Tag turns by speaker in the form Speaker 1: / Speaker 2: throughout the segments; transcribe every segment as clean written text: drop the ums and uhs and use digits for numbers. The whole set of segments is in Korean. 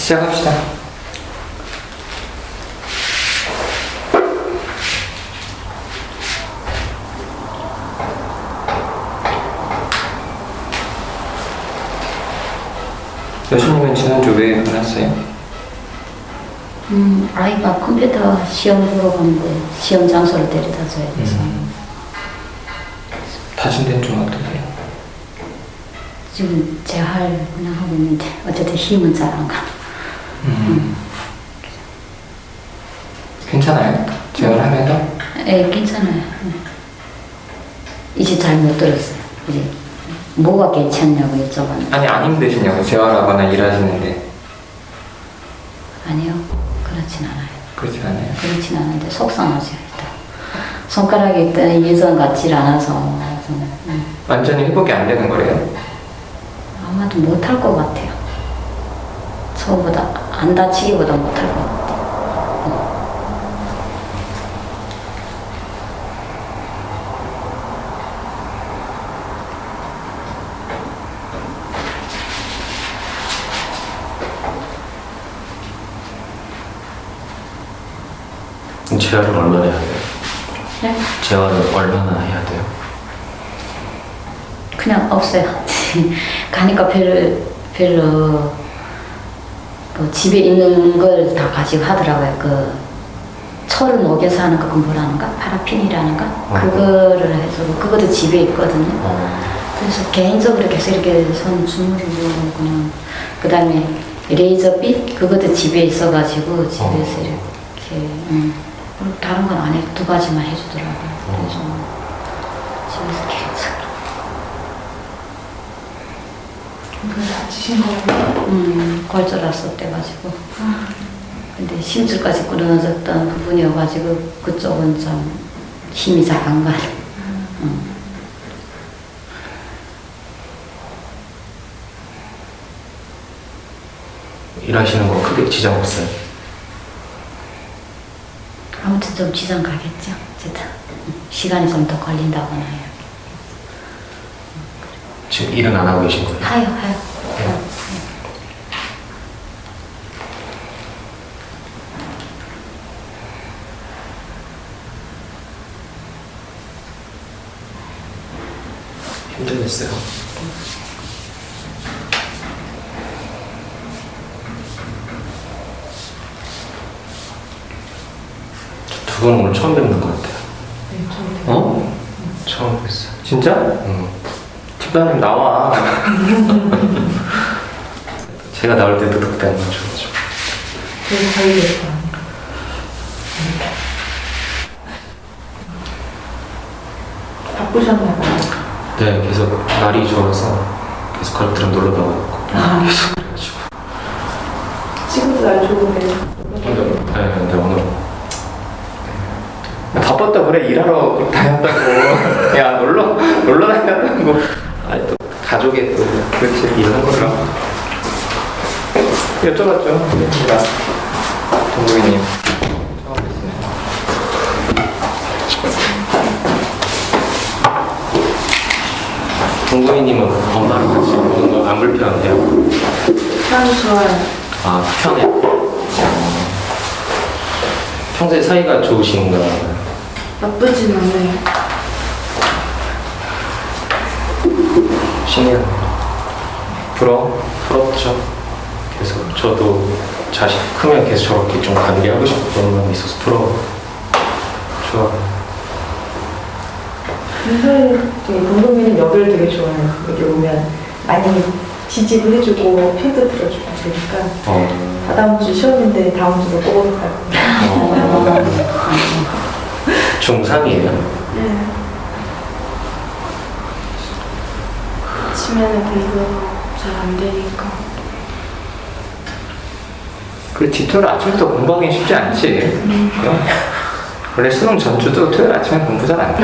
Speaker 1: 시작합시다. 여신님은 지난주 왜 보냈어요?
Speaker 2: 아이가 컴퓨터 시험 보러 가는데 시험 장소를 데려다 줘야 돼서
Speaker 1: 다친 데는 좀 어떠세요?
Speaker 2: 지금 재활 그냥 하고 있는데 어쨌든 힘은 잘 안 가.
Speaker 1: 괜찮아요? 재활하면서?
Speaker 2: 예, 괜찮아요. 이제 잘 못 들었어요. 이제 뭐가 괜찮냐고 여쭤봤는데
Speaker 1: 아니 안 힘드시냐고 재활하거나 일하시는데.
Speaker 2: 아니요, 그렇진 않아요.
Speaker 1: 그렇지 않아요?
Speaker 2: 그렇진 않은데 속상하죠. 일단 손가락이 일단 예전 같지 않아서 좀,
Speaker 1: 완전히 회복이 안 되는 거래요?
Speaker 2: 아마도 못할 것 같아요. 처음보다 안 다치기보다 못할 것 같아요.
Speaker 3: 재활은 얼마나 해야 돼요?
Speaker 2: 네?
Speaker 3: 재활은 얼마나 해야 돼요?
Speaker 2: 그냥 없어요. 가니까 별로 뭐 집에 있는 걸 다 가지고 하더라고요. 그 철을 녹여서 하는 거, 그 뭐라는가? 파라핀이라는가? 그거를 해서 그것도 집에 있거든요. 그래서 개인적으로 계속 이렇게 손 주무르고 그냥 그 다음에 레이저빛 그것도 집에 있어가지고 집에서 이렇게 그리고 다른 건 안 해. 두 가지만 해주더라고요. 그래서 집에서 계속.
Speaker 4: 다치신 거예요?
Speaker 2: 골절았을 때 가지고. 근데 심줄까지 끊어졌던 부분이어가지고 그쪽은 좀 힘이 잘 안 가요.
Speaker 3: 일하시는 거 크게 지장 없어요?
Speaker 2: 아무튼 좀 지장 가겠죠. 어쨌든 시간이 좀 더 걸린다거나 해요.
Speaker 3: 지금 일은 안 하고 계신 거예요?
Speaker 2: 하요.
Speaker 3: 힘들겠어요. 두 분 오늘 처음 뵙는 것 같아요.
Speaker 4: 네, 저는
Speaker 1: 어?
Speaker 3: 처음 뵀어요.
Speaker 1: 진짜? 집사님 나와.
Speaker 3: 제가 나올 때도 그때 안 맞춰가지고.
Speaker 4: 되게 관리했다. 바쁘셨나 봐요.
Speaker 3: 네, 계속 날이 좋아서 계속 가족들이랑 놀러 나가고 계속 그래가지고.
Speaker 4: 지금도 날 좋은데.
Speaker 3: 네, 근데 오늘
Speaker 1: 바빴다 그래 일하러 다녔다고. 야 놀러 다녔다고. 아니 또 가족의 또 그렇지 이런 거라. 여쭤봤죠. 나 동구이님 처음 뵙시네.
Speaker 3: 동구이님은 엄마랑 같이 보는 거 안 불편해요?
Speaker 4: 참 좋아요.
Speaker 3: 아, 편해. 평소에 사이가 좋으신가 봐요.
Speaker 4: 나쁘진 않아요.
Speaker 3: 신기하네요. 부럽죠. 그래서 저도 자식 크면 계속 저렇게 좀 관계하고 싶은 마음이 있어서 부러워요. 좋아요.
Speaker 4: 사실 되게 동동이는 여기를 되게 좋아해요. 여기 오면 많이 지지도 해주고 편도 들어주고 그러니까 다다음 주 쉬었는데 다음 주도 꼭 오러 가고.
Speaker 3: 중3이에요?
Speaker 4: 네. 아침에는 공부가 잘 안 되니까.
Speaker 1: 그렇지 토요일 아침부터 공부하기 쉽지 않지. 그럼 원래 수능 전주도 토요일 아침에 공부 잘 안 돼.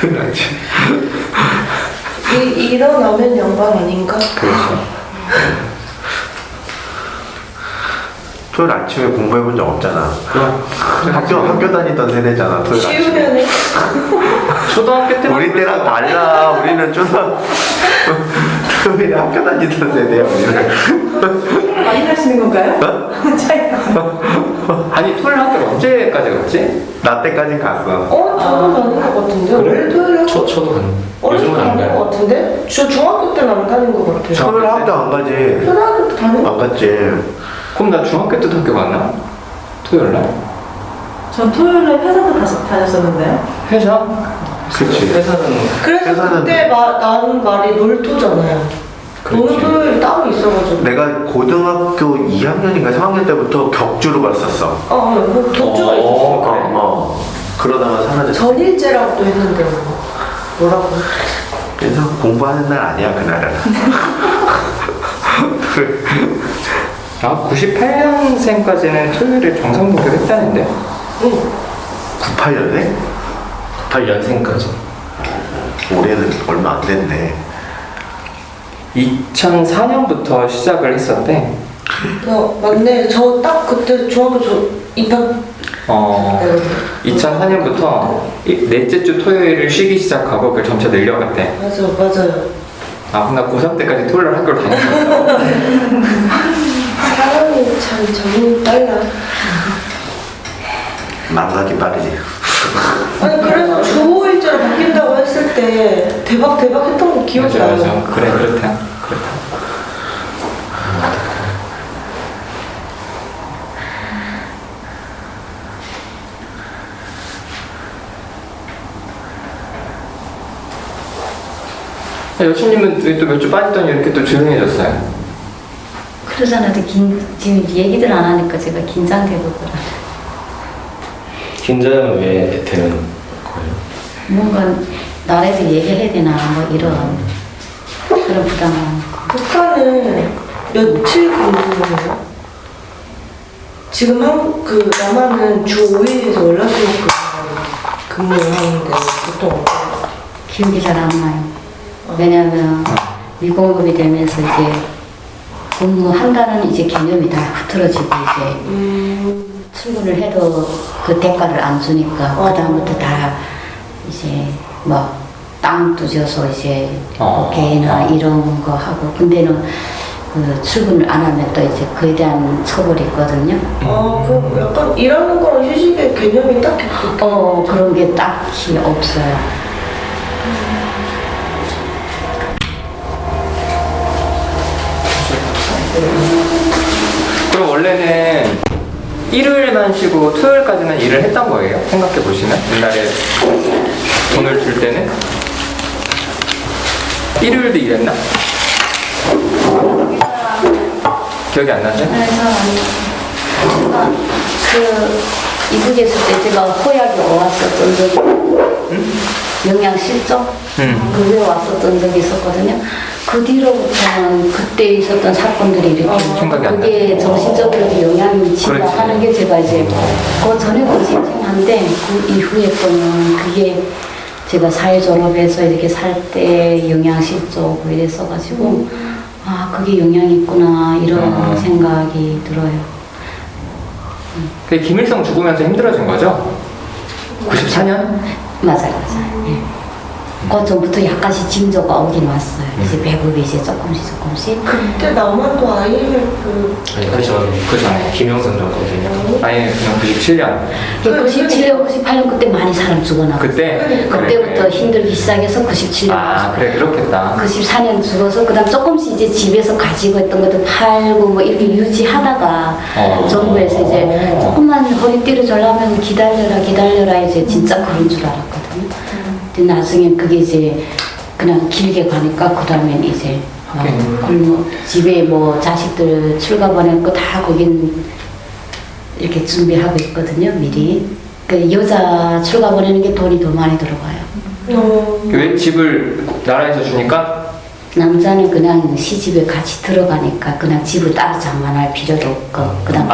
Speaker 1: 토요일 아침.
Speaker 4: 일어나면 영광 아닌가?
Speaker 1: 그렇죠.
Speaker 5: 토요일 아침에 공부해본 적 없잖아.
Speaker 1: 그럼
Speaker 5: 학교 다니던 세대잖아. 토요일 아침에.
Speaker 4: 쉬우면은
Speaker 1: 초등학교 때만
Speaker 5: 우리 때랑 달라. 우리는 토요일에 학교 다니던 세대야 우리는.
Speaker 4: 많이 가시는 건가요? 차이가.
Speaker 1: 아니 토요일 학교 언제까지 갔지?
Speaker 5: 나 때까지 갔어.
Speaker 6: 저도 다닌 것 같은데. 원래 토요일에
Speaker 3: 저도 가는.
Speaker 6: 어렸을 때
Speaker 3: 요즘은 안
Speaker 6: 다닌 것
Speaker 3: 가요.
Speaker 6: 같은데? 저 중학교 때는 안 다닌 것 같아요.
Speaker 5: 토요일 학교 안 가지.
Speaker 6: 초등학교 때 다닌 것
Speaker 5: 안 갔지.
Speaker 1: 그럼 나 중학교 때도 학교 갔나? 토요일 날?
Speaker 4: 전 토요일에 회사도 다녔었는데요.
Speaker 1: 회사?
Speaker 5: 그치.
Speaker 3: 회사는
Speaker 6: 그래서
Speaker 5: 회사는-
Speaker 6: 그때 나는 말이 놀토잖아요.
Speaker 3: 그렇지.
Speaker 6: 노는 토요일이 따로 있어가지고.
Speaker 5: 내가 고등학교 2학년인가 3학년 때부터 격주로 갔었어.
Speaker 6: 뭐 격주가 있었어.
Speaker 5: 그러다가 사라졌어.
Speaker 6: 전일제라고 또 했는데 뭐라고?
Speaker 5: 그래서 공부하는 날 아니야 그날은.
Speaker 1: 아 98년생까지는 토요일에 정상복귀 했다는데?
Speaker 6: 응.
Speaker 5: 98년에?
Speaker 3: 8년생까지.
Speaker 5: 올해는 얼마 안 됐네.
Speaker 1: 2004년부터 시작을 했었대.
Speaker 6: 맞네. 저 딱 그때 중학교 입학.
Speaker 1: 어, 2004년부터 넷째 주 토요일을 쉬기 시작하고 그걸 점차 늘려갔대.
Speaker 6: 맞아요.
Speaker 1: 아, 그럼 나 고3 때까지 토요일 날 학교를 다녔어.
Speaker 6: 사람이 참 적응이 빨라.
Speaker 5: 망가기 빠르지.
Speaker 6: 아니 그래서 주 5일제로 바뀐다고 했을 때 대박 했던 거 기억이
Speaker 1: 맞아,
Speaker 6: 나요.
Speaker 1: 맞아. 그래, 그렇다. 여친님은 또 몇 주 빠졌더니 이렇게 또 조용해졌어요.
Speaker 2: 그러잖아요. 지금 얘기들 안 하니까 제가 긴장되고 그래.
Speaker 3: 긴장은 왜 되는 거예요?
Speaker 2: 뭔가 나라에서 얘기해야 되나 뭐 이런 그런 부담은.
Speaker 6: 북한은 며칠 근무해요? 지금 그 남한은 주 5일에서 월화수목 근무를 하는데 보통 어때요?
Speaker 2: 기억이 잘 안 나요. 왜냐면 미공급이 되면서 이제 근무한다는 이제 개념이 다 흐트러지고 이제 출근을 해도 그 대가를 안 주니까 그 다음부터 다 이제 뭐 땅도 져서 이제 개나 이런 거 하고 근데는 그 출근을 안 하면 또 이제 그에 대한 처벌이 있거든요.
Speaker 6: 그 약간 일하는 거랑 휴식의 개념이 딱히
Speaker 2: 그런 게 딱히 없어요.
Speaker 1: 그럼 원래는 일요일만 쉬고 토요일까지는 일을 했던 거예요? 생각해 보시면 옛날에 돈을 줄 때는 일요일도 일했나? 기억이 안 나세요?
Speaker 2: 제가 그 이북에 있을 때 제가 호약이 왔었던 적이 영양실종 그게 왔었던 적이 있었거든요. 그 뒤로부터는 그때 있었던 사건들이 이렇게
Speaker 1: 생각이 안
Speaker 2: 그게 정신적으로 영향이 미친다
Speaker 1: 그렇지.
Speaker 2: 하는 게 제가 이제 그 전에도 칭칭한데 그 이후에 거는 그게 제가 사회 졸업해서 이렇게 살 때 영양실종 이랬어가지고 아 그게 영향이 있구나 이런 생각이 들어요.
Speaker 1: 그 김일성 죽으면서 힘들어진 거죠? 94년?
Speaker 2: 맞아요. 예. 그 전부터 약간씩 징조가 오긴 왔어요. 이제 배급이 이제 조금씩.
Speaker 6: 그때 남한도 IMF
Speaker 3: 아니 그 전에 김영선 정권이요.
Speaker 1: 아니 그냥 97년
Speaker 2: 97년, 98년 그때 많이 사람 죽어나고.
Speaker 1: 그때?
Speaker 2: 그때부터
Speaker 1: 그래.
Speaker 2: 힘들기 시작해서 97년.
Speaker 1: 아 그래 그렇겠다.
Speaker 2: 94년 죽어서 그다음 조금씩 이제 집에서 가지고 있던 것도 팔고 뭐 이렇게 유지하다가 정부에서 이제 조금만 허리띠를 졸라면 기다려라 이제 진짜 그런 줄 알았거든요. 근데 나중에 그게 이제 그냥 길게 가니까 그다음엔 이제 굶어 집에 뭐 자식들 출가 보낼 거 다 거긴 이렇게 준비하고 있거든요 미리. 그 여자 출가 보내는 게 돈이 더 많이 들어가요.
Speaker 1: 왜 집을 나라에서 주니까?
Speaker 2: 남자는 그냥 시집에 같이 들어가니까 그냥 집을 따로 장만할 필요도 없고 그다음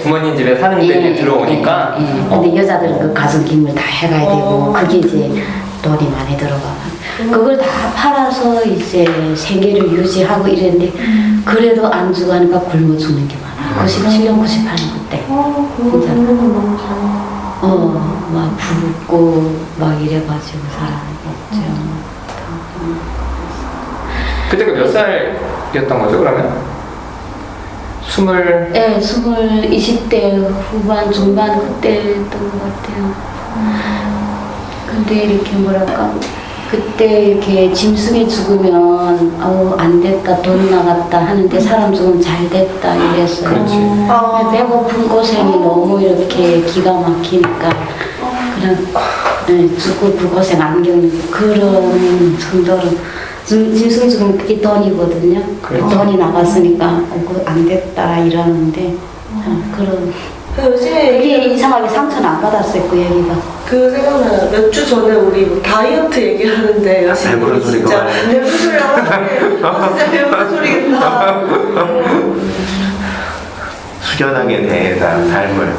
Speaker 1: 부모님 집에 사는 데 들어오니까.
Speaker 2: 근데 여자들은 그 가정기물 다 해가야 되고 그게 이제 돈이 많이 들어가. 그걸 다 팔아서 이제 생계를 유지하고 이랬는데 그래도 안 주고 하니까 굶어 죽는 게 많아. 97년, 98년 그때. 진짜. 막 붓고 막 이래가지고 사람이 없죠.
Speaker 1: 그때가 몇 살이었던 거죠 그러면?
Speaker 2: 20대 후반 중반 그때였던 것 같아요. 근데 이렇게 뭐랄까 그때 이렇게 짐승이 죽으면 안 됐다 돈 나갔다 하는데 사람 죽으면 잘 됐다 이랬어요.
Speaker 1: 그렇지.
Speaker 2: 배고픈 고생이 너무 이렇게 기가 막히니까 그런 죽고 그 고생 안 겪는 그런 정도로 짐승 죽으면 그게 돈이거든요.
Speaker 1: 그렇죠.
Speaker 2: 돈이 나갔으니까 안 됐다 이러는데 그런
Speaker 6: 요즘에
Speaker 2: 그게 이상하게 상처는 안 받았어요 그 얘기가.
Speaker 6: 그 생각나 몇 주 전에 우리 뭐 다이어트 얘기하는데
Speaker 5: 배부른 소리가
Speaker 6: 진짜
Speaker 5: 많네.
Speaker 6: 배부른 소리라고 하네. 진짜 배부른 소리겠다.
Speaker 5: 숙연하게 대해서 삶을.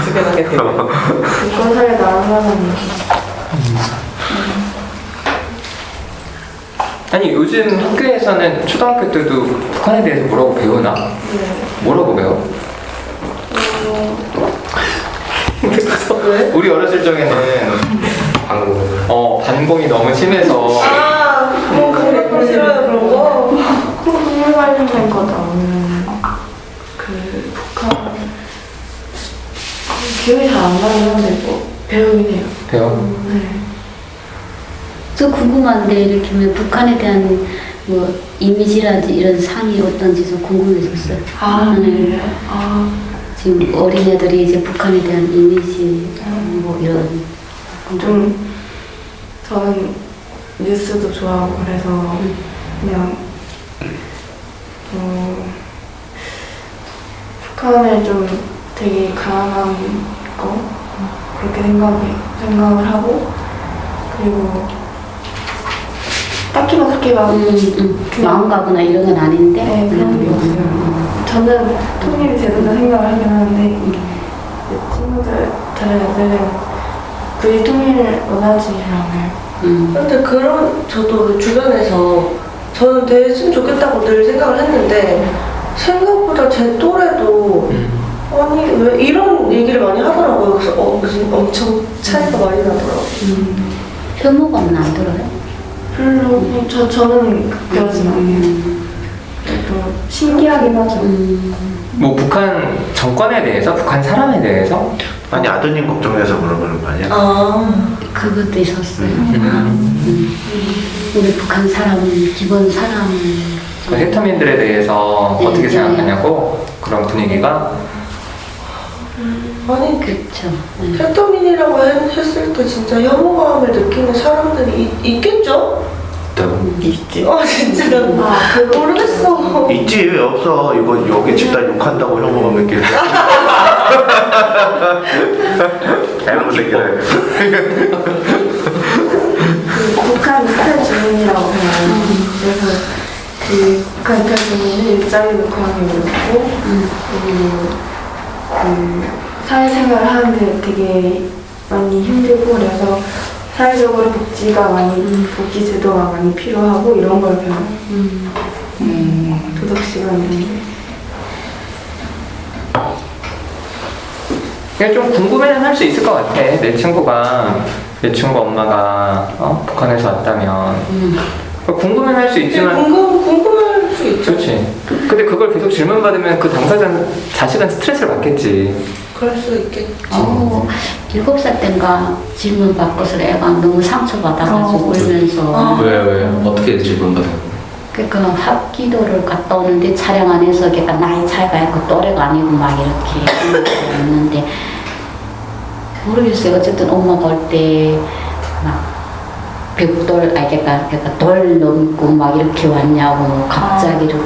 Speaker 4: 주변하게 되면 그건 사실 나온 사람이
Speaker 1: 아니 요즘 학교에서는 초등학교 때도 북한에 대해서 뭐라고 배우나? 뭐라고 배워?
Speaker 6: 왜?
Speaker 1: 우리 어렸을 적에는 반공이 너무 심해서
Speaker 6: 뭐 그런 싫어요 그런 거.
Speaker 4: 국물 관련된 거 나오는 그 북한 기억이 잘 안 나긴 한데 뭐 배우긴 해요.
Speaker 1: 배워.
Speaker 2: 저 궁금한데 이렇게 뭐 북한에 대한 뭐 이미지라든지 이런 상이 어떤지 좀 궁금해졌어요.
Speaker 4: 그래요?
Speaker 2: 지금 어린애들이 이제 북한에 대한 이미지 뭐 이런
Speaker 4: 좀 저는 뉴스도 좋아하고 그래서 그냥 북한을 좀 되게 가난한 거 그렇게 생각을 하고 그리고 딱히 막 그렇게 막
Speaker 2: 마음가부나 이런 건 아닌데.
Speaker 4: 네, 그런 게 없어요. 저는 통일이 제대로 생각을 하긴 하는데 친구들 애들은 굳이 통일을 원하지 않아요.
Speaker 6: 근데 저도 주변에서 저는 됐으면 좋겠다고 늘 생각을 했는데 생각보다 제 또래도 아니 왜 이런 얘기를 많이 하더라고요. 그래서 무슨 엄청 차이가 많이 나더라고요.
Speaker 2: 혐오감은 안 들어요?
Speaker 4: 별로 저는 그러진 않아요. 또 신기하긴 하죠.
Speaker 1: 뭐 북한 정권에 대해서, 북한 사람에 대해서
Speaker 5: 아니 아드님 걱정돼서 물어보는 거 아니야?
Speaker 2: 그것도 있었어요. 우리 북한 사람은 기본 사람.
Speaker 1: 그 해터민들에 대해서
Speaker 2: 네,
Speaker 1: 어떻게
Speaker 2: 네.
Speaker 1: 생각하냐고 그런 분위기가
Speaker 6: 아니
Speaker 2: 그렇죠.
Speaker 6: 페터민이라고 했을 때 진짜 혐오감을 느끼는 사람들이 있겠죠?
Speaker 4: 있지.
Speaker 6: 진짜 난 모르겠어.
Speaker 5: 있지 왜 없어? 이거 여기 집단 욕한다고 혐오감 느끼는. 잘못 새끼들.
Speaker 4: 그 북한 스타일 주문이라고 해요. 그래서 그 북한 스타일 주문은 일자리 놓고 하는 게 어렵고 그리고 그 사회생활을 하는데 되게 많이 힘들고 그래서 사회적으로 복지 제도가 많이 필요하고 이런 걸 배워요. 도덕 시간에.
Speaker 1: 그냥 좀 궁금해는 할 수 있을 것 같아. 내 친구 엄마가 북한에서 왔다면 궁금해는 할 수 있지만
Speaker 6: 궁금할 수 있죠.
Speaker 1: 그렇지. 근데 그걸 계속 질문받으면 그 당사자 자식은 스트레스를 받겠지.
Speaker 6: 그럴 수 있겠지.
Speaker 2: 7살 땐가 질문 받고서 애가 너무 상처받아가지고 울면서
Speaker 3: 왜? 어떻게 질문받아요?
Speaker 2: 그러니까 합기도를 갔다 오는데 차량 안에서 그러니까 나이 차이가 있고 또래가 아니고 막 이렇게 있는데 모르겠어요. 어쨌든 엄마가 올 때 막 벽돌 그러니까 돌 넘고 막 이렇게 왔냐고 갑자기 이렇게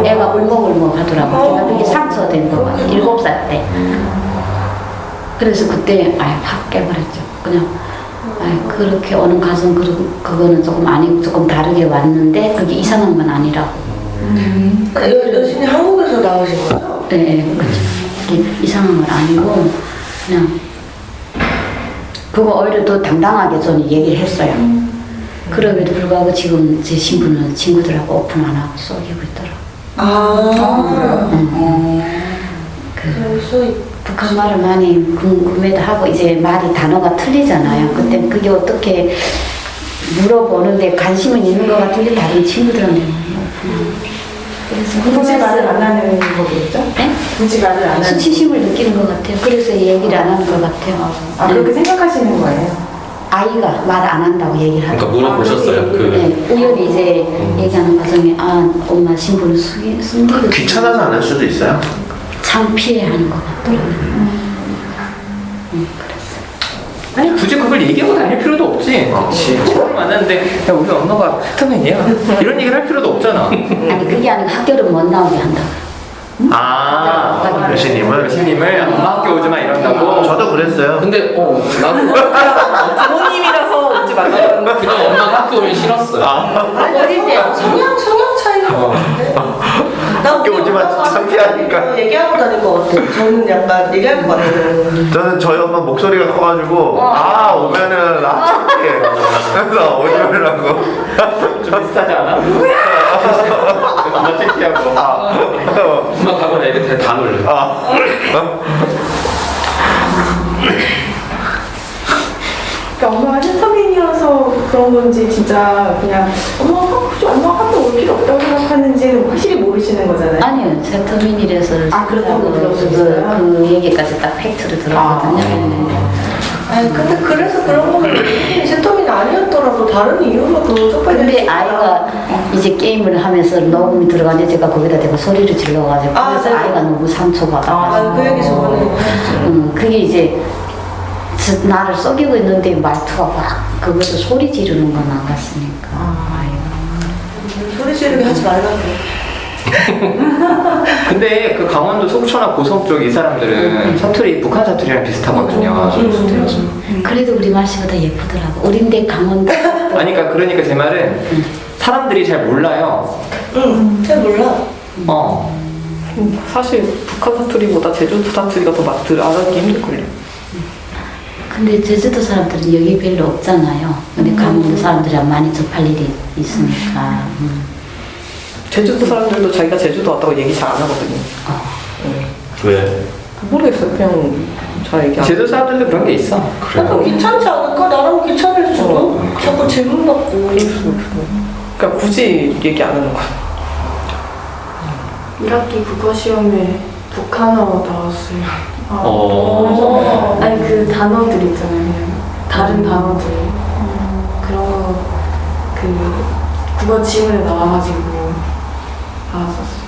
Speaker 2: 애가 울먹울먹 하더라고. 그러니까 그게 상처된 거 같아. 7살 때. 그래서 그때 확 깨버렸죠. 그냥 그렇게 오는 가정 그거는 조금 아니고 조금 다르게 왔는데 그게 이상한 건 아니라고.
Speaker 6: 여신이 한국에서 나오신 거죠?
Speaker 2: 네, 그렇죠. 이게 이상한 건 아니고 그냥 그거 오히려 더 당당하게 저는 얘기를 했어요. 그럼에도 불구하고 지금 제 신부는 친구들하고 오픈 안 하고 속이고 있더라고.
Speaker 6: 그래서
Speaker 2: 북한 말을 많이 궁금해도 하고 이제 말이 단어가 틀리잖아요. 그때 그게 어떻게 물어보는데 관심은 있는 것 같은데 다른 친구들은 그래서
Speaker 4: 굳이 말을 안 하는 거겠죠?
Speaker 2: 네?
Speaker 4: 굳이 말을 안 하는
Speaker 2: 수치심을 느끼는 것 같아요. 그래서 얘기를 안 하는 것 같아요.
Speaker 4: 아, 그렇게 생각하시는 거예요?
Speaker 2: 아이가 말 안 한다고 얘기를 하고.
Speaker 3: 그러니까 물어보셨어요.
Speaker 2: 네, 우연히 이제 얘기하는 과정에 엄마 신분을 숨기고
Speaker 5: 귀찮아서 안 할 수도 있어요.
Speaker 2: 창피해하는 것 같더라고요.
Speaker 1: 아니 굳이 그걸 얘기하고 다닐 필요도 없지. 그치. 처음 만났는데 야 우리 엄마가 패터맨이야. 이런 얘기를 할 필요도 없잖아.
Speaker 2: 아니 그게 아니고 학교를 못 나오게 한다고.
Speaker 1: 아
Speaker 5: 여신님을
Speaker 1: 교수님을 엄마 학교 오지 마 이런다고.
Speaker 5: 저도 그랬어요.
Speaker 3: 근데 나도
Speaker 4: 부모님이라서 오지 말라고 하는
Speaker 3: 그냥 엄마 학교 오면 싫었어요.
Speaker 6: 아니 어릴 때 성향 차이인 것 같은데. 나
Speaker 5: 학교 오지만 창피하니까.
Speaker 6: 얘기하고 다닐 것 같아. 저는 약간 얘기할 것 같아요.
Speaker 5: 저는 저희 엄마 목소리가 커가지고 오면은 창피해. 그래서 오지 말라고.
Speaker 1: 좀 비슷하지 않아? 엄마 창피하고.
Speaker 3: 엄마 가면 애들 다 놀려.
Speaker 4: 그러니까 엄마가 센터맨이어서 그런 건지 진짜 그냥 엄마 학교 올 필요 없다고 생각하는지는 확실히 모르시는 거잖아요.
Speaker 2: 아니요, 세터민이라서
Speaker 4: 그렇다고 들었어요?
Speaker 2: 그 얘기까지 딱 팩트로 들었거든요.
Speaker 6: 아니 근데 그래서 그런 거는 센터민이 아니었더라도 다른 이유로 그 쪽팔려.
Speaker 2: 근데 아이가 이제 게임을 하면서 녹음이 들어가는데 제가 거기다 대고 소리를 질러가지고 그래서
Speaker 6: 네.
Speaker 2: 아이가 너무 상처받아가지고
Speaker 6: 그 얘기 저번에
Speaker 2: 그게 이제 나를 속이고 있는데 말투가 막 그것도 소리 지르는 건 안 같으니까
Speaker 6: 소리 지르게 하지 말라고.
Speaker 1: 근데 그 강원도 속초나 고성 쪽 이 사람들은 사투리 북한 사투리랑 비슷하거든요.
Speaker 2: 그래도 우리 말씨가 더 예쁘더라고. 어린데 강원도
Speaker 1: 아니 그러니까 제 말은 사람들이 잘 몰라요.
Speaker 6: 응, 잘 몰라.
Speaker 4: 사실 북한 사투리보다 제주도 사투리가 더 알아듣기 힘들걸요.
Speaker 2: 근데 제주도 사람들은 여기 별로 없잖아요. 근데 강원도 사람들이랑 많이 접할 일이 있으니까
Speaker 4: 제주도 사람들도 자기가 제주도 왔다고 얘기 잘 안 하거든요.
Speaker 3: 왜?
Speaker 4: 모르겠어요. 그냥 잘 얘기 안
Speaker 1: 제주 사람들도 그런 게 있어.
Speaker 6: 약간 귀찮지 않을까? 나랑 귀찮을 수도. 자꾸 질문 받고.
Speaker 4: 그러니까 굳이 얘기 안 하는 거야.
Speaker 7: 1학기 국어 시험에 북한어 나왔어요. 아니 그 단어들 있잖아요. 그냥 다른 단어들 그런 거 국어 지문에 나와가지고 나왔었어요.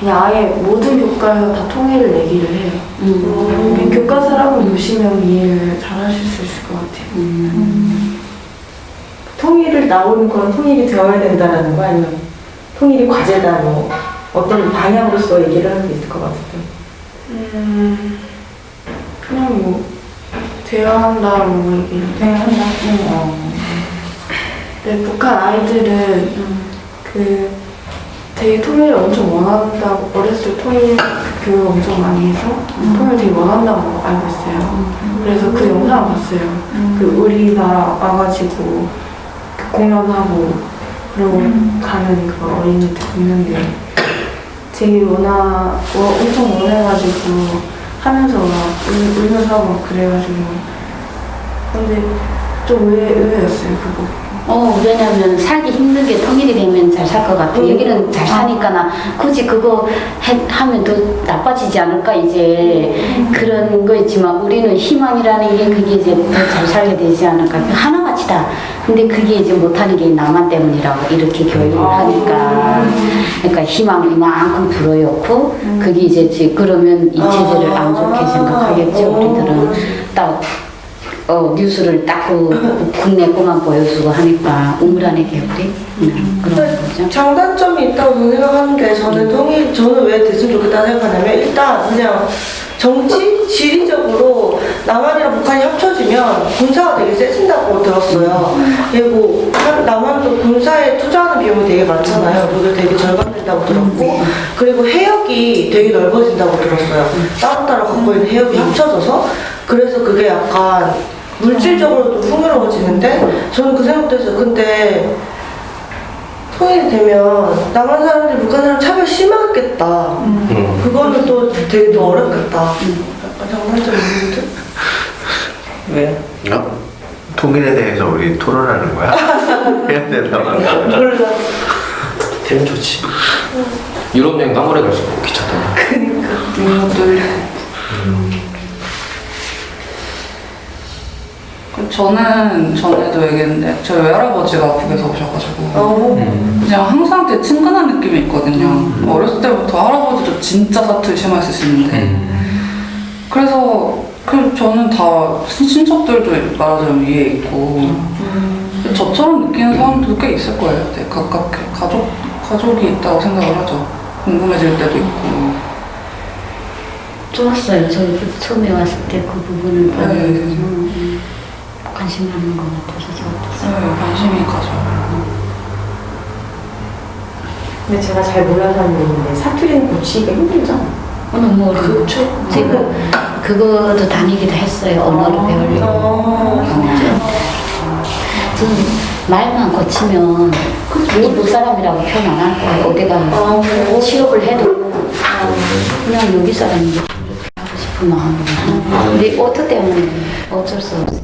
Speaker 7: 그냥 아예 모든 교과에서 다 통일을 얘기를 해요. 그냥 교과서라고 보시면 이해를 잘 하실 수 있을 것 같아요.
Speaker 4: 통일을 나오는 건 통일이 되어야 된다라는 거 아니면 통일이 과제다 뭐 어떤 방향으로서 얘기를 하는 게 있을 것 같은데.
Speaker 7: 그냥 뭐 대화한다 뭐 얘기.
Speaker 4: 대화한다.
Speaker 7: 근데 북한 아이들은 되게 통일을 엄청 원한다고 어렸을 때 통일 교육 엄청 많이 해서 통일 되게 원한다고 알고 있어요. 그래서 그 영상을 봤어요. 그 우리나라 와가지고 그 공연하고 그러고 가는 그 어린이들 보는데 되게 엄청 원해가지고 하면서 막 울면서 하고 막 그래가지고 근데 좀 의외였어요 그거.
Speaker 2: 왜냐면 살기 힘든 게 통일이 되면 잘 살 것 같아. 여기는 잘 사니까 굳이 그거 하면 더 나빠지지 않을까 이제 그런 거 있지만 우리는 희망이라는 게 그게 이제 더 잘 살게 되지 않을까. 하나같이 다. 근데 그게 이제 못하는 게 나만 때문이라고 이렇게 교육을 하니까. 그러니까 희망이 이만큼 불어였고 그게 이제 그러면 이 체제를 안 좋게 생각하겠죠. 우리들은 딱 뉴스를 딱 국내 거만 보여주고 하니까 우물안의 개구리 그런 거죠.
Speaker 6: 장단점이 있다고 저는 생각하는 게 저는 왜 됐으면 좋겠다고 생각하냐면 일단 그냥 정치, 지리적으로 남한이랑 북한이 합쳐지면 군사가 되게 세진다고 들었어요. 그리고 남한도 군사에 투자하는 비용이 되게 많잖아요. 그게 되게 절감된다고 들었고 그리고 해역이 되게 넓어진다고 들었어요. 따로따로 갖고 있는 해역이 합쳐져서 그래서 그게 약간 물질적으로도 풍요로워지는데 저는 그 생각도 했어요. 근데 통일이 되면 남한 사람들 북한 사람 차별 심하겠다. 그거는 또 되게 더 어렵겠다. 약간 장단점이 있는데?
Speaker 4: 왜?
Speaker 5: 통일에 대해서 우리 토론하는 거야? 해야 되나 봐.
Speaker 3: 되면 좋지. 유럽 여행도 한 번에 갈 수 있고 귀찮잖아.
Speaker 8: 저는 전에도 얘기했는데 저희 외할아버지가 북에서 오셔가지고 그냥 항상 되게 친근한 느낌이 있거든요. 어렸을 때부터 할아버지도 진짜 사투리 심하셨는데 그래서 저는 다 친척들도 말하자면 위에 있고 저처럼 느끼는 사람도 꽤 있을 거예요. 되게 가깝게 가족이 있다고 생각을 하죠. 궁금해질 때도 있고.
Speaker 2: 좋았어요. 저희 처음에 왔을 때 그 부분을
Speaker 8: 네.
Speaker 2: 관심 많은 것 같아서 좋았어요.
Speaker 8: 네, 관심이 가죠.
Speaker 4: 근데 제가 잘 몰라서 하는 얘기인데 사투리는 고치기가 힘들죠?
Speaker 2: 너무 어려워. 지금 그거도 다니기도 했어요. 언어를 배우려고. 저는 말만 고치면 이북 사람이라고 표현 안 할 거예요. 어디 가서 취업을 해도 그냥 여기 사람인지 하고 싶은 마음으로 하는 거예요. 근데 어떻게 때문에 어쩔 수 없어요.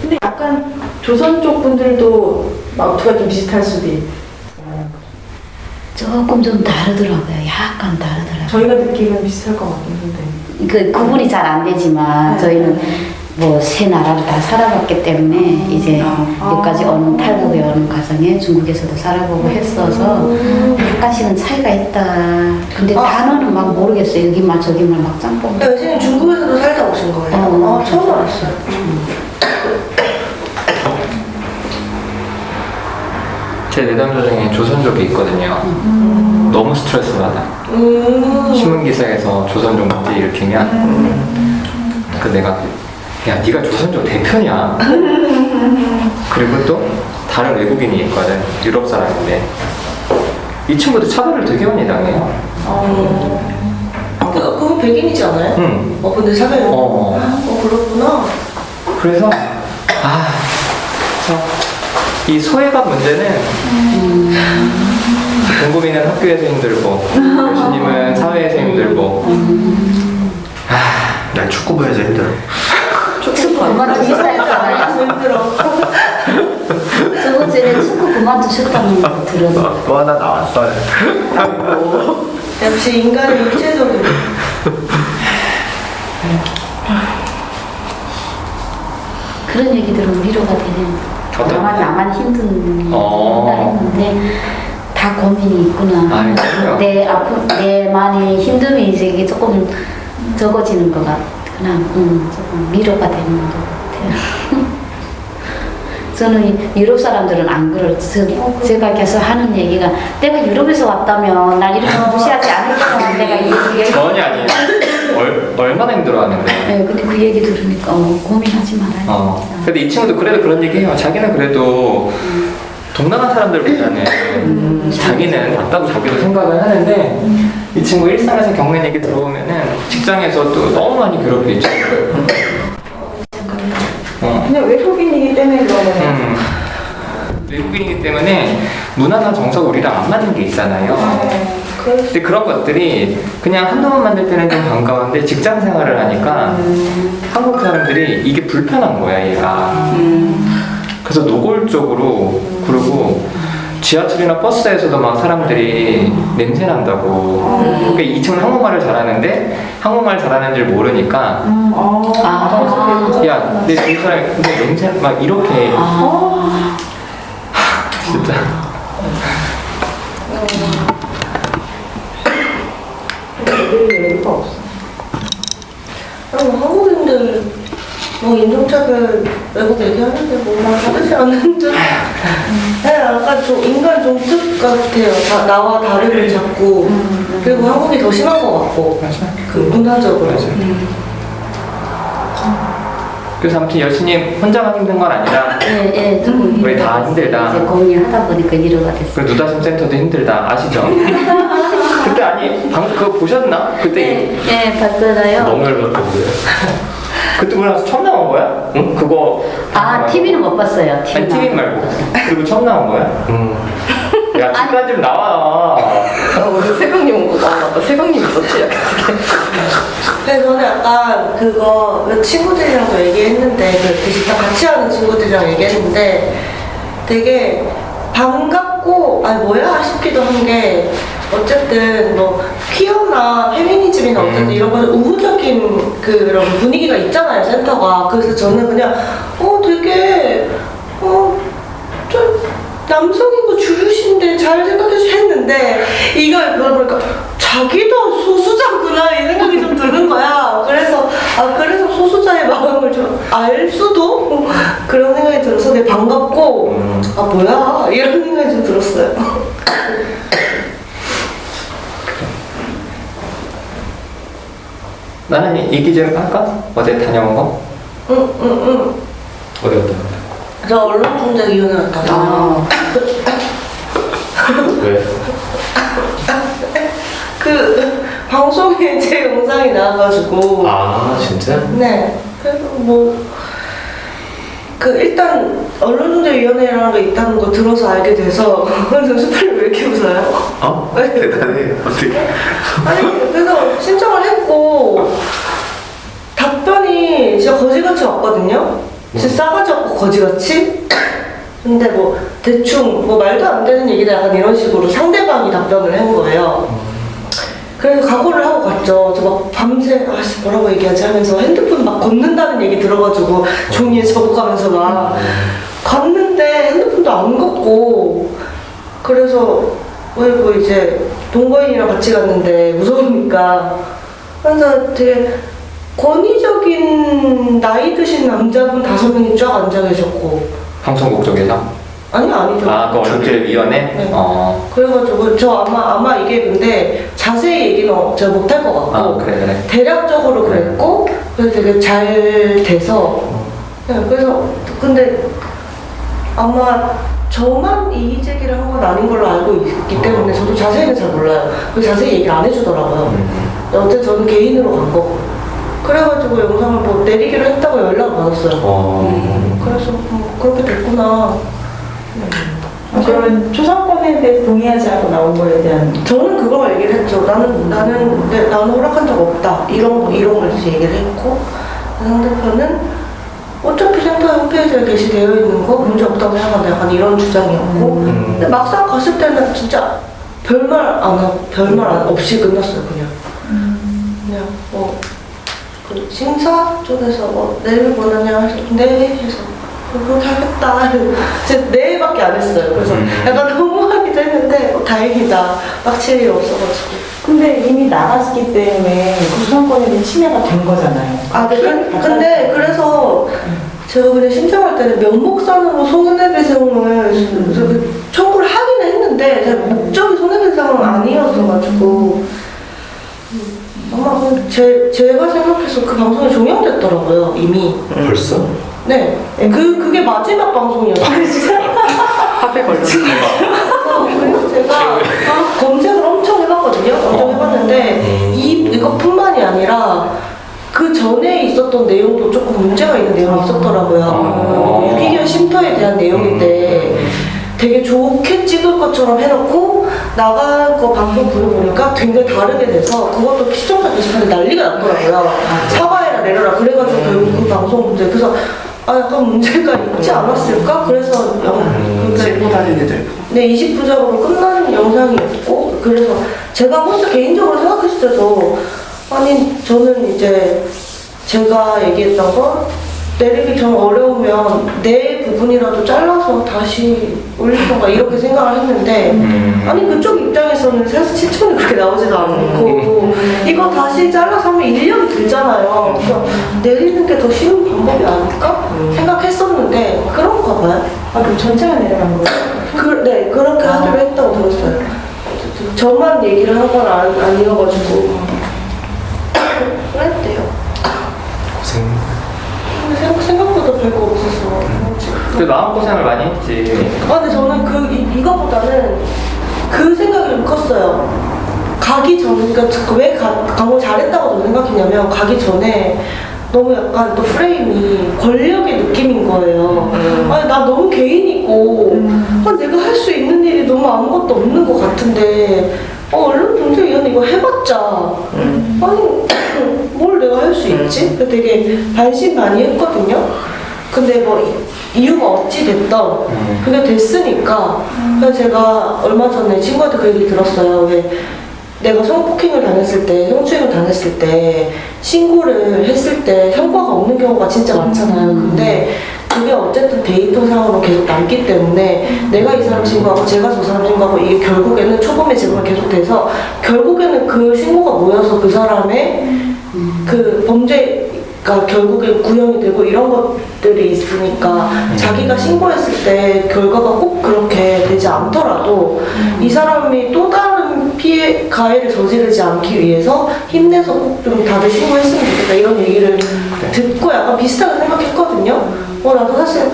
Speaker 4: 근데 약간 조선 쪽 분들도 말투가 좀 비슷할 수도 있고
Speaker 2: 조금 좀 다르더라고요. 약간 다르더라고요.
Speaker 4: 저희가 듣기는 비슷할 것 같긴 한데
Speaker 2: 그 구분이 잘 안 되지만 저희는 뭐 세 나라를 다 살아봤기 때문에 이제 여기까지 오는 탈북에 오는 과정에 중국에서도 살아보고 했어서 약간씩은 차이가 있다. 근데 단어는 막 모르겠어요. 여기 말 저기 말 막 짬뽕.
Speaker 6: 네, 선생님 중국에서도 살다 오신 거예요? 처음 알았어요.
Speaker 1: 제 내담자 중에 조선족이 있거든요. 너무 스트레스 받아. 신문기사에서 조선족 문제 일으키면 그 내가 야 네가 조선족 대표냐. 그리고 또 다른 외국인이 있거든. 유럽 사람인데 이 친구도 차별을 되게 많이 당해요.
Speaker 6: 그건 백인이지 않아요?
Speaker 1: 응.
Speaker 6: 근데 사과요? 그렇구나.
Speaker 1: 그래서 이 소외감 문제는 공부민은 학교에서 힘들고 교수님은 사회에서 힘들고
Speaker 5: 난 축구부에서 힘들어.
Speaker 2: 축구 그만두셨잖아요.
Speaker 6: 힘들어.
Speaker 2: 저번 주에 축구 그만두셨다는 거 들었는데.
Speaker 5: 또 하나 나왔어요.
Speaker 6: 역시 인간은 육체적으로.
Speaker 2: 그런 얘기 들으면 위로가 되는. 나만 힘든다 했는데 다 고민이 있구나. 내 아픔, 내 많이 힘듦이 이제 이게 조금 적어지는 것 같구나. 조금 위로가 되는 것 같아요. 저는 유럽 사람들은 안 그렇죠. 제가 계속 하는 얘기가 내가 유럽에서 왔다면 날 이렇게 무시하지 않을 거야. 내가 이 얘기.
Speaker 1: 전혀 아니에요. 얼마나 힘들어하는데.
Speaker 2: 네, 근데 그 얘기 들으니까 고민하지 말아요.
Speaker 1: 근데 이 친구도 그래도 그런 얘기해요. 자기는 그래도 동남아 사람들보다는 자기는 낫다고 자기도 생각을 하는데 이 친구 일상에서 겪는 얘기 들어보면은 직장에서도 너무 많이 괴롭히죠.
Speaker 4: 그냥 외국인이기 때문에 그런 거예요.
Speaker 1: 외국인이기 때문에 문화나 정서가 우리랑 안 맞는 게 있잖아요. 근데 그런 것들이 그냥 한두 번 만날 때는 좀 반가운데 직장 생활을 하니까 한국 사람들이 이게 불편한 거야, 얘가. 그래서 노골적으로 그러고 지하철이나 버스에서도 막 사람들이 냄새 난다고. 그러니까 이 친구는 한국말을 잘하는데 한국말 잘하는 줄 모르니까 야, 내 이 사람이 근데 냄새 막 이렇게 진짜.
Speaker 4: 애들이 여유가 없어.
Speaker 6: 한국인들 인종차별 외국 얘기하는데 뭐 다르지 않는데 네, 약간 좀 인간 종특 같아요. 나와 다르게 잡고 그리고 한국이 더 심한 것 같고 그 문화적으로.
Speaker 1: 그래서 아무튼 여신님 혼자만 힘든 건 아니라 우리 다 힘들다.
Speaker 2: 이제 고민하다 보니까 위로가 됐어요.
Speaker 1: 그 누다심 센터도 힘들다 아시죠? 그때 아니 방금 그거 보셨나? 그때
Speaker 2: 네, 봤잖아요.
Speaker 1: 너무 열받던데. 그때 우리 나서 처음 나온 거야? 응? 그거
Speaker 2: TV는 못 봤어요.
Speaker 1: 아니 TV 말고 그리고 처음 나온 거야? 야 집간 좀 나와.
Speaker 4: 오늘 새벽에 온 거. 맞다. 세강님 있었지? 약간
Speaker 6: 근데 저는 약간 그거 친구들이랑도 얘기했는데 그 진짜 같이 하는 친구들이랑 얘기했는데 되게 반갑고 뭐야 싶기도 한 게 어쨌든 뭐 퀴어나 페미니즘이나 어쨌든 이런 거 우호적인 그런 분위기가 있잖아요 센터가. 그래서 저는 그냥 되게 좀 남성이고 주류신데 잘 생각해 주셨는데 이걸 물어보니까 자기도 소수자구나 이 생각이 좀 드는 거야. 그래서 그래서 소수자의 마음을 좀 알 수도 그런 생각이 들어서 되게 반갑고 뭐야 이런 생각이 좀 들었어요.
Speaker 1: 나는 얘기 좀 할까? 어제 다녀온 거?
Speaker 6: 응.
Speaker 3: 어디 갔다 왔나요?
Speaker 6: 저 언론중재위원회 갔다
Speaker 8: 아,
Speaker 3: 왜?
Speaker 6: 그 방송에 제 영상이 나와가지고
Speaker 3: 아 진짜?
Speaker 6: 네. 그래서 일단 언론중재위원회라는 게 있다는 거 들어서 알게 돼서 수팔님 왜 이렇게 웃어요?
Speaker 5: 대단해. 어떻게.
Speaker 6: 아니 그래서 신청을 했고 답변이 진짜 거지같이 왔거든요. 진짜 싸가지 없고 거지같이. 근데 대충 말도 안 되는 얘기다 약간 이런 식으로 상대방이 답변을 한 거예요. 그래서 각오를 하고 갔죠. 저 막 밤새 뭐라고 얘기하지 하면서 핸드폰 막 걷는다는 얘기 들어가지고 종이에 적어가면서 막 갔는데 핸드폰도 안 걷고 그래서 이제 동거인이랑 같이 갔는데 무서우니까 그래서 되게 권위적인 나이 드신 남자분 5명이 쫙 앉아 계셨고
Speaker 1: 방송국 쪽에서?
Speaker 6: 아니죠.
Speaker 1: 그 언론중재위원회?
Speaker 6: 네. 그래가지고 저 아마 이게 근데 자세히 얘기는 제가 못할 것 같고
Speaker 1: 그래.
Speaker 6: 대략적으로 그랬고 그래서 되게 잘 돼서 그래서 근데 아마 저만 이의 제기를 한 건 아닌 걸로 알고 있기 때문에 저도 자세히는 잘 몰라요. 그래서 자세히 얘기를 안 해주더라고요. 어쨌든 저는 개인으로 간 거고 그래가지고 영상을 내리기로 했다고 연락을 받았어요. 그래서 그렇게 됐구나.
Speaker 4: 그러면 초상권에 대해서 동의하지 않고 나온 거에 대한
Speaker 6: 저는 그걸 얘기를 했죠. 나는 허락한 적 없다. 이런 걸 이제 얘기를 했고 상대편은 어차피 센터 홈페이지에 게시되어 있는 거 문제 없다고 생각한다. 약간 이런 주장이었고 근데 막상 갔을 때는 진짜 별말 없이 끝났어요. 그냥 그 심사 쪽에서 내일 원하냐 해서 네 해서 그렇게 하겠다. 진짜 네밖에 안 했어요. 그래서 약간 너무하기도 했는데 다행이다. 빡칠 일이 없어가지고.
Speaker 4: 근데 이미 나갔기 때문에 구성권에 대한 침해가 된 거잖아요.
Speaker 6: 근데 그래서 제가 그냥 신청할 때는 면목상으로 손해배상을 청구를 하기는 했는데 제가 목적이 손해배상은 아니었어가지고 아마 제가 생각해서 그 방송이 종영됐더라고요 이미.
Speaker 3: 벌써?
Speaker 6: 네. 그게 마지막 방송이었어요.
Speaker 4: 앞에 걸렸어.
Speaker 6: 그래서 제가 검색을 엄청 해봤거든요. 엄청 해봤는데 이것뿐만이 아니라 그 전에 있었던 내용도 조금 문제가 있는 내용이 있었더라고요. 유기견 쉼터에 대한 내용인데 되게 좋게 찍을 것처럼 해놓고 나간 거 방송 들어보니까 굉장히 다르게 돼서 그것도 시청자 게시판에 난리가 났더라고요. 사과해라 내려라 그래가지고 결국 그 방송 문제 그래서 약간 문제가 있지 않았을까? 그래서
Speaker 8: 찍고 다니는 애들.
Speaker 6: 네 20부작으로 끝나는 영상이었고 그래서 제가 혼자 개인적으로 생각했을 때도 저는 이제 제가 얘기했던 거 내리기 좀 어려우면 내 부분이라도 잘라서 다시 올리던가 이렇게 생각을 했는데 그쪽 입장에서는 사실 7천이 그렇게 나오지도 않고 이거 다시 잘라서 하면 인력이 들잖아요. 그래서 내리는 게 더 쉬운 방법이 아닐까 생각했었는데 그런가 봐요.
Speaker 4: 그럼 전체가 내려간 거예요?
Speaker 6: 네 그렇게 하기로 했다고 들었어요. 저만 얘기를 한 건 아니어가지고 그랬대요.
Speaker 3: 고생.
Speaker 6: 근데 생각보다 별거 없었어.
Speaker 1: 마음고생을 많이 했지.
Speaker 6: 근데 저는 이거보다는 그 생각이 좀 컸어요. 가기 전, 그러니까 왜 강을 잘했다고 저는 생각했냐면 가기 전에 너무 약간 또 프레임이 권력의 느낌인 거예요. 나 너무 개인이고 내가 할 수 있는 일이 너무 아무것도 없는 것 같은데 언론중재위원회 근데 이거 해봤자 아니 뭘 내가 할 수 있지? 그래서 되게 반신반의했거든요. 근데 뭐 이유가 어찌 됐던 그게 됐으니까 그래서 제가 얼마 전에 친구한테 그 얘기 들었어요. 왜 내가 성폭행을 당했을 때, 성추행을 당했을 때 신고를 했을 때 성과가 없는 경우가 진짜 많잖아요. 근데 그게 어쨌든 데이터상으로 계속 남기 때문에 내가 이 사람 신고하고 제가 저 사람 신고하고 이게 결국에는 초범의 재범이 계속돼서 결국에는 그 신고가 모여서 그 사람의 그 범죄가 결국엔 구형이 되고 이런 것들이 있으니까 자기가 신고했을 때 결과가 꼭 그렇게 되지 않더라도 이 사람이 또 다른 피해 가해를 저지르지 않기 위해서 힘내서 꼭 좀 다들 신고했으면 좋겠다 이런 얘기를 듣고 약간 비슷하게 생각했거든요. 나도 사실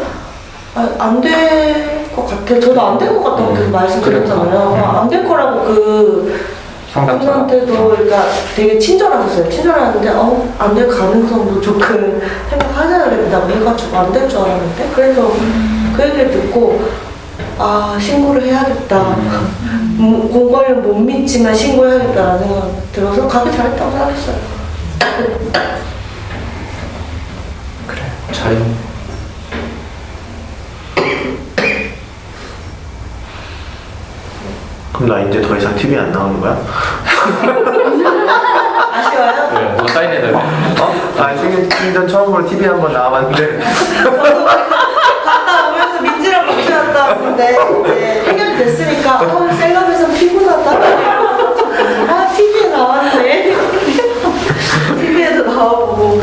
Speaker 6: 안 될 것 같아. 저도 안 될 것 같다고 계속 말씀드렸잖아요. 안 될 거라고 그 상담사한테도 그러니까 되게 친절하셨어요. 친절하는데 안 될 가능성도 조금 생각하셔야 된다고 해가지고 안 될 줄 알았는데 그래서 그 얘기를 듣고 신고를 해야겠다. 공권력 못 믿지만 신고해야겠다라는 생각이 들어서 가기 잘했다고 생각했어요.
Speaker 3: 그래, 잘했네.
Speaker 5: 그럼 나 이제 더 이상 TV 안 나오는 거야?
Speaker 6: 아쉬워요?
Speaker 3: 네, 누가 사인해달래.
Speaker 5: 생전 처음으로 TV 한번 나와봤는데
Speaker 6: 갔다 오면서 민지랑 같이 갔다 왔는데 이제 해결이 됐으니까 셀럽에서 피곤하다. TV에 나왔네. TV에도 나와보고.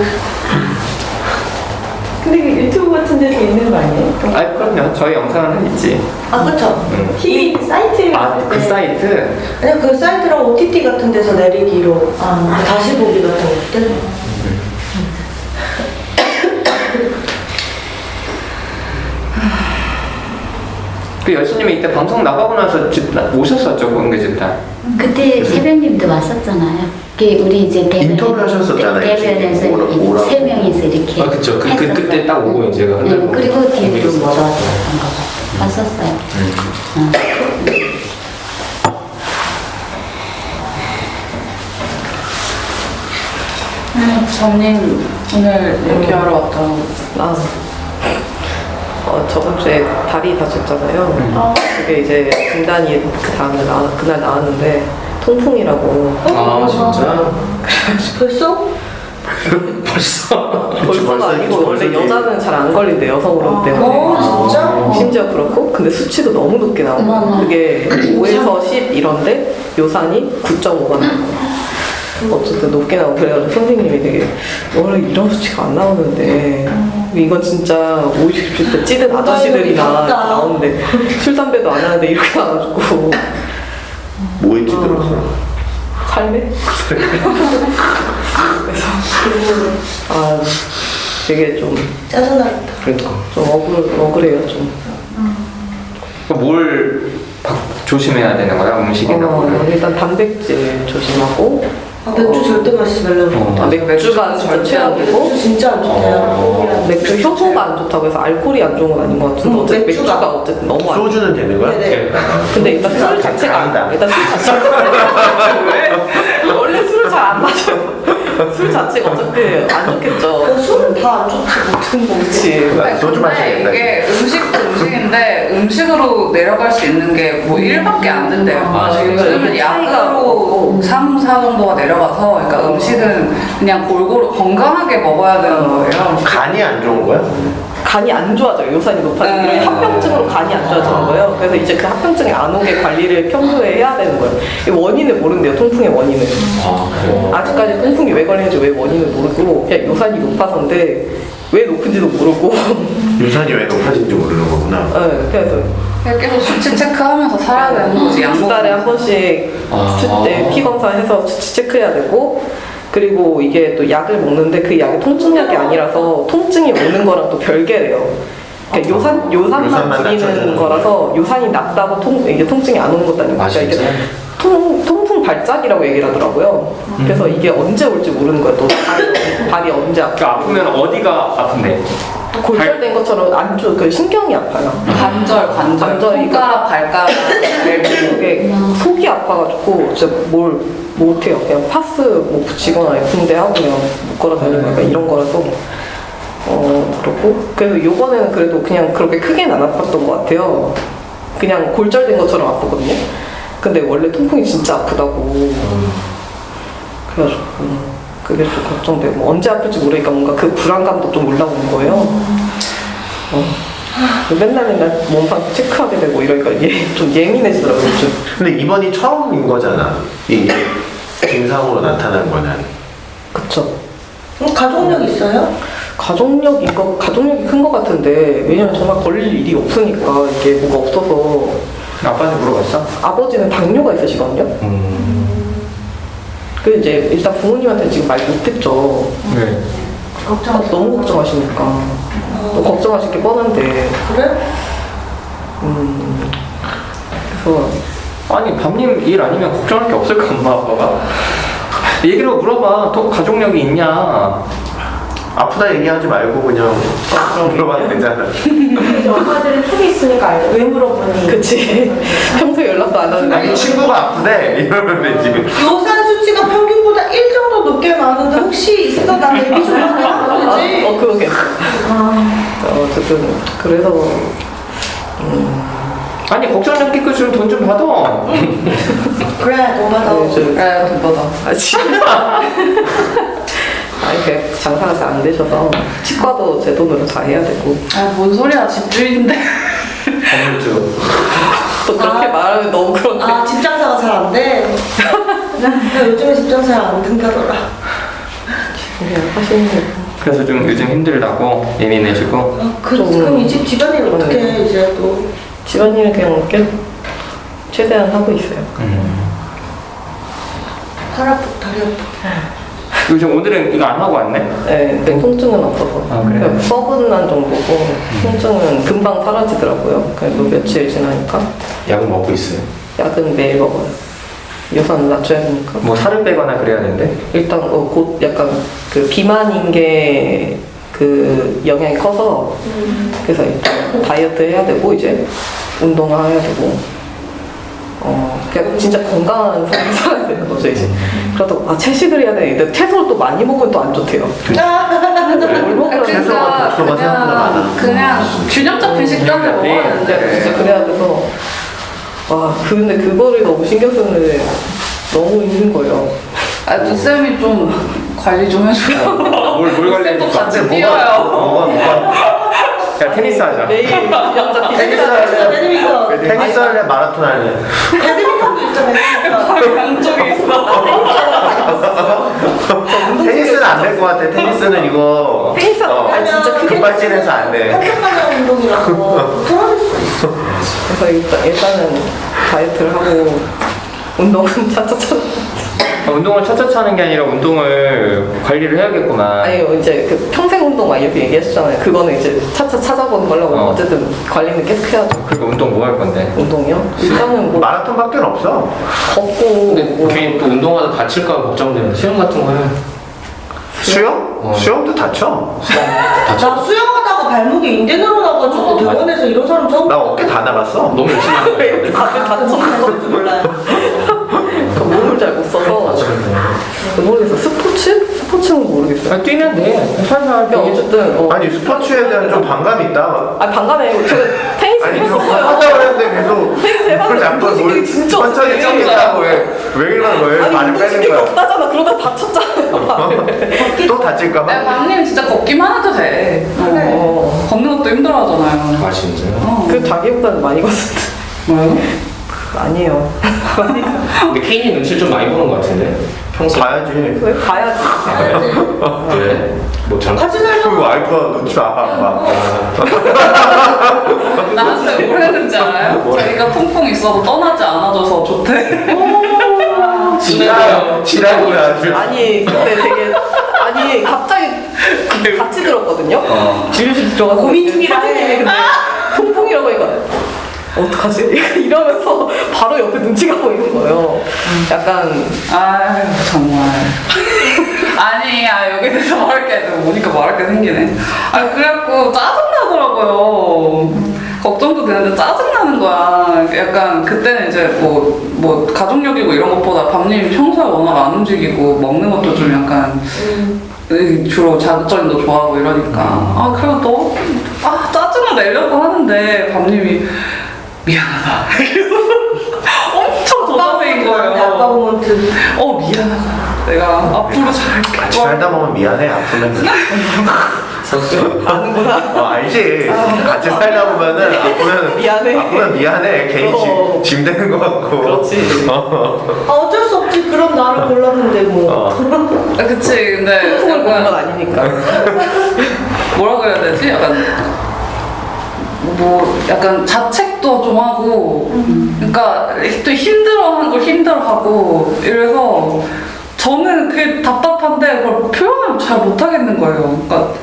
Speaker 4: 근데 그 유튜브 같은 데도 있는 거 아니에요?
Speaker 1: 그럼요. 저희 영상은 있지.
Speaker 6: 그쵸.
Speaker 4: TV 사이트에
Speaker 1: 그 사이트?
Speaker 6: 아니요, 그 사이트랑 OTT 같은 데서 내리기로 다시 보기 같은 것들.
Speaker 1: 그 여신님이 이때 방송 나가고 나서 집 오셨었죠, 공개 집단.
Speaker 2: 그때 새벽님도 왔었잖아요. 우리 이제
Speaker 5: 인터뷰 하셨었잖아요.
Speaker 2: 대변에서
Speaker 5: 뭐라고.
Speaker 2: 3명이서 이렇게
Speaker 3: 그쵸.
Speaker 2: 했었어요.
Speaker 3: 그때 딱 오고 이제
Speaker 2: 네, 그리고 뒤에도 못 왔던 거 왔었어요.
Speaker 8: 전님 오늘 얘기하러 왔다고.
Speaker 9: 저번 주에 다리 다쳤잖아요. 그게 이제 진단이 그날 나왔는데 통풍이라고.
Speaker 3: 진짜?
Speaker 6: 벌써?
Speaker 9: 벌써가 아니고 원래 여자는 잘 안 걸린대 여성호르몬 때문에.
Speaker 6: 진짜?
Speaker 9: 심지어 그렇고 근데 수치도 너무 높게 나오고 그게 5에서 10 이런데 요산이 9.5가 나와요. 어쨌든 높게 나오고 그래가지고 선생님이 되게 원래 이런 수치가 안 나오는데 이건 진짜 50, 60대 찌든 아저씨들이나 나오는데 술, 담배도 안 하는데 이렇게 나와가지고
Speaker 5: 뭐에 찌들었어?
Speaker 9: 삶에? 그래서 되게 좀
Speaker 6: 짜증나겠다.
Speaker 3: 그러니까.
Speaker 9: 좀 억울해요 좀.
Speaker 1: 뭘 조심해야 되는 거야? 음식이나 뭐를?
Speaker 9: 일단 단백질 조심하고
Speaker 6: 맥주 절대 마시지 말라고.
Speaker 9: 맥주가 진짜 최악이고
Speaker 6: 맥주 진짜 안 좋대요.
Speaker 9: 맥주 효소가 안 좋다고 해서 알코올이 안 좋은 건 아닌 것 같은데 어쨌든 맥주가 어쨌든 너무 안
Speaker 5: 소주는 되는 거야?
Speaker 6: 네네.
Speaker 9: 근데 일단 술 자체가
Speaker 5: 아니다.
Speaker 9: 일단 술 자체가 왜? 원래 술을 잘 안 마셔요. 술 자체가 어차피 안 좋겠죠.
Speaker 6: 술은 다 안 좋지.
Speaker 9: 모든 거지.
Speaker 5: 소주 마셔야겠다.
Speaker 8: 이게 음식도 음식인데 음식으로 내려갈 수 있는 게 뭐 1밖에 안 된대요. 요즘은 약으로 3, 4 정도가 내려가서 그러니까 음식은 그냥 골고루 건강하게 먹어야 되는 거예요.
Speaker 5: 간이 안 좋은 거야?
Speaker 9: 간이 안 좋아져요. 요산이 높아지면 이런 합병증으로 간이 안 좋아지는 거예요. 그래서 이제 그 합병증이 안 오게 관리를 평소에 해야 되는 거예요. 이 원인을 모른대요. 통풍의 원인을. 아직까지 통풍이 왜 걸리는지 왜 원인을 모르고 그냥 요산이 높아서인데 왜 높은지도 모르고
Speaker 5: 유산이 왜 높아진지 모르는 거구나.
Speaker 9: 네, 그래서
Speaker 8: 계속 수치 체크하면서 살아야 되는 거지.
Speaker 9: 두 달에 한 번씩 피 검사해서 수치 체크해야 되고 그리고 이게 또 약을 먹는데 그 약이 통증약이 아니라서 통증이 오는 거랑 또 별개래요. 그러니까 요산만
Speaker 5: 요산만
Speaker 9: 부리는
Speaker 5: 낮춰주는
Speaker 9: 거라서 요산이 낮다고 이게 통증이 안 오는 것도 아니고 그러니까 이게 통풍 발작이라고 얘기를 하더라고요. 그래서 이게 언제 올지 모르는 거예요. 또 발이 언제 아프고.
Speaker 1: 아프면 어디가 아픈데?
Speaker 9: 골절된 것처럼 안쪽 그 신경이 아파요.
Speaker 8: 관절,
Speaker 9: 관절이
Speaker 8: 손가락, 발가락,
Speaker 9: 이게 속이 아파가지고 진짜 뭘 못해요. 그냥 파스 뭐 붙이거나 붕대 하고 그냥 못 걸어 다니고 약간 이런 거라서 그렇고 그래서 요번에는 그래도 그냥 그렇게 크게는 안 아팠던 것 같아요. 그냥 골절된 것처럼 아프거든요. 근데 원래 통풍이 진짜 아프다고 그래가지고 그게 좀 걱정되고 언제 아플지 모르니까 뭔가 그 불안감도 좀 올라오는 거예요. 맨날 몸상 체크하게 되고 이러니까 좀 예민해지더라고요. 좀.
Speaker 5: 근데 이번이 처음인 거잖아. 이 증상으로 나타난 거는.
Speaker 9: 그쵸.
Speaker 6: 가족력 있어요?
Speaker 9: 가족력이 큰 것 같은데 왜냐면 정말 걸릴 일이 없으니까 이게 뭐가 없어서.
Speaker 1: 아빠한테 물어봤어?
Speaker 9: 아버지는 당뇨가 있으시거든요. 그 이제 일단 부모님한테 지금 말 못했죠.
Speaker 1: 네.
Speaker 9: 너무 걱정하시니까. 걱정하실 게 뻔한데.
Speaker 6: 그래?
Speaker 9: 그래서
Speaker 1: 아니 밤님 일 아니면 걱정할 게 없을까 엄마 아빠가? 얘기로 물어봐. 또 가족력이 있냐?
Speaker 5: 아프다 얘기하지 말고 그냥 물어봐도 되잖아.
Speaker 4: 이제 엄마들은 촉이 있으니까 알죠. 왜 물어보니?
Speaker 9: 그치. 평소에 연락도 안 하는데.
Speaker 5: 아니 친구가 아프대 이러면 되지.
Speaker 6: 요산 수치가 평균보다 1 정도 높게 나왔는데 혹시 있어? 나 얘기 좀 하면 되지.
Speaker 9: 그거 괜찮아. 어쨌든 그래서
Speaker 1: 아니 걱정력 끼고 돈 좀 받아.
Speaker 6: 그래, 돈 받아.
Speaker 8: 그래, 돈 받아.
Speaker 9: 아니 그냥 장사가 잘 안 되셔서 치과도 제 돈으로 다 해야 되고.
Speaker 8: 뭔 소리야, 집주인인데.
Speaker 1: 건물주.
Speaker 9: 또 그렇게 말하면 너무 그런데.
Speaker 6: 집 장사가 잘 안 돼. 요즘에 집 장사 잘 안 된다더라.
Speaker 9: 그냥 하시는 게.
Speaker 1: 그래서 좀 요즘 힘들다고 예민해지고.
Speaker 6: 그럼 이 집 집안일 어떻게 해, 이제 또?
Speaker 9: 집안일은 그냥 최대한 하고 있어요.
Speaker 6: 팔 아프고 다리 아프고.
Speaker 1: 요즘 오늘은 이거 안 하고 왔네?
Speaker 9: 네, 근데 통증은 없어서.
Speaker 1: 아, 그래요?
Speaker 9: 그냥 뻐근한 정도고 통증은 금방 사라지더라고요. 그래도 며칠 지나니까.
Speaker 3: 약은 먹고 있어요.
Speaker 9: 약은 매일 먹어요. 유산을 낮춰야 되니까.
Speaker 1: 뭐 살을 빼거나 그래야 되는데?
Speaker 9: 일단 곧 약간 그 비만인 게 그 영향이 커서 그래서 일단 다이어트 해야 되고 이제 운동을 해야 되고 그냥 진짜 건강한 삶을 살아야 되는 거죠 이제. 그러다 채식을 해야 되는데 채소를 또 많이 먹으면 또 안 좋대요. 뭘 먹으라고
Speaker 5: 채소가 독소가 생각보다 많아.
Speaker 8: 그냥 균형 잡힌 식단을 먹어야 되는데.
Speaker 9: 진짜 그래야 돼서 근데 그거를 너무 신경 쓰는데 너무 힘든 거예요.
Speaker 8: 쌤이 좀 관리 좀 해줘요.
Speaker 1: 뭘 관리해?
Speaker 8: 쌤도 같이 뛰어요.
Speaker 5: 뭐가?
Speaker 1: 야 테니스 하자.
Speaker 9: 매일 균형 잡힌
Speaker 5: 테니스
Speaker 9: 식단.
Speaker 5: 할래?
Speaker 6: 배드민턴.
Speaker 5: 테니스 할래? 마라톤 할래?
Speaker 6: 배드민턴도 있어, 배드민턴.
Speaker 8: 양쪽에 있어.
Speaker 5: 테니스는 안 될 것 같아. 테니스는 이거
Speaker 9: 테니스 진짜 크게
Speaker 5: 급발진해서 안 돼.
Speaker 6: 평평한 운동이라서 떨어질 수 있어.
Speaker 9: 그래서 일단은 다이어트를 하고 운동은 차차차.
Speaker 1: 운동을 차차차 하는 게 아니라 운동을 관리를 해야겠구만.
Speaker 9: 아니요 이제 그 평생 운동 막 이렇게 얘기하셨잖아요. 그거는 이제 차차 찾아보는 걸로 어쨌든 관리는 계속 해야죠.
Speaker 1: 그리고 운동 뭐 할 건데?
Speaker 9: 운동이요? 일단은 뭐
Speaker 5: 마라톤밖에 없어.
Speaker 9: 걷고
Speaker 3: 근데 괜히 또 운동하다 다칠까 봐 걱정되는데 수영 같은 거 해.
Speaker 5: 수영? 수영도 다쳐.
Speaker 6: 나 수영하다가 발목에 인대 늘어나가지고 병원에서 이런 사람 처음
Speaker 5: 나 어깨 다 나갔어.
Speaker 3: 너무 열심히 하는 거야.
Speaker 9: 다들 다쳐서
Speaker 6: 볼줄 몰라요.
Speaker 9: 몸을 잘 못 써서 모르겠어. 스포츠는 모르겠어요.
Speaker 1: 뛰면 돼. 살살
Speaker 9: 그냥 어쨌든
Speaker 5: 아니 스포츠에 대한 좀 반감이 있다.
Speaker 9: 반감해. 제가 테니스
Speaker 5: 아니 좀
Speaker 9: 했었어요.
Speaker 5: 하자고 했는데 계속
Speaker 9: 테니스 해봤는데
Speaker 5: 자꾸
Speaker 9: 움직임이 진짜
Speaker 5: 천천히
Speaker 9: 없어요.
Speaker 5: 뛰겠다고 왜 이러는 거예요?
Speaker 9: 아니
Speaker 5: 발을 빼는
Speaker 9: 움직임이
Speaker 5: 거야.
Speaker 9: 없다잖아. 그러다 다쳤잖아요.
Speaker 5: 또 다칠까 봐.
Speaker 8: 맘님 진짜 걷기만 해도 돼. 걷는 것도 힘들어 하잖아요.
Speaker 3: 아 진짜요?
Speaker 9: 그 자기보다는 많이 걷었는데.
Speaker 8: 뭐요?
Speaker 9: 아니에요.
Speaker 3: 근데 케인이 눈치를 좀 많이 보는 것 같은데. 평소에.
Speaker 5: 봐야지.
Speaker 9: 왜 가야지.
Speaker 3: 왜? 뭐 잘.
Speaker 6: 같이 살려고.
Speaker 5: 그 와이프가 눈치 봐.
Speaker 8: 나한테 뭘 했는지 알아요? 자기가 퐁퐁 있어도 떠나지 않아줘서 좋대.
Speaker 5: 지랄이야 아주.
Speaker 9: 아니 근데 되게 갑자기 같이 들었거든요. 진료실 들어가서
Speaker 6: 고민 중이라 해.
Speaker 9: 선생님이 근데 통풍이라고 하니까 어떡하지? 이러면서 바로 옆에 눈치가 보이는 거예요. 약간
Speaker 8: 아유 정말. 아니 여기 대해서 말할 게 오니까 말할 게 생기네. 그래갖고 짜증나더라고요. 걱정도 되는데 짜증나는 거야. 약간 그때는 이제 뭐 가족력이고 이런 것보다 밤님이 평소에 워낙 안 움직이고 먹는 것도 좀 약간 주로 자극적인 거 좋아하고 이러니까 아 그래도 너 짜증을 내려고 하는데 밤님이 미안하다. 엄청 도사생인 거예요.
Speaker 6: 아빠 모먼트.
Speaker 8: 미안하다. 내가 앞으로 잘할게.
Speaker 5: 같이 살다 보면 미안해 아프면.
Speaker 9: 아는구나.
Speaker 5: 알지. 같이 살다 보면은 아프면 미안해. 괜히 짐 되는 것 같고.
Speaker 9: 그렇지.
Speaker 6: 어쩔 수 없지. 그럼 나를 골랐는데 뭐.
Speaker 8: 그치. 근데
Speaker 9: 풍을 보는 건 아니니까.
Speaker 8: 뭐라고 해야 되지? 약간 자책도 좀 하고, 그러니까 또 힘들어하는 걸 힘들어하고 이래서 저는 그게 답답한데 그걸 표현을 잘 못하겠는 거예요. 그러니까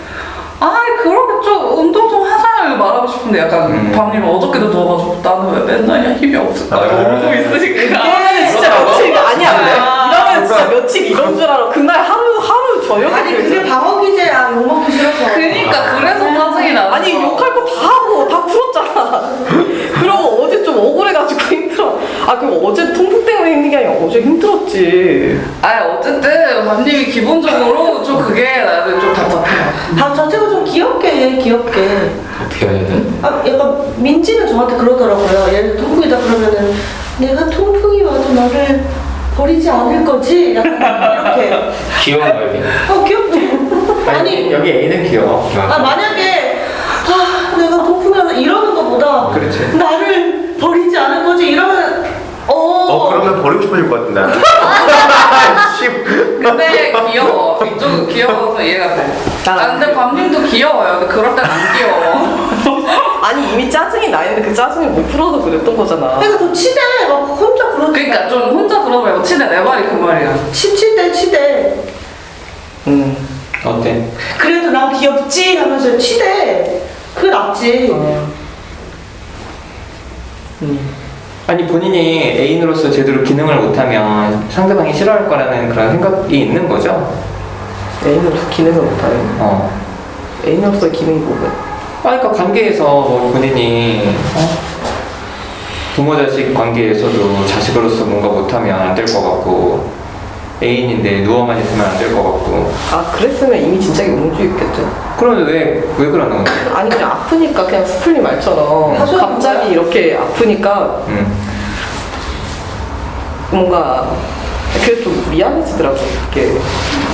Speaker 8: 그렇게 좀 운동 좀 하자 말하고 싶은데 약간 밤님 어저께도 누워가지고 나는 왜 맨날 힘이 없을까 울고 있으니까.
Speaker 9: 이러면 진짜 며칠 아니야. 이러면 진짜 며칠 이런 줄 알아. 그날 하루 저녁에.
Speaker 6: 아니 그게 방어 기제야. 욕 먹기 싫어서.
Speaker 8: 그러니까 그래서 짜증이 나서.
Speaker 9: 아니 욕할 거 다 하고 다 풀었잖아. 그러고 어제 좀 억울해가지고 힘들어. 그럼 어제 통풍 때문에 힘든 게 아니라 어제 힘들었지.
Speaker 8: 어쨌든 밤님이 기본적으로 좀 그게 나는 좀 답답해요.
Speaker 6: 밥 자체가 좀 귀엽게 해. 귀엽게.
Speaker 1: 어떻게 해야 돼?
Speaker 6: 약간 민지는 저한테 그러더라고요. 예를 들어 통풍이다 그러면은 내가 통풍이 와도 너를 버리지 않을 거지? 약간 이렇게.
Speaker 3: 귀여운 말이.
Speaker 6: 귀엽지? 아니
Speaker 1: 여기 A는 귀여워.
Speaker 6: 만약에 내가 통풍이 와서 이러는 것보다
Speaker 1: 그렇지.
Speaker 6: 나를 버리지 않을 거지? 이러면
Speaker 5: 그러면 버리고 싶어질 것 같은데.
Speaker 8: 근데 귀여워. 이쪽은 귀여워서 이해가 돼. 근데 밤님도 귀여워요. 근데 그럴 땐 안 귀여워.
Speaker 9: 아니 이미 짜증이 나 있는데 그 짜증을 못 풀어서 그랬던 거잖아.
Speaker 6: 내가 더 치대. 막 혼자 그러지.
Speaker 8: 그러니까 좀 혼자 그러지 말고 치대 내 말이 그 말이야.
Speaker 6: 치대.
Speaker 1: 어때?
Speaker 6: 그래도 난 귀엽지? 하면서 치대. 그게 낫지.
Speaker 1: 아니 본인이 애인으로서 제대로 기능을 못하면 상대방이 싫어할 거라는 그런 생각이 있는 거죠?
Speaker 9: 애인으로서 기능을 못하네. 애인으로서 기능이 뭐가?
Speaker 1: 그러니까 관계에서 뭐 본인이 부모 자식 관계에서도 자식으로서 뭔가 못하면 안 될 것 같고 애인인데 누워만 있으면 안 될 것 같고.
Speaker 9: 그랬으면 이미 진작에 웅주 있겠죠.
Speaker 1: 그런데 왜 그러는 거야?
Speaker 9: 아니 그냥 아프니까 그냥 스플릿 말처럼 갑자기 이렇게 아프니까 뭔가 그게 좀 미안해지더라고. 이게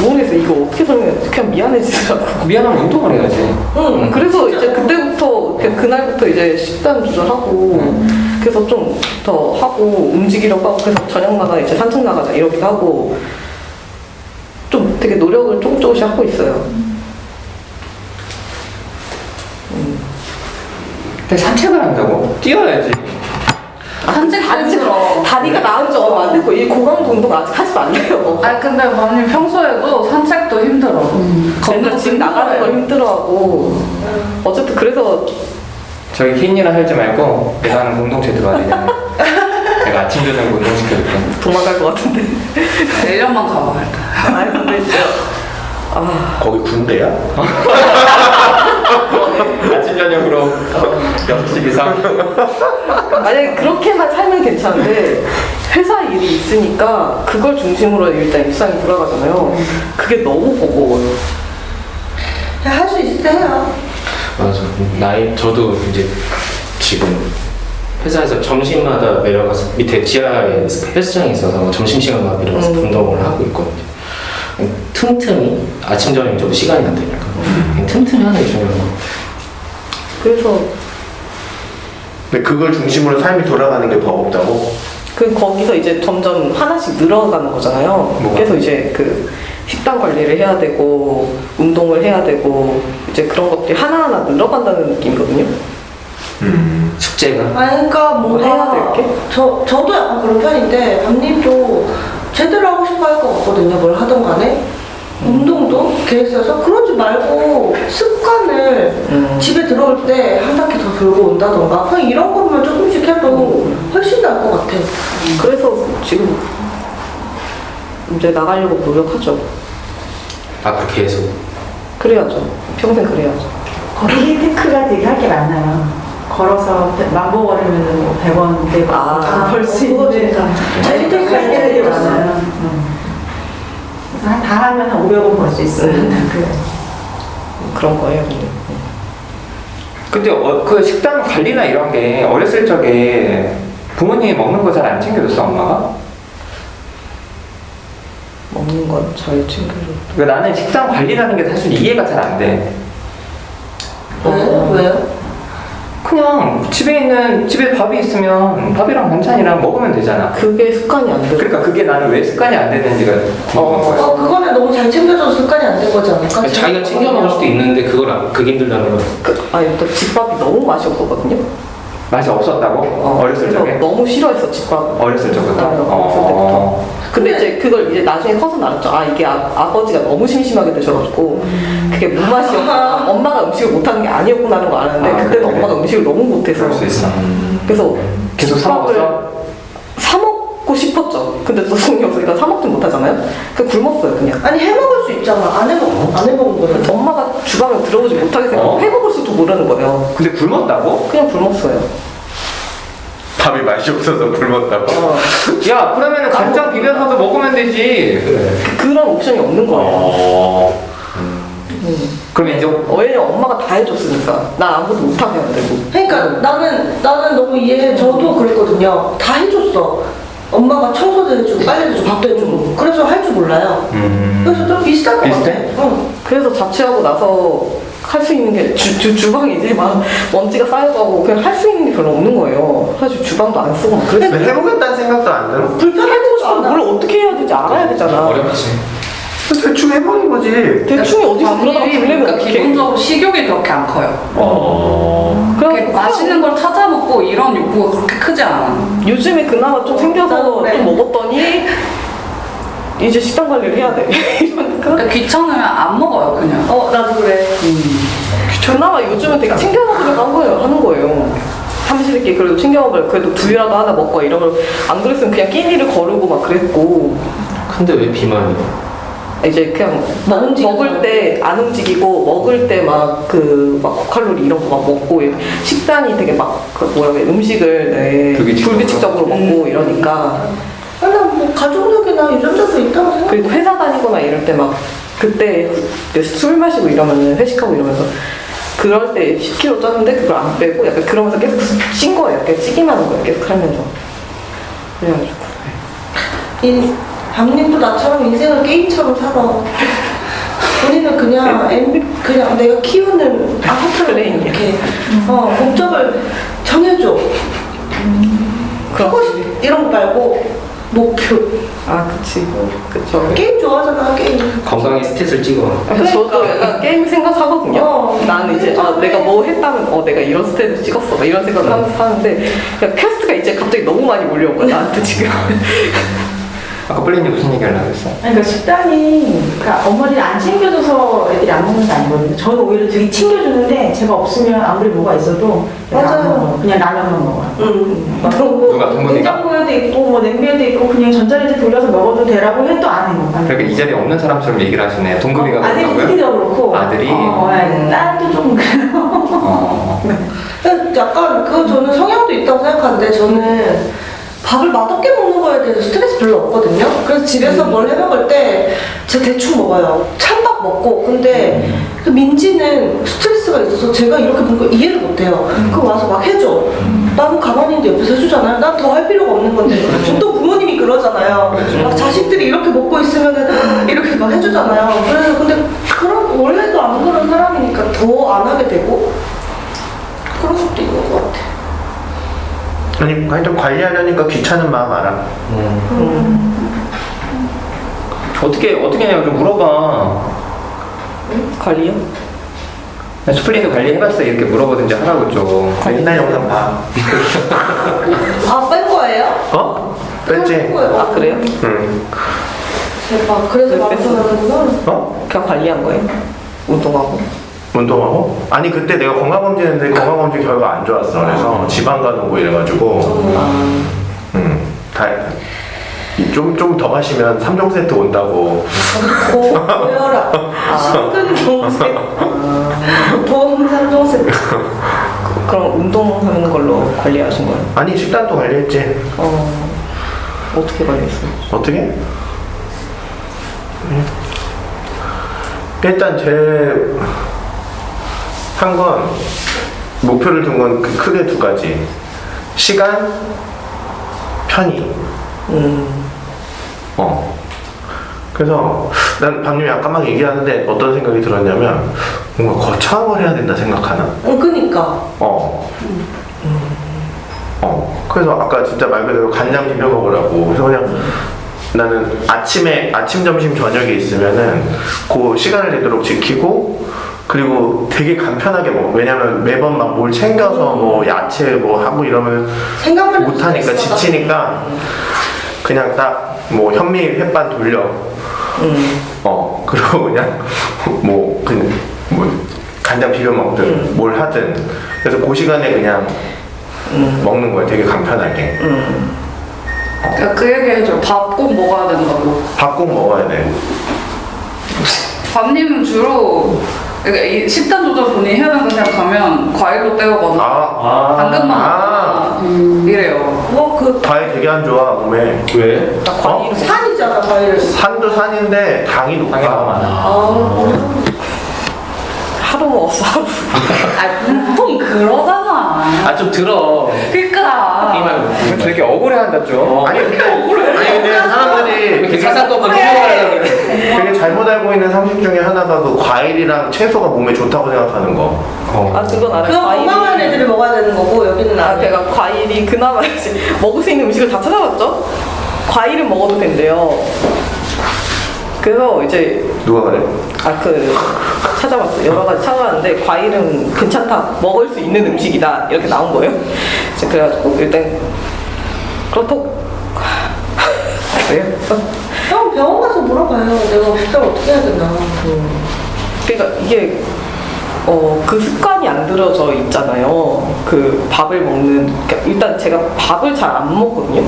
Speaker 9: 모르겠어. 이거 어떻게 설명해? 그냥 미안해지더라고.
Speaker 1: 미안하면 운동을 해야지.
Speaker 9: 그래서 이제 그때부터 그날부터 이제 식단 조절하고 그래서 좀 더 하고 움직이려고 하고 그래서 저녁마다 이제 산책 나가자 이러기도 하고 좀 되게 노력을 조금씩 하고 있어요.
Speaker 1: 근데 산책을 한다고? 뛰어야지.
Speaker 8: 산책도 힘들어.
Speaker 9: 다리가 나은 지 얼마 안 됐고 이 고강도 운동 아직 하지 말래요.
Speaker 8: 근데 밤님 평소에도 산책도 힘들어.
Speaker 9: 그러니까 지금 나가는 걸 힘들어하고 어쨌든 그래서
Speaker 1: 저희 흰이랑 살지 말고 내가 하는 공동체 들어와야 되잖아. 내가 아침 저녁 운동시켜줄게.
Speaker 9: 도망갈 것 같은데.
Speaker 8: 1년만 가봐 일단.
Speaker 9: 아니 근데 진짜
Speaker 5: 거기 군대야?
Speaker 1: 아침 저녁으로 6시 이상.
Speaker 9: 만약에 그렇게만 살면 괜찮은데 회사 일이 있으니까 그걸 중심으로 일단 일상이 돌아가잖아요. 그게 너무 버거워요.
Speaker 6: 할 수 있을 때 해요.
Speaker 3: 맞아. 저도 이제 지금 회사에서 점심마다 내려가서 밑에 지하에 헬스장이 있어서 점심시간마다 내려가서 운동을 하고 있거든요. 틈틈이 아침 저녁 저도 시간이 안 되니까 그냥 틈틈이 하는 게 중요한 것 같아요.
Speaker 9: 그래서
Speaker 5: 근데 그걸 중심으로 삶이 돌아가는 게 버겁다고?
Speaker 9: 거기서 이제 점점 하나씩 늘어가는 거잖아요.
Speaker 1: 뭐가?
Speaker 9: 그래서 이제 그 식단 관리를 해야 되고 운동을 해야 되고 이제 그런 것들이 하나하나 늘어간다는 느낌이거든요.
Speaker 3: 숙제가
Speaker 6: 그러니까 뭔가
Speaker 9: 해야 될 게?
Speaker 6: 저도 약간 그런 편인데 밤님도 제대로 하고 싶어 할 것 같거든요. 뭘 하든 간에. 운동도 계획서서 그러지 말고 습관을 집에 들어올 때 한 바퀴 더 돌고 온다던가 그냥 이런 것만 조금씩 해도 훨씬 나을 것 같아.
Speaker 9: 그래서 지금 이제 나가려고 노력하죠.
Speaker 3: 앞으로 계속
Speaker 9: 그래야죠. 평생 그래야죠.
Speaker 4: 거기 테크가 되게 할 게 많아요. 걸어서 만보거리면 뭐 100원 내고 벌 수 있는
Speaker 6: 재밌게
Speaker 4: 할 때가 많아요. 그래서 다 하면 한 500원 벌 수 있어요.
Speaker 9: 그런 거예요, 근데.
Speaker 1: 근데 그 식단 관리나 이런 게 어렸을 적에 부모님이 먹는 거 잘 안 챙겨줬어, 엄마가?
Speaker 9: 먹는 건 잘 챙겨줘.
Speaker 1: 그러니까 나는 식단 관리라는 게 사실 이해가 잘 안 돼.
Speaker 6: 왜요?
Speaker 1: 그냥 집에 밥이 있으면 밥이랑 반찬이랑 먹으면 되잖아.
Speaker 9: 그게 습관이 안 돼.
Speaker 1: 그러니까 그게 나는 왜 습관이 안 되는지가 궁금한 거야.
Speaker 6: 그거는 너무 잘 챙겨줘서 습관이 안 된 거지 않을까?
Speaker 3: 자기가 챙겨 먹을 수도 있는데 그게 힘들다는 거야.
Speaker 9: 일단 집밥이 너무 맛이 없었거든요.
Speaker 1: 맛이 없었다고? 어렸을
Speaker 9: 그래서
Speaker 1: 적에?
Speaker 9: 너무 싫어했어, 집밥.
Speaker 1: 어렸을 적부터?
Speaker 9: 어렸을 때부터. 근데 이제 그걸 이제 나중에 커서 알았죠. 이게 아버지가 너무 심심하게 드셔가지고 그게 무맛이었구나. 엄마가 음식을 못하는 게 아니었구나는 걸 알았는데 그때는
Speaker 1: 그래.
Speaker 9: 엄마가 음식을 너무 못해서
Speaker 1: 그럴 수 있어.
Speaker 9: 그래서
Speaker 1: 계속 사
Speaker 9: 집밥을
Speaker 1: 먹었어?
Speaker 9: 사 먹고 싶었죠. 근데 또 돈이 없으니까 사 먹진 못하잖아요. 그냥 굶었어요, 그냥.
Speaker 6: 아니 해먹을 수 있잖아. 안 해먹은 거는.
Speaker 9: 엄마가 주방에 들어오지 못하게 생각하고 해먹을 수도 모르는 거예요.
Speaker 1: 근데 굶었다고?
Speaker 9: 그냥 굶었어요.
Speaker 5: 밥이 맛이 없어서 굶었다고.
Speaker 1: 야, 그러면 간장 비벼서도 먹으면 되지.
Speaker 9: 그런 옵션이 없는 거예요.
Speaker 1: 그럼 이제
Speaker 9: 왜냐면 엄마가 다 해줬으니까 나 아무것도 못하게 안 되고.
Speaker 6: 그러니까 나는 너무 이해해. 저도 그랬거든요. 다 해줬어. 엄마가 청소도 해주고 빨래도 해주고 밥도 해주고. 그래서 할 줄 몰라요. 그래서 좀 비슷한 것 같아.
Speaker 1: 비슷해?
Speaker 6: 응.
Speaker 9: 그래서 자취하고 나서 할 수 있는 게 주방이지 막 먼지가 쌓여가고 그냥 할 수 있는 게 별로 없는 거예요. 사실 주방도 안 쓰고 막 그랬어요.
Speaker 5: 근데 해보겠다는 생각도 안 들어.
Speaker 6: 불편해지고 싶어.
Speaker 9: 뭘 어떻게 해야 될지 알아야 되잖아.
Speaker 3: 어렵지.
Speaker 5: 대충 해보는 거지.
Speaker 9: 대충이 어디서 그러다가 불리면
Speaker 8: 그러니까
Speaker 9: 어떡해.
Speaker 8: 기본적으로 식욕이 그렇게 안 커요. 그렇게 맛있는 걸 찾아 먹고 이런 욕구가 그렇게 크지 않아.
Speaker 9: 요즘에 그나마 좀 생겨서
Speaker 6: 그래.
Speaker 9: 좀 먹었더니 이제 식단 관리를 해야 돼. 이러니까
Speaker 8: 그러니까 귀찮으면 안 먹어요 그냥.
Speaker 6: 나도 그래.
Speaker 9: 그나마 요즘은 되게 챙겨 먹으려고 하는 거예요. 삼시세끼 그래도 챙겨 먹으려 그래도 두유라도 하나 먹고 이러면 안 그랬으면 그냥 끼니를 거르고 막 그랬고.
Speaker 3: 근데 왜 비만이?
Speaker 9: 이제 그냥 먹을 때 안 움직이고 먹을 때 막 막 고칼로리 이런 거 막 먹고 식단이 되게 막 뭐라 그래 음식을 불규칙적으로 먹고 이러니까
Speaker 6: 아니 뭐 가족력이나 유전자도 있다고 생각.
Speaker 9: 그리고 회사 다니거나 이럴 때 막 그때 술 마시고 이러면은 회식하고 이러면서 그럴 때 10kg 쪘는데 그걸 안 빼고 약간 그러면서 계속 찐 거예요. 약간 찌기만 하는 거예요. 계속 하면서 그래가지고
Speaker 6: 이 박님도 나처럼 인생을 게임처럼 살아. 우리는 그냥 내가 키우는 아파트를 이렇게 목적을 정해줘. 하고 싶 이런 거 말고 목표.
Speaker 9: 그치 그쵸.
Speaker 6: 게임 좋아하잖아 게임.
Speaker 3: 건강에 스탯을 찍어.
Speaker 9: 저도 약간 게임 생각하거든요. 나는 이제
Speaker 6: 그러니까.
Speaker 9: 내가 뭐 했다면 내가 이런 스탯을 찍었어 막 이런 생각을 하는데 그냥 퀘스트가 이제 갑자기 너무 많이 몰려온 거야 나한테 지금.
Speaker 1: 아까 플레이님 무슨 얘기 하려고 했어?
Speaker 4: 그러니까 식단이 그러니까 어머니를 안 챙겨줘서 애들이 안 먹는 게 아니거든요. 저는 오히려 되게 챙겨주는데 제가 없으면 아무리 뭐가 있어도 내가 안
Speaker 6: 맞아요.
Speaker 4: 먹어요. 그냥 라면만 먹어요.
Speaker 6: 응.
Speaker 1: 누가 동문이가?
Speaker 4: 냉장고에도 있고 뭐 냄비에도 있고 그냥 전자레인지 돌려서 먹어도 되라고 해도 안 해요.
Speaker 1: 그러니까 이 자리에 없는 사람처럼 얘기를 하시네. 동급이가
Speaker 4: 아들이
Speaker 1: 그렇다고요?
Speaker 4: 특히도 그렇고
Speaker 1: 아들이?
Speaker 4: 딸도 좀 그래요.
Speaker 6: 약간 저는 성향도 있다고 생각하는데 저는 밥을 맛없게 먹는 거에 대해서 스트레스 별로 없거든요. 그래서 집에서 뭘 해 먹을 때 제가 대충 먹어요. 찬밥 먹고. 근데 그 민지는 스트레스가 있어서 제가 이렇게 먹는 거 이해를 못 해요. 그거 와서 막 해줘. 나는 가만히 있는데 옆에서 해주잖아요. 난 더 할 필요가 없는 건데. 또 부모님이 그러잖아요. 막 자식들이 이렇게 먹고 있으면 이렇게 막 해주잖아요. 그래서 근데 원래도 안 그런 사람이니까 더 안 하게 되고 그럴 수도 있는 것 같아.
Speaker 5: 아니 하여튼 관리하려니까 귀찮은 마음 알아.
Speaker 1: 어떻게 하냐고 좀 물어봐.
Speaker 9: 관리요?
Speaker 1: 스플린도 관리해봤어? 이렇게 물어보든지 하라고 좀.
Speaker 5: 옛날 영상 봐.
Speaker 6: 뺀 거예요?
Speaker 5: 뺐지?
Speaker 6: 뺀 거예요.
Speaker 9: 그래요?
Speaker 5: 응.
Speaker 6: 대박. 그래서
Speaker 9: 왜
Speaker 6: 방송하는구나.
Speaker 9: 그냥 관리한 거예요? 운동하고?
Speaker 5: 운동하고? 아니 그때 내가 건강검진했는데 건강검진 결과 안 좋았어. 그래서 지방 가누고 이래가지고 좀 더 가시면 3종 세트 온다고.
Speaker 6: 보여라. 식근 동생. 보험 3종 세트.
Speaker 9: 그럼 운동하는 걸로 관리하신 거예요?
Speaker 5: 아니 식단도 관리했지.
Speaker 9: 어떻게 관리했어요?
Speaker 5: 어떻게? 일단 제일 한 건 목표를 둔 건 크게 두 가지. 시간, 편의. 그래서 난 방금 약간 막 얘기하는데 어떤 생각이 들었냐면 뭔가 거창한 해야 된다 생각하나?
Speaker 6: 그니까.
Speaker 5: 그래서 아까 진짜 말 그대로 간장 비벼 먹으라고. 그래서 그냥 나는 아침, 점심, 저녁에 있으면은 그 시간을 되도록 지키고 그리고 되게 간편하게 먹어. 왜냐면 매번 막 뭘 챙겨서 뭐 야채 뭐 하고 이러면
Speaker 6: 생각만
Speaker 5: 못하니까 지치니까 그냥 딱 뭐 현미 햇반 돌려. 그리고 그냥 뭐 간장 비벼 먹든 뭘 하든. 그래서 그 시간에 그냥 먹는 거야. 되게 간편하게.
Speaker 8: 그 얘기 해줘. 밥 꼭 먹어야 된다고.
Speaker 5: 밥 꼭 먹어야 돼.
Speaker 8: 밥님은 주로 그러니까 이 식단 조절 본인이 해야 된다고 생각하면 과일로 때우거나 당근만 이래요.
Speaker 5: 과일 되게 안 좋아 몸에.
Speaker 3: 왜?
Speaker 6: 산이잖아, 과일.
Speaker 5: 산도 산인데 당이 높아.
Speaker 9: 하루 먹었어, 하루.
Speaker 8: 보통 그러잖아.
Speaker 3: 좀 들어.
Speaker 8: 그니까.
Speaker 1: 되게 억울해한다 좀.
Speaker 5: 아니 근데 사람들이
Speaker 3: 이렇게 사사건건 해먹으려고 그래.
Speaker 5: 되게 잘못 알고 있는 상식 중에 하나가 그 과일이랑 채소가 몸에 좋다고 생각하는 거.
Speaker 9: 그건 알아요.
Speaker 6: 그건 건강한 애들이 먹어야 되는 거고 여기는 안 돼.
Speaker 9: 제가 과일이 그나마 먹을 수 있는 음식을 다 찾아봤죠? 과일은 먹어도 된대요. 그래서 이제
Speaker 5: 누가 그래?
Speaker 9: 찾아봤어요. 여러 가지 찾아봤는데 과일은 괜찮다. 먹을 수 있는 음식이다. 이렇게 나온 거예요. 그래가지고 일단 그렇다고 그래요?
Speaker 6: 형 병원 가서 물어봐요. 내가 식사를 어떻게 해야 되나.
Speaker 9: 그러니까 이게 그 습관이 안 들어져 있잖아요. 그 밥을 먹는. 그러니까 일단 제가 밥을 잘 안 먹거든요.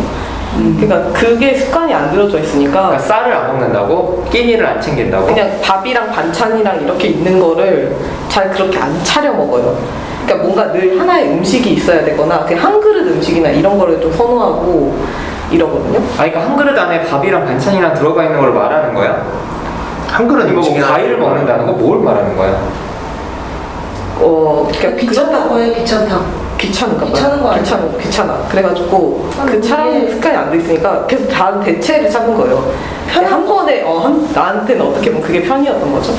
Speaker 9: 그러니까 그게 습관이 안 들어져 있으니까
Speaker 1: 그러니까 쌀을 안 먹는다고? 끼니를 안 챙긴다고?
Speaker 9: 그냥 밥이랑 반찬이랑 이렇게 있는 거를 잘 그렇게 안 차려 먹어요. 그러니까 뭔가 늘 하나의 음식이 있어야 되거나 그냥 한 그릇 음식이나 이런 거를 좀 선호하고 이러거든요.
Speaker 1: 그러니까 한 그릇 안에 밥이랑 반찬이랑 들어가 있는 걸 말하는 거야?
Speaker 5: 한 그릇
Speaker 1: 이거 뭐
Speaker 5: 음식이나
Speaker 1: 과일을 먹는다는 거 뭘 말하는 거야?
Speaker 9: 그러니까
Speaker 6: 귀찮다고 해, 귀찮다고.
Speaker 9: 귀찮은가 봐요.
Speaker 6: 귀찮은 거 아니야?
Speaker 9: 귀찮아. 그래가지고 그 차라리 습관이 안 돼 있으니까 계속 다른 대체를 찾는 거예요. 한 번에 나한테는 어떻게 보면 그게 편이었던 거죠.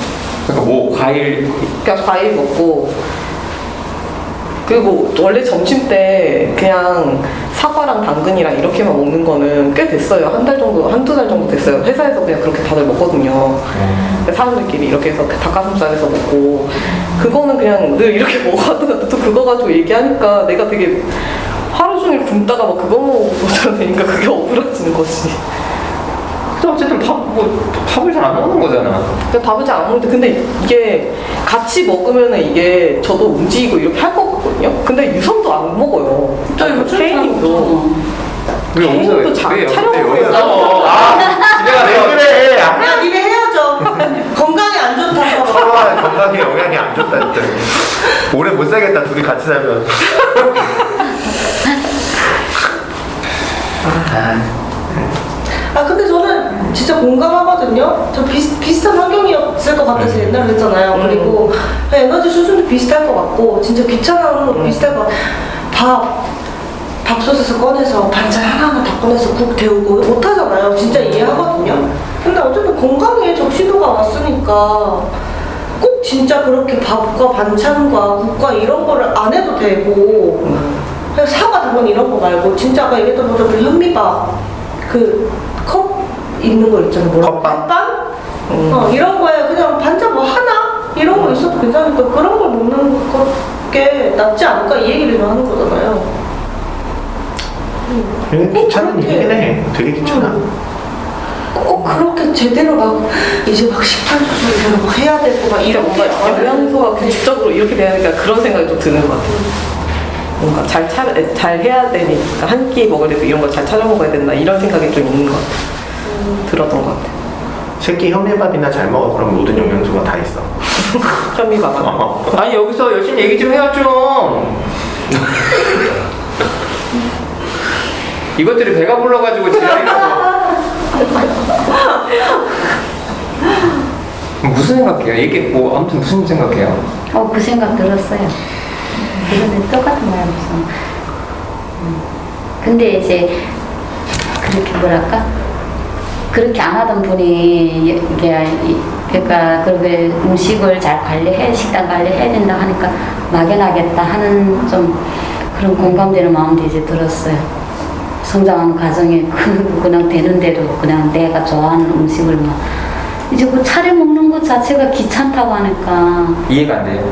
Speaker 1: 그러니까 뭐 과일
Speaker 9: 그러니까 과일 먹고 그리고 원래 점심 때 그냥 사과랑 당근이랑 이렇게만 먹는 거는 꽤 됐어요. 한 달 정도, 한두 달 정도 됐어요. 회사에서 그냥 그렇게 다들 먹거든요. 그러니까 사람들끼리 이렇게 해서 닭가슴살에서 먹고 그거는 그냥 늘 이렇게 먹어왔던 또 그거 가지고 얘기하니까 내가 되게 하루 종일 굶다가 막 그거 먹어보자 되니까 그게 억울해지는 거지.
Speaker 1: 근데 어쨌든 밥을 잘 안 먹는 거잖아.
Speaker 9: 밥을 잘 안 먹는데 근데 이게 같이 먹으면은 이게 저도 움직이고 이렇게 할 것 같거든요. 근데 유성도 안 먹어요. 케이님도
Speaker 1: 왜 여기서
Speaker 9: 케이님도 촬영하고
Speaker 1: 집에 가서
Speaker 5: 왜 그래?
Speaker 6: 야, 니네 헤어져. 건강에 안 좋다고.
Speaker 5: 서로가 건강에 영향이 안 좋다 했더니 오래 못 살겠다 둘이 같이 살면.
Speaker 6: 근데 저는 진짜 공감하거든요. 저 비슷한 환경이었을 것 같아서 옛날에 그랬잖아요. 그리고 에너지 수준도 비슷할 것 같고 진짜 귀찮은 것도 비슷할 것 같고 밥솥에서 꺼내서 반찬 하나하나 다 꺼내서 국 데우고 못하잖아요. 진짜 이해하거든요. 근데 어쨌든 건강에 적신호가 왔으니까 꼭 진짜 그렇게 밥과 반찬과 국과 이런 거를 안 해도 되고 그냥 사과, 당근 이런 거 말고 진짜 아까 얘기했던 것처럼 그 현미밥 컵 있는 거 있잖아요.
Speaker 5: 컵밥?
Speaker 6: 햇반? 이런 거에 그냥 반찬 뭐 하나? 이런 거 있어도 괜찮으니까 그런 걸 먹는 게 낫지 않을까 이 얘기를 좀 하는 거잖아요.
Speaker 5: 귀찮은 일이긴 해. 되게 귀찮아.
Speaker 6: 꼭 그렇게 제대로 이제 식단 조절을 막 해야 되고 막 이런
Speaker 9: 뭔가 영양소가 규칙적으로 이렇게 되니까 그런 생각이 좀 드는 것 같아요. 뭔가 잘 해야 되니까 한 끼 먹을 때도 이런 걸 잘 찾아 먹어야 된다 이런 생각이 좀 있는 것 같아요. 들었던 것 같아요.
Speaker 5: 새끼 현미밥이나 잘 먹어. 그럼 모든 영양소가 다 있어.
Speaker 9: 현미밥.
Speaker 1: 아니 여기서 열심히 얘기 좀 해요 좀. 이것들이 배가 불러가지고 지랄이라고. 무슨 생각해요? 이게 뭐 아무튼 무슨 생각해요?
Speaker 2: 그 생각 들었어요. 그런데 똑같은 말 무슨. 근데 이제 그렇게 뭐랄까? 그렇게 안 하던 분이 그러니까 그렇게 음식을 잘 관리해 식단 관리해야 된다 하니까 막연하겠다 하는 좀 그런 공감되는 마음도 이제 들었어요. 성장하는 과정에 그냥 되는 대로 그냥 내가 좋아하는 음식을 막 이제 그 차려 먹는 것 자체가 귀찮다고 하니까
Speaker 1: 이해가 안 돼요?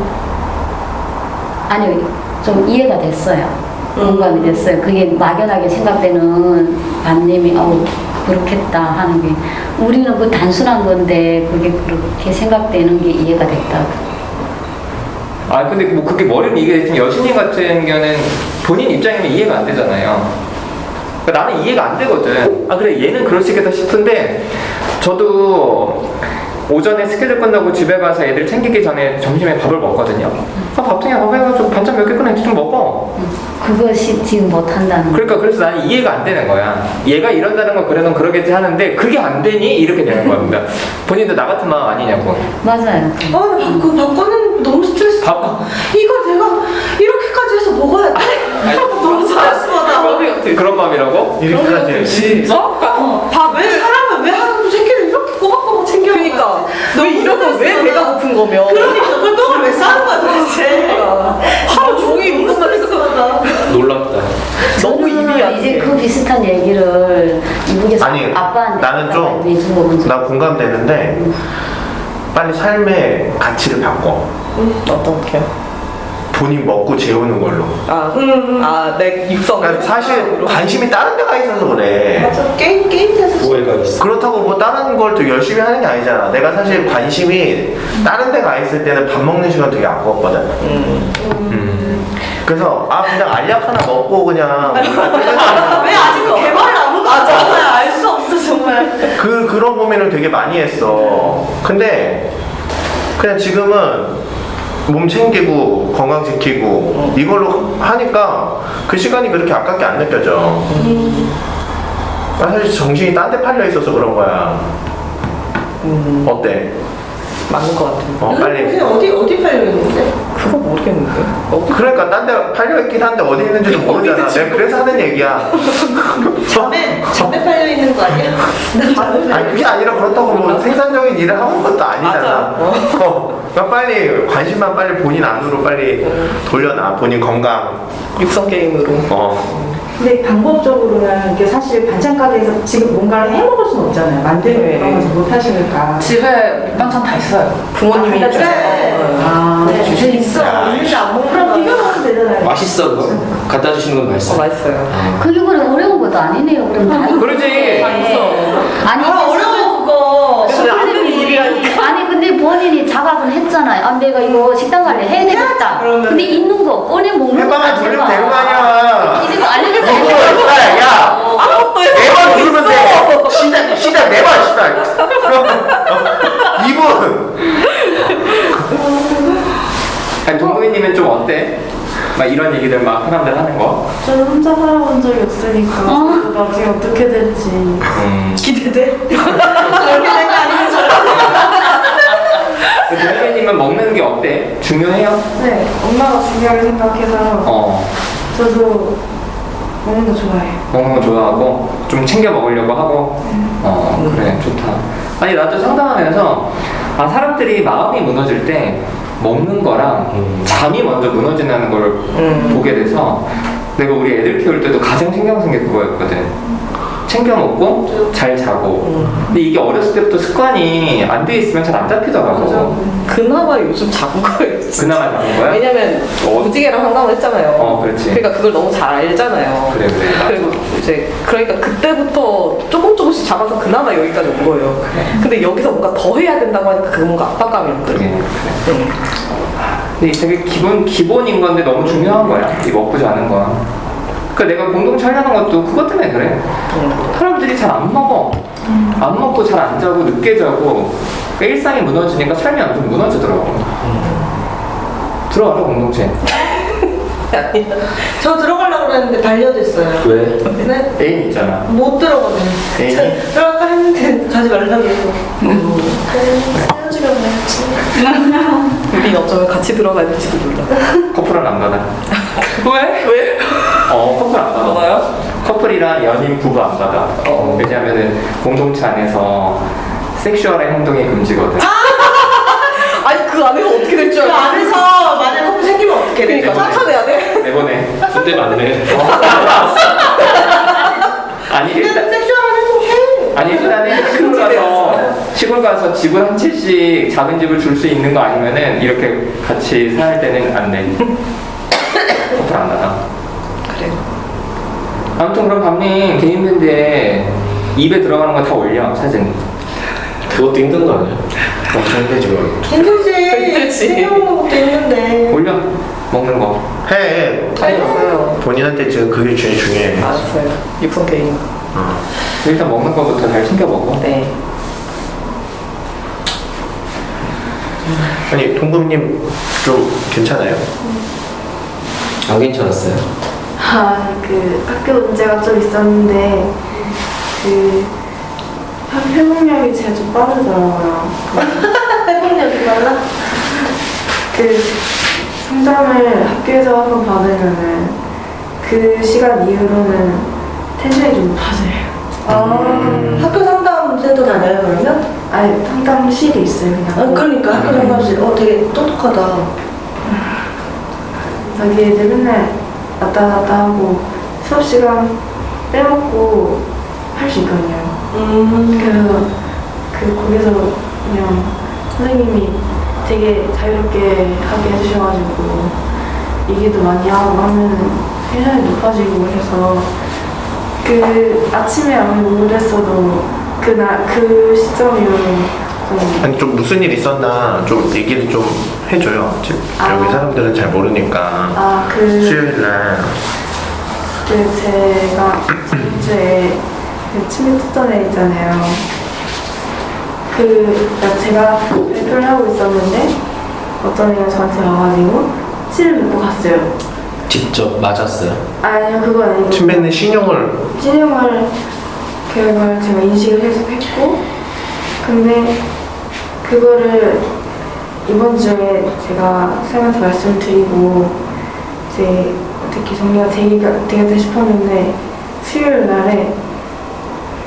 Speaker 2: 아니요 좀 이해가 됐어요. 공감이 됐어요. 그게 막연하게 생각되는 반님이 그렇겠다 하는 게 우리는 그 단순한 건데 그게 그렇게 생각되는 게 이해가 됐다.
Speaker 1: 아 근데 뭐 그게 머리는 이해됐지만 여신님 같은 경우는 본인 입장이면 이해가 안 되잖아요. 그러니까 나는 이해가 안 되거든. 아 그래 얘는 그럴 수 있겠다 싶은데 저도 오전에 스케줄 끝나고 집에 가서 애들 챙기기 전에 점심에 밥을 먹거든요. 밥통에 밥 해가지고 반찬 몇 개 꺼내서 좀 먹어.
Speaker 2: 그것이 지금 못한다는
Speaker 1: 그러니까 그래서 나는 이해가 안 되는 거야. 얘가 이런다는 건 그래서 그러겠지 하는데 그게 안 되니? 이렇게 되는 겁니다. 본인도 나 같은 마음 아니냐고.
Speaker 2: 맞아요.
Speaker 6: 그 밥 꺼내는 거 너무 스트레스 받아. 이걸 내가 이렇게까지 해서 먹어야 돼? 너무 스트레스 받아.
Speaker 1: 그런 마음이라고?
Speaker 5: 이렇게까지.
Speaker 9: 진짜?
Speaker 6: 왜 사람은 왜 하루 새끼를 이렇게 꼬박꼬박 챙겨
Speaker 9: 그러니까 왜 이러면 왜 배가 고픈 거면
Speaker 6: 그러니까 그 떡을 왜 싸는 거야 도대체.
Speaker 9: 하루 종일 이것만
Speaker 6: 스트레스받아.
Speaker 3: 놀랍다.
Speaker 9: 너무 입이 안
Speaker 2: 이제
Speaker 9: 돼.
Speaker 2: 그 비슷한 얘기를 이북에서
Speaker 5: 아니
Speaker 2: 아빠한테
Speaker 5: 나는 좀
Speaker 2: 내준 거 본적.
Speaker 5: 나 공감되는데 빨리 삶의 가치를 바꿔.
Speaker 9: 어떻게요?
Speaker 5: 본인 먹고 재우는 걸로.
Speaker 9: 내 육성.
Speaker 5: 그러니까 사실 관심이 다른 데가 있어서 그래.
Speaker 6: 맞아 게임에서
Speaker 3: 오해가 있어.
Speaker 5: 그렇다고 뭐 다른 걸 더 열심히 하는 게 아니잖아. 내가 사실 관심이 다른 데 가 있을 때는 밥 먹는 시간 되게 아까웠거든. 그래서 그냥 알약 하나 먹고 그냥
Speaker 6: 왜 아직도 개발을 아무도 안 했어요? 알 수 없어 정말.
Speaker 5: 그런 고민을 되게 많이 했어. 근데 그냥 지금은 몸 챙기고 건강 지키고 이걸로 하니까 그 시간이 그렇게 아깝게 안 느껴져. 사실 정신이 딴 데 팔려 있어서 그런 거야. 어때?
Speaker 9: 맞는 것 같아요.
Speaker 5: 빨리.
Speaker 6: 어디 팔려 있는데?
Speaker 9: 그거 모르겠는데.
Speaker 5: 그러니까 딴 데 팔려 있긴 한데 어디 있는지도 모르잖아. 내가 그래서 하는 얘기야.
Speaker 6: 잠에 팔려 있는 거 아니야?
Speaker 5: 아니 그게 아니라 그렇다고 뭐 생산적인 일을 하는 것도 아니잖아. 그러니까 빨리 관심만 빨리 본인 안으로 빨리 돌려놔. 본인 건강.
Speaker 9: 육성 게임으로.
Speaker 4: 근데 방법적으로는 이게 사실 반찬 가게에서 지금 뭔가를 해 먹을 수는 없잖아요. 만들고 그런 거지 못 하시니까.
Speaker 8: 집에 밑반찬 다 있어요.
Speaker 9: 부모님이
Speaker 4: 다
Speaker 9: 주세요.
Speaker 4: 네, 주세 있어. 있는데 안 먹으면 그럼 비벼 먹으면 되잖아요.
Speaker 3: 맛있어 그거? 갖다 주시는 건 맛있어.
Speaker 9: 맛있어요.
Speaker 2: 그게 그럼 어려운 것도 아니네요. 그럼 다
Speaker 1: 그러지.
Speaker 2: 아니
Speaker 6: 어려워 그거.
Speaker 2: 아니 근데 본인이 자각은 했잖아요. 내가 이거 식단 관리 해야 되겠다. 근데 있는 거 꺼내 먹는 거
Speaker 5: 해방을 돌리면 되는 거 아니야.
Speaker 2: 이거 알려줬어.
Speaker 5: 야, 매번 누르면 돼. 시작 매번 시작. 2분.
Speaker 1: 아니 동구이님은 좀 어때? 막 이런 얘기들 막 사람들 하는 거?
Speaker 7: 저는 혼자 살아본 적이 없으니까 나중에 어떻게 될지
Speaker 6: 기대돼? 그렇게 될 거 아니면
Speaker 1: 동구이님은 먹는 게 어때? 중요해요?
Speaker 7: 네 엄마가 중요하게 생각해서 저도 먹는 거 좋아해요.
Speaker 1: 먹는 거 좋아하고 좀 챙겨 먹으려고 하고 그래 좋다. 아니 나도 상담하면서 사람들이 마음이 무너질 때 먹는 거랑 잠이 먼저 무너진다는 걸 보게 돼서 내가 우리 애들 키울 때도 가장 신경 쓴 게 그거였거든. 챙겨 먹고 잘 자고. 근데 이게 어렸을 때부터 습관이 안 돼 있으면 잘 안 잡히더라고.
Speaker 9: 그나마 요즘 잡은 거예요.
Speaker 1: 그나마 잡은 거야?
Speaker 9: 왜냐면 무지개랑 상담을 했잖아요.
Speaker 1: 그렇지.
Speaker 9: 그러니까 그걸 너무 잘 알잖아요.
Speaker 1: 그래.
Speaker 9: 그리고 이제 그러니까 그때부터 조금씩 잡아서 그나마 여기까지 온 거예요. 근데 여기서 뭔가 더 해야 된다고 하니까 그게 뭔가 압박감이었거든요.
Speaker 1: 근데 되게 기본인 건데 너무 중요한 거야. 이 먹고 자는 건. 그러니까 내가 공동체 하려는 것도 그것 때문에 그래. 사람들이 잘 안 먹어. 안 먹고 잘 안 자고 늦게 자고 그러니까 일상이 무너지니까 삶이 좀 무너지더라고. 들어가죠 공동체.
Speaker 9: 아니야.
Speaker 6: 저 들어가려고 그랬는데 달려댔어요.
Speaker 3: 왜?
Speaker 6: 네?
Speaker 1: 애인 있잖아.
Speaker 6: 못 들어가네.
Speaker 1: 애인이?
Speaker 6: 들어갈까 했는데 가지 말라고 해서. 헤어지려고 했지.
Speaker 9: 우리 어쩌면 같이 들어가야 될지도 몰라.
Speaker 1: 커플은 안 받아.
Speaker 8: 왜?
Speaker 9: 왜?
Speaker 1: 커플 안 받아.
Speaker 8: 받아요?
Speaker 1: 커플이랑 연인 부부 안 받아. 왜냐면은 공동체 안에서 섹슈얼한 행동이 금지거든.
Speaker 9: 아니 그 안에서 어떻게 될 줄
Speaker 6: 그
Speaker 9: 알아?
Speaker 6: 안에서 만약 커플 생기면 어떻게 돼?
Speaker 9: 그러니까 쫓아내야 돼?
Speaker 1: 내보내.
Speaker 3: 군대 맞네.
Speaker 1: 아니
Speaker 6: 근데
Speaker 1: 일단
Speaker 6: 섹슈얼한 행동 해.
Speaker 1: 아니 일단은 시골 가서 집을 한 채씩 작은 집을 줄 수 있는 거 아니면은 이렇게 같이 살 때는 안 돼. 커플 안 받아.
Speaker 9: 그래.
Speaker 1: 아무튼 그럼 밤님 개인 밴드에 입에 들어가는 거 다 올려 사진.
Speaker 3: 그것도 힘든 거 아니야? 엄청 힘들지 뭐.
Speaker 6: 힘들지.
Speaker 9: 힘들지.
Speaker 6: 생겨먹는 것도 있는데.
Speaker 1: 올려 먹는 거.
Speaker 5: 해.
Speaker 9: 알겠어요.
Speaker 5: 본인한테 지금 그게 제일 중요해.
Speaker 9: 알았어요. 육성 개인.
Speaker 1: 일단 먹는 거부터 잘 챙겨 먹어.
Speaker 9: 네.
Speaker 5: 아니 동금님 좀 괜찮아요?
Speaker 3: 안 괜찮았어요?
Speaker 7: 그 학교 문제가 좀 있었는데 그 회복력이 제가 좀 빠르더라고요.
Speaker 6: 회복력이 빨라?
Speaker 7: 그 상담을 학교에서 한번 받으면은 그 시간 이후로는 텐션이 좀 높아져요.
Speaker 6: 학교 상담센터 다녀요 그러면?
Speaker 7: 아니 상담실이 있어요 그냥.
Speaker 6: 그러니까 학교 상담실. 되게 똑똑하다.
Speaker 7: 자기 애들 맨날 왔다 갔다 하고 수업 시간 빼먹고 할 수 있거든요. 그래서 거기서 그냥 선생님이 되게 자유롭게 하게 해주셔가지고 얘기도 많이 하고 하면 텐션이 높아지고 해서 그 아침에 아무리 우울했어도 그 시점이면 좀
Speaker 5: 아니 좀 무슨 일 있었나 좀 얘기를 좀 해줘요. 지금 여기 사람들은 잘 모르니까. 수요일날
Speaker 7: 제가 저번 주에 그 치매 특전에 있잖아요. 제가 발표를 하고 있었는데 어떤 애가 저한테 와가지고 치를 맺고 갔어요.
Speaker 3: 직접 맞았어요?
Speaker 7: 아니요, 그건 아니고.
Speaker 5: 침뱉는 신용을
Speaker 7: 신용을 그걸 제가 인식을 했고, 근데 그거를 이번 주에 제가 쌤한테 말씀드리고 이제 어떻게 정리가 되겠다 싶었는데 수요일 날에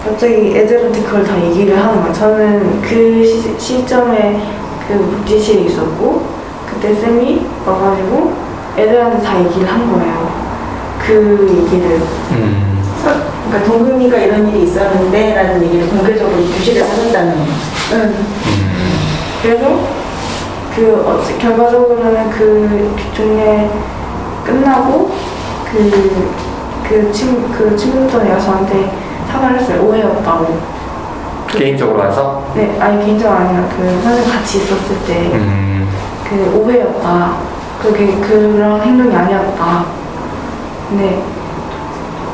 Speaker 7: 갑자기 애들한테 그걸 다 얘기를 하는 거예요. 저는 그 시점에 그 묵지실에 있었고 그때 쌤이 와가지고 애들한테 다 얘기를 한 거예요. 그 얘기를.
Speaker 4: 그러니까 동금이가 이런 일이 있었는데 라는 얘기를 공개적으로 규시를 하는다는 거.
Speaker 7: 그래서 결과적으로는 그 종례 끝나고 그 친구였던 애가 저한테 사과를 했어요. 오해였다고.
Speaker 1: 개인적으로 와서?
Speaker 7: 네, 아니 개인적으로 아니라 그 선생님 같이 있었을 때 그 오해였다. 그게 그런 행동이 아니었다. 근데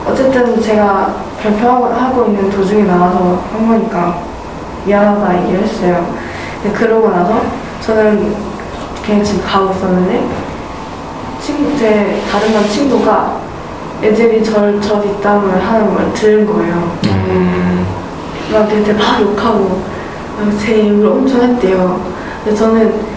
Speaker 7: 어쨌든 제가 발표하고 있는 도중에 나와서 한 거니까 미안하다 얘기를 했어요. 근데 그러고 나서 저는 그냥 집에 가고 있었는데 제 다른 반 친구가 애들이 저 뒷담을 하는 걸 들은 거예요. 막 애들 막 욕하고 제 욕을 엄청 했대요. 근데 저는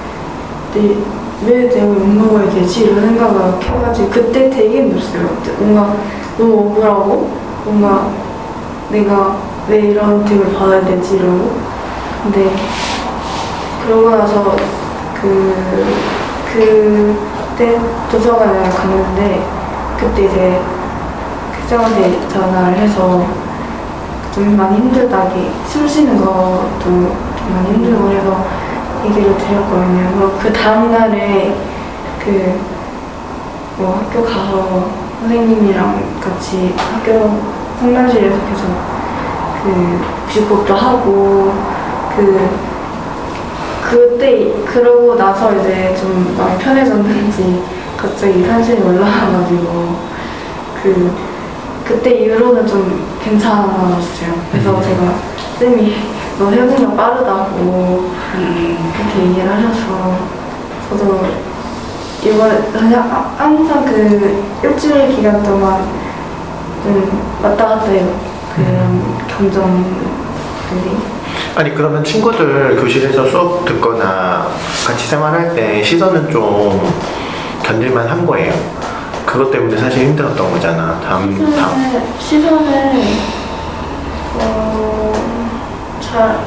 Speaker 7: 왜 내가 욕먹어야 되지? 이런 생각을 해가지고 그때 되게 힘들었어요. 뭔가 너무 억울하고 뭔가 내가 왜 이런 대우를 받아야 되지? 이러고. 근데 그러고 나서 그때 도서관을 갔는데 그때 이제 교장한테 전화를 해서 좀 많이 힘들다기 숨 쉬는 것도 좀 많이 힘들고 그래서 얘기를 드렸거든요. 그리고 그 다음날에 학교 가서 선생님이랑 같이 학교 상담실에서 계속 부직곡도 하고 그때 그러고 나서 이제 좀 마음이 편해졌는지 갑자기 텐션이 올라와가지고 그때 이후로는 좀 괜찮아졌어요. 그래서 제가 쌤이 너 회복력 빠르다고 그렇게 얘기를 하셔서 저도 이번 그냥 항상 그 일주일 기간 동안 좀 왔다 갔다 해요. 그런 감정들이.
Speaker 5: 아니 그러면 친구들 교실에서 수업 듣거나 같이 생활할 때 시선은 좀 견딜만 한 거예요? 그것 때문에 사실 힘들었던 거잖아.
Speaker 7: 시선을 잘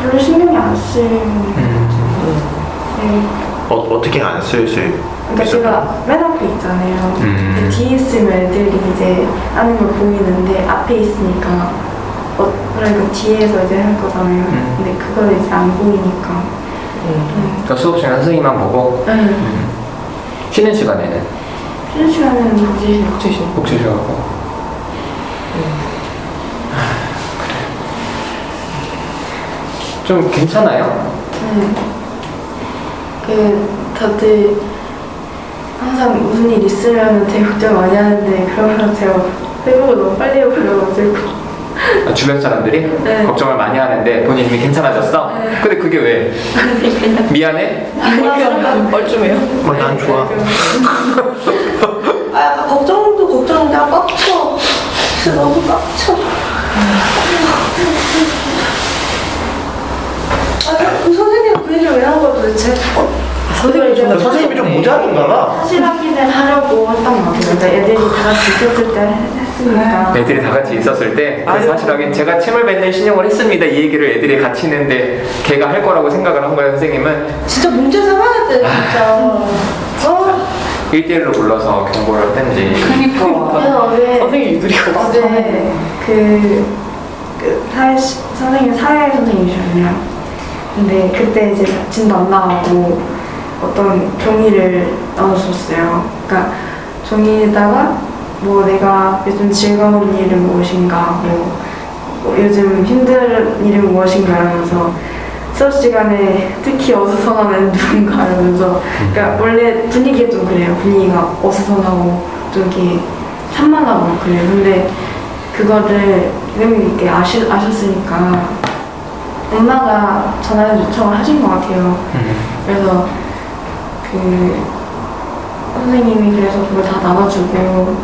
Speaker 7: 별로 신경이 안 쓰이는 네.
Speaker 5: 어떻게 안 쓸 수
Speaker 7: 그러니까 제가 맨 앞에 있잖아요.
Speaker 5: 음.
Speaker 7: 뒤에 있으면 애들이 이제 하는 걸 보이는데 앞에 있으니까 그러니까 뒤에서 이제 할 거잖아요. 근데 그걸 이제 안 보이니까.
Speaker 1: 그러니까 수업 시간 선생님만 보고 쉬는 시간에는
Speaker 7: 쉬는 시간에는
Speaker 1: 복지 쉬어가고 좀 괜찮아요?
Speaker 7: 다들 항상 무슨 일 있으면 되게 걱정 많이 하는데 그러면 제가 회복을 너무 빨리 해버려가지고
Speaker 1: 주변 사람들이
Speaker 7: 네.
Speaker 1: 걱정을 많이 하는데 본인 이미 괜찮아졌어?
Speaker 7: 네.
Speaker 1: 근데 그게 왜? 미안해?
Speaker 9: 뻘쭘해요.
Speaker 5: 난 좋아.
Speaker 6: 아, 걱정도 걱정인데 빡쳐. 진짜 너무 빡쳐. 그 선생님 그 얘기를 왜 한 거야 도대체?
Speaker 5: 선생님이 좀 모자란가 봐.
Speaker 7: 사실 확인을 하려고 했던 것 같아요. 그러니까 애들이 다 같이 있었을 때 했으니까.
Speaker 1: 애들이 다 같이 있었을 때 그 사실하긴 제가 침을 뱉는 신용을 했습니다. 이 얘기를 애들이 같이 있는데 걔가 할 거라고 생각을 한 거예요. 선생님은
Speaker 6: 진짜 문제 삼아야 돼 진짜.
Speaker 1: 1대1로 불러서 경고를 했든지.
Speaker 8: 그니까.
Speaker 7: 그래서 어제
Speaker 9: 선생님 유두리가
Speaker 7: 어제 선생님 사회 선생님이셨네요. 근데 그때 이제 진도 안 나가고 어떤 종이를 나눠줬어요. 그러니까 종이에다가 뭐 내가 요즘 즐거운 일은 무엇인가, 뭐 요즘 힘든 일은 무엇인가 하면서 수업 시간에 특히 어수선하면 누군가 이러면서 그러니까 원래 분위기가 좀 그래요. 분위기가 어수선하고 좀 이렇게 산만하고 그래요. 근데 그거를 선생님이 이렇게 아셨으니까 엄마가 전화 요청을 하신 것 같아요. 그래서 그 선생님이 그래서 그걸 다 나눠주고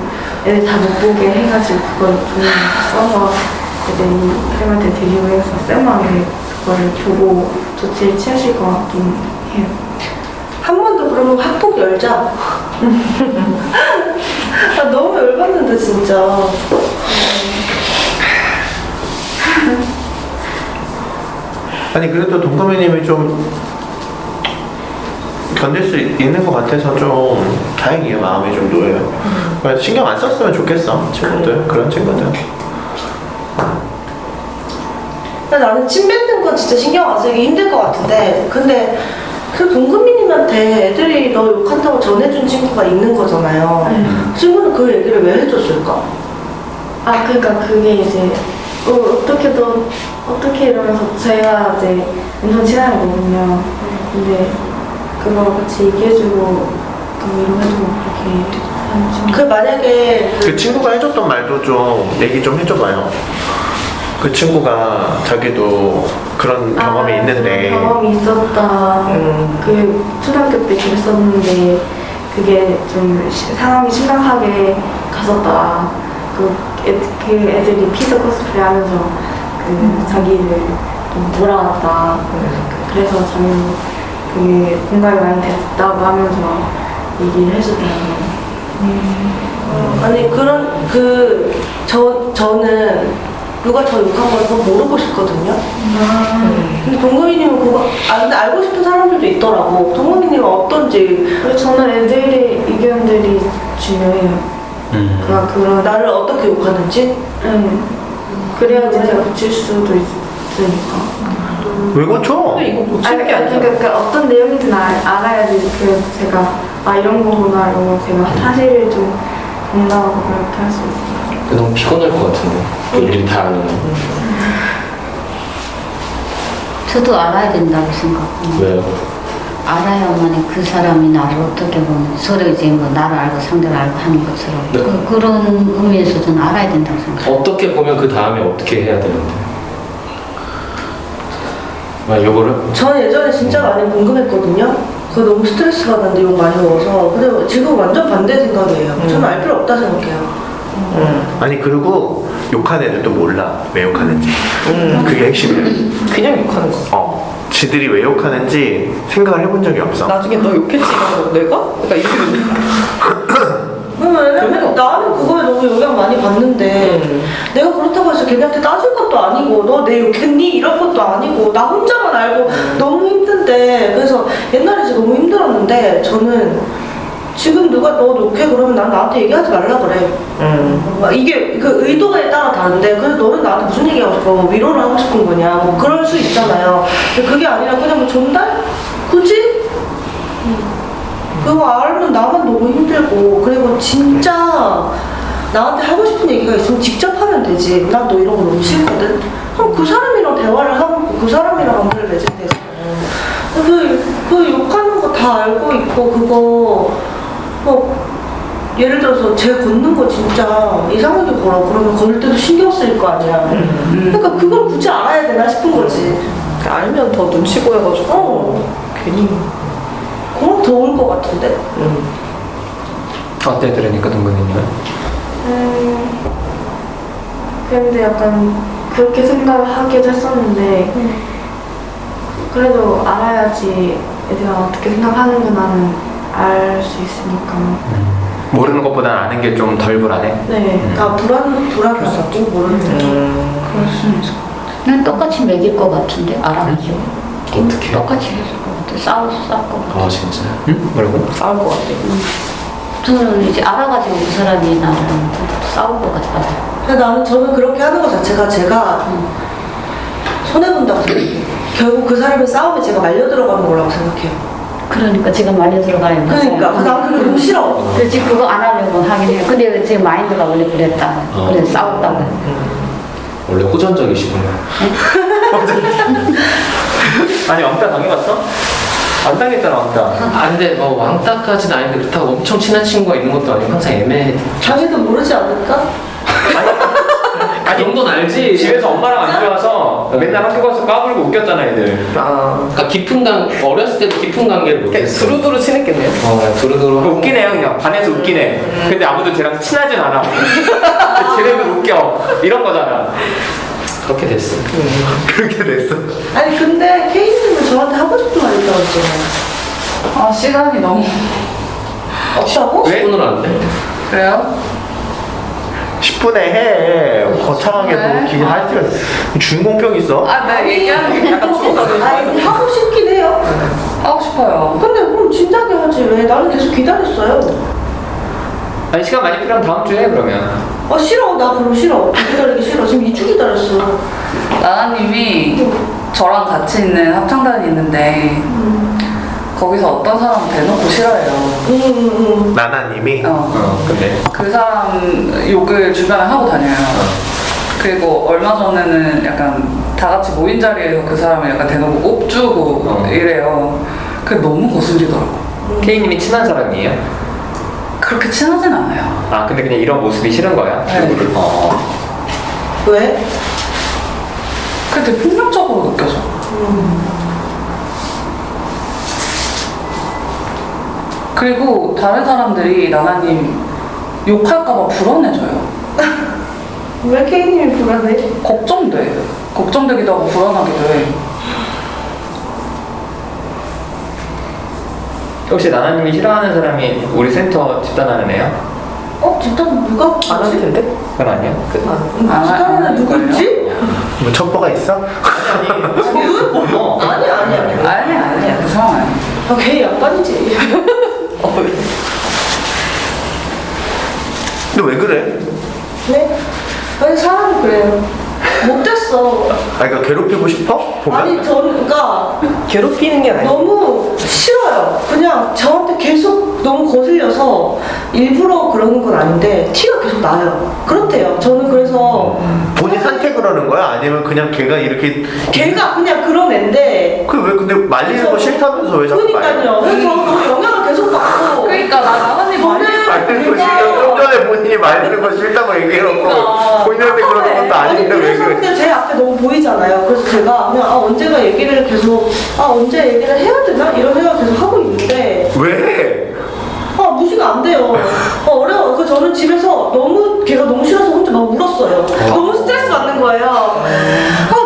Speaker 7: 애들 다 못 보게 해가지고 그걸 좀 써서 애들이 쌤한테 드리고 해서 쌤한테 그거를 보고 조치를 취하실 것 같긴 해요.
Speaker 6: 한 번 더 그러면 학폭 열자. 아, 너무 열받는데 진짜.
Speaker 5: 아니 그래도 동금이님이 좀 견딜 수 있는 것 같아서 좀 다행이에요. 마음이 좀 놓여요. 그래서 신경 안 썼으면 좋겠어. 친구들 그런 친구들.
Speaker 6: 근데 나는 침 뱉는 건 진짜 신경 안 쓰기 힘들 것 같은데 근데 그 동금이님한테 애들이 너 욕한다고 전해준 친구가 있는 거잖아요. 친구는 그 얘기를 왜 해줬을까?
Speaker 7: 아 그러니까 그게 이제 어떻게 이러면서 제가 이제 엄청 친하거든요. 근데 그거 같이 얘기해주고 위로해주고 그렇게 하는 친구.
Speaker 6: 그 만약에
Speaker 5: 그 친구가 해줬던 말도 좀 얘기 좀 해줘봐요. 그 친구가 자기도 그런 경험이 있는데
Speaker 7: 그런 경험이 있었다. 그 초등학교 때 그랬었는데 그게 좀 상황이 심각하게 갔었다. 그 애들이 피자 코스프레 하면서 자기를 좀 몰아갔다. 그래서 자기는 그게 공감이 많이 됐다고 하면서 얘기를 해주더라고요.
Speaker 6: 아니 저는 누가 저 욕한 걸 그거 모르고 싶거든요. 근데 동금이님은 그거 근데 알고 싶은 사람들도 있더라고. 동금이님은 어떤지.
Speaker 7: 저는 애들의 의견들이 중요해요. 그런
Speaker 6: 나를 어떻게 욕하는지.
Speaker 7: 그래야지 제가 고칠 수도 있으니까.
Speaker 5: 왜 고쳐?
Speaker 9: 이거 고치는 게 아니잖아.
Speaker 7: 그러니까 어떤 내용인지는 알아야지 그래서 제가 이런 거구나 이런 거 제가 사실을 좀 공감하고 그렇게 할 수 있어요.
Speaker 3: 너무 피곤할 것 같은데 일일이 다 아는 거.
Speaker 2: 저도 알아야 된다고 생각합니다.
Speaker 3: 왜요?
Speaker 2: 알아야만 그 사람이 나를 어떻게 보면 서로 이제 뭐 나를 알고 상대를 알고 하는 것처럼
Speaker 3: 네.
Speaker 2: 그런 의미에서 저는 알아야 된다고 생각해요.
Speaker 3: 어떻게 보면 그 다음에 어떻게 해야 되는데? 요거를?
Speaker 6: 저는 예전에 진짜 많이 궁금했거든요. 그거 너무 스트레스 받는데 욕 많이 먹어서. 근데 지금 완전 반대 생각이에요. 저는 알 필요 없다 생각해요.
Speaker 5: 아니 그리고 욕하는 애들도 몰라 왜 욕하는지. 그게 핵심이야.
Speaker 9: 그냥 욕하는 거.
Speaker 5: 지들이 왜 욕하는지 생각을 해본 적이 없어.
Speaker 9: 나중에 너 욕했지 이러고 내가? 그러니까 이게
Speaker 6: 왜냐면 나는 그거에 너무 영향 많이 받는데 내가 그렇다고 해서 걔네한테 따질 것도 아니고 너 내 욕했니? 이런 것도 아니고 나 혼자만 알고 너무 힘든데 그래서 옛날에 진짜 너무 힘들었는데 저는 지금 누가 너 욕해 그러면 난 나한테 얘기하지 말라 그래. 이게 그 의도에 따라 다른데 그래서 너는 나한테 무슨 얘기하고 싶어? 뭐 위로를 하고 싶은 거냐? 뭐 그럴 수 있잖아요. 근데 그게 아니라 그냥 뭐 전달? 굳이? 그거 알면 나만 너무 힘들고 그리고 진짜 나한테 하고 싶은 얘기가 있으면 직접 하면 되지. 난 너 이런 거 너무 싫거든. 그럼 그 사람이랑 대화를 하고 그 사람이랑 관계를 맺으면 되잖아요. 그 욕하는 거 다 알고 있고 그거 뭐 예를 들어서 쟤 걷는 거 진짜 이상하게 걸어 그러면 걸을 때도 신경 쓰일 거 아니야. 그러니까 그걸 굳이 알아야 되나 싶은 거지.
Speaker 9: 알면 더 눈치 보여가지고 괜히
Speaker 6: 그럼 더 올 것 같은데?
Speaker 1: 어때 들으니까 동근이님은?
Speaker 7: 근데 약간 그렇게 생각을 하기도 했었는데 그래도 알아야지 애들가 어떻게 생각하는구나는 알 수 있으니까.
Speaker 1: 모르는 것보다는 아는 게 좀 덜 불안해?
Speaker 7: 네.
Speaker 6: 아 불안하다고 모르는
Speaker 8: 그럴 수는 있을 것 같아.
Speaker 2: 난 똑같이 먹일 것 같은데 알아보죠.
Speaker 3: 어떻게?
Speaker 2: 똑같이 해줄 것 같아. 싸울 것 같아.
Speaker 3: 아 진짜?
Speaker 1: 응? 뭐라고?
Speaker 9: 싸울 것 같아.
Speaker 2: 저는 이제 알아가지고 그 사람이 나를 싸울 것 같다.
Speaker 6: 근데 저는 그렇게 하는 것 자체가 제가 손해본다고 생각해요. 결국 그 사람의 싸움에 제가 말려 들어가는 거라고 생각해요.
Speaker 2: 그러니까 제가 말려 들어가요.
Speaker 6: 그러니까 나는 그게 너무 싫어.
Speaker 2: 그렇지 그거 안 하려고 하긴 해요. 근데 제 마인드가 원래 그랬다. 그래서 싸웠다고.
Speaker 3: 원래 호전적이시구나.
Speaker 1: 아니 왕따 당해봤어? 안 당했잖아 왕따.
Speaker 3: 아 근데 뭐 왕따까지는 아닌데 그렇다고 엄청 친한 친구가 있는 것도 아니고 항상 애매해.
Speaker 6: 자기도 모르지 않을까?
Speaker 3: 그 정도는 알지.
Speaker 1: 집에서 엄마랑 안 좋아서 맨날 학교 가서 까불고 웃겼잖아 애들.
Speaker 3: 그러니까 깊은 어렸을 때도 깊은 관계를 못했어.
Speaker 9: 두루두루 친했겠네요.
Speaker 3: 두루두루.
Speaker 1: 웃기네요 그냥 반에서 웃기네. 근데 아무도 쟤랑 친하진 않아. 쟤네들 웃겨 이런 거잖아.
Speaker 3: 그렇게 됐어.
Speaker 5: 그렇게 됐어.
Speaker 6: 아니 근데 케이님은 저한테 하고 싶은 말 있다고 했잖아요.
Speaker 8: 아 시간이 너무
Speaker 6: 없다고?
Speaker 1: 왜?
Speaker 3: 10분으로 안 돼?
Speaker 8: 그래요?
Speaker 5: 10분에 해. 거창하게
Speaker 8: 네.
Speaker 5: 뭐 할 시간. 주인공병 있어?
Speaker 8: 아 네 얘기하는 게 약간 추워가지고
Speaker 6: 아니 하고 싶긴 해요.
Speaker 8: 하고 싶어요.
Speaker 6: 근데 그럼 진작에 하지 왜? 나는 계속 기다렸어요.
Speaker 1: 아니 시간 많이 필요하면 다음 주에 해 그러면.
Speaker 6: 아 싫어 나 그럼 싫어. 기다리기 싫어. 지금 2주 기다렸어.
Speaker 8: 나나님이 저랑 같이 있는 합창단이 있는데 거기서 어떤 사람 대놓고 싫어해요.
Speaker 5: 나나님이.
Speaker 1: 근데
Speaker 8: 그 사람 욕을 주변에 하고 다녀요. 그리고 얼마 전에는 약간 다 같이 모인 자리에서 그 사람을 약간 대놓고 꼽주고 이래요. 그게 너무 거슬리더라고.
Speaker 1: K님이 친한 사람이에요?
Speaker 8: 그렇게 친하진 않아요.
Speaker 1: 아 근데 그냥 이런 모습이 싫은 거야?
Speaker 8: 네.
Speaker 6: 왜?
Speaker 8: 그게 되게 폭력적으로 느껴져. 그리고 다른 사람들이 나나님 욕할까봐 불안해져요.
Speaker 6: 왜 케이님이 불안해?
Speaker 8: 걱정돼. 걱정되기도 하고 불안하기도 해.
Speaker 1: 혹시 나나님이 싫어하는 사람이 우리 센터 집단하는 애야?
Speaker 6: 집단 누가?
Speaker 9: 안 할 텐데?
Speaker 1: 그건 아니야?
Speaker 6: 집단은 누구지?
Speaker 5: 뭐 첩보가 있어?
Speaker 6: 누구? 아니야.
Speaker 8: 아니야. 그 상황 아니야.
Speaker 6: 걔 약반이지.
Speaker 5: 근데 왜 그래?
Speaker 6: 네? 아니 사람이 그래요. 못됐어.
Speaker 5: 그러니까 괴롭히고 싶어? 보면?
Speaker 6: 아니 저는 그러니까
Speaker 9: 괴롭히는 게 아니야.
Speaker 6: 너무 싫어요. 그냥 저한테 계속 너무 거슬려서 일부러 그러는 건 아닌데 티가 계속 나요. 그렇대요. 저는 그래서
Speaker 5: 본인 선택을 하는 거야? 아니면 그냥 걔가 이렇게
Speaker 6: 걔가 그냥 그런 앤데
Speaker 5: 그 왜 근데 말리는 거 싫다면서 왜 자꾸 말려?
Speaker 6: 그러니까요. 그래서 저는 너무 영향을 계속 받고
Speaker 8: 그러니까 나나님 많이
Speaker 5: 말 듣는 거 싫다고 좀 전에 본인이 말 듣는 거 싫다고 얘기해놓고 본인한테 그러는 것도 아닌데 왜
Speaker 6: 그래서
Speaker 5: 그래?
Speaker 6: 근데 제 앞에 너무 보이잖아요. 그래서 제가 그냥 언제가 얘기를 계속 언제 얘기를 해야 되나 이런 생각을 계속 하고 있는데
Speaker 5: 왜?
Speaker 6: 무시가 안 돼요. 어려워. 그 저는 집에서 걔가 너무 싫어서 혼자 막 울었어요. 너무 스트레스 받는 거예요.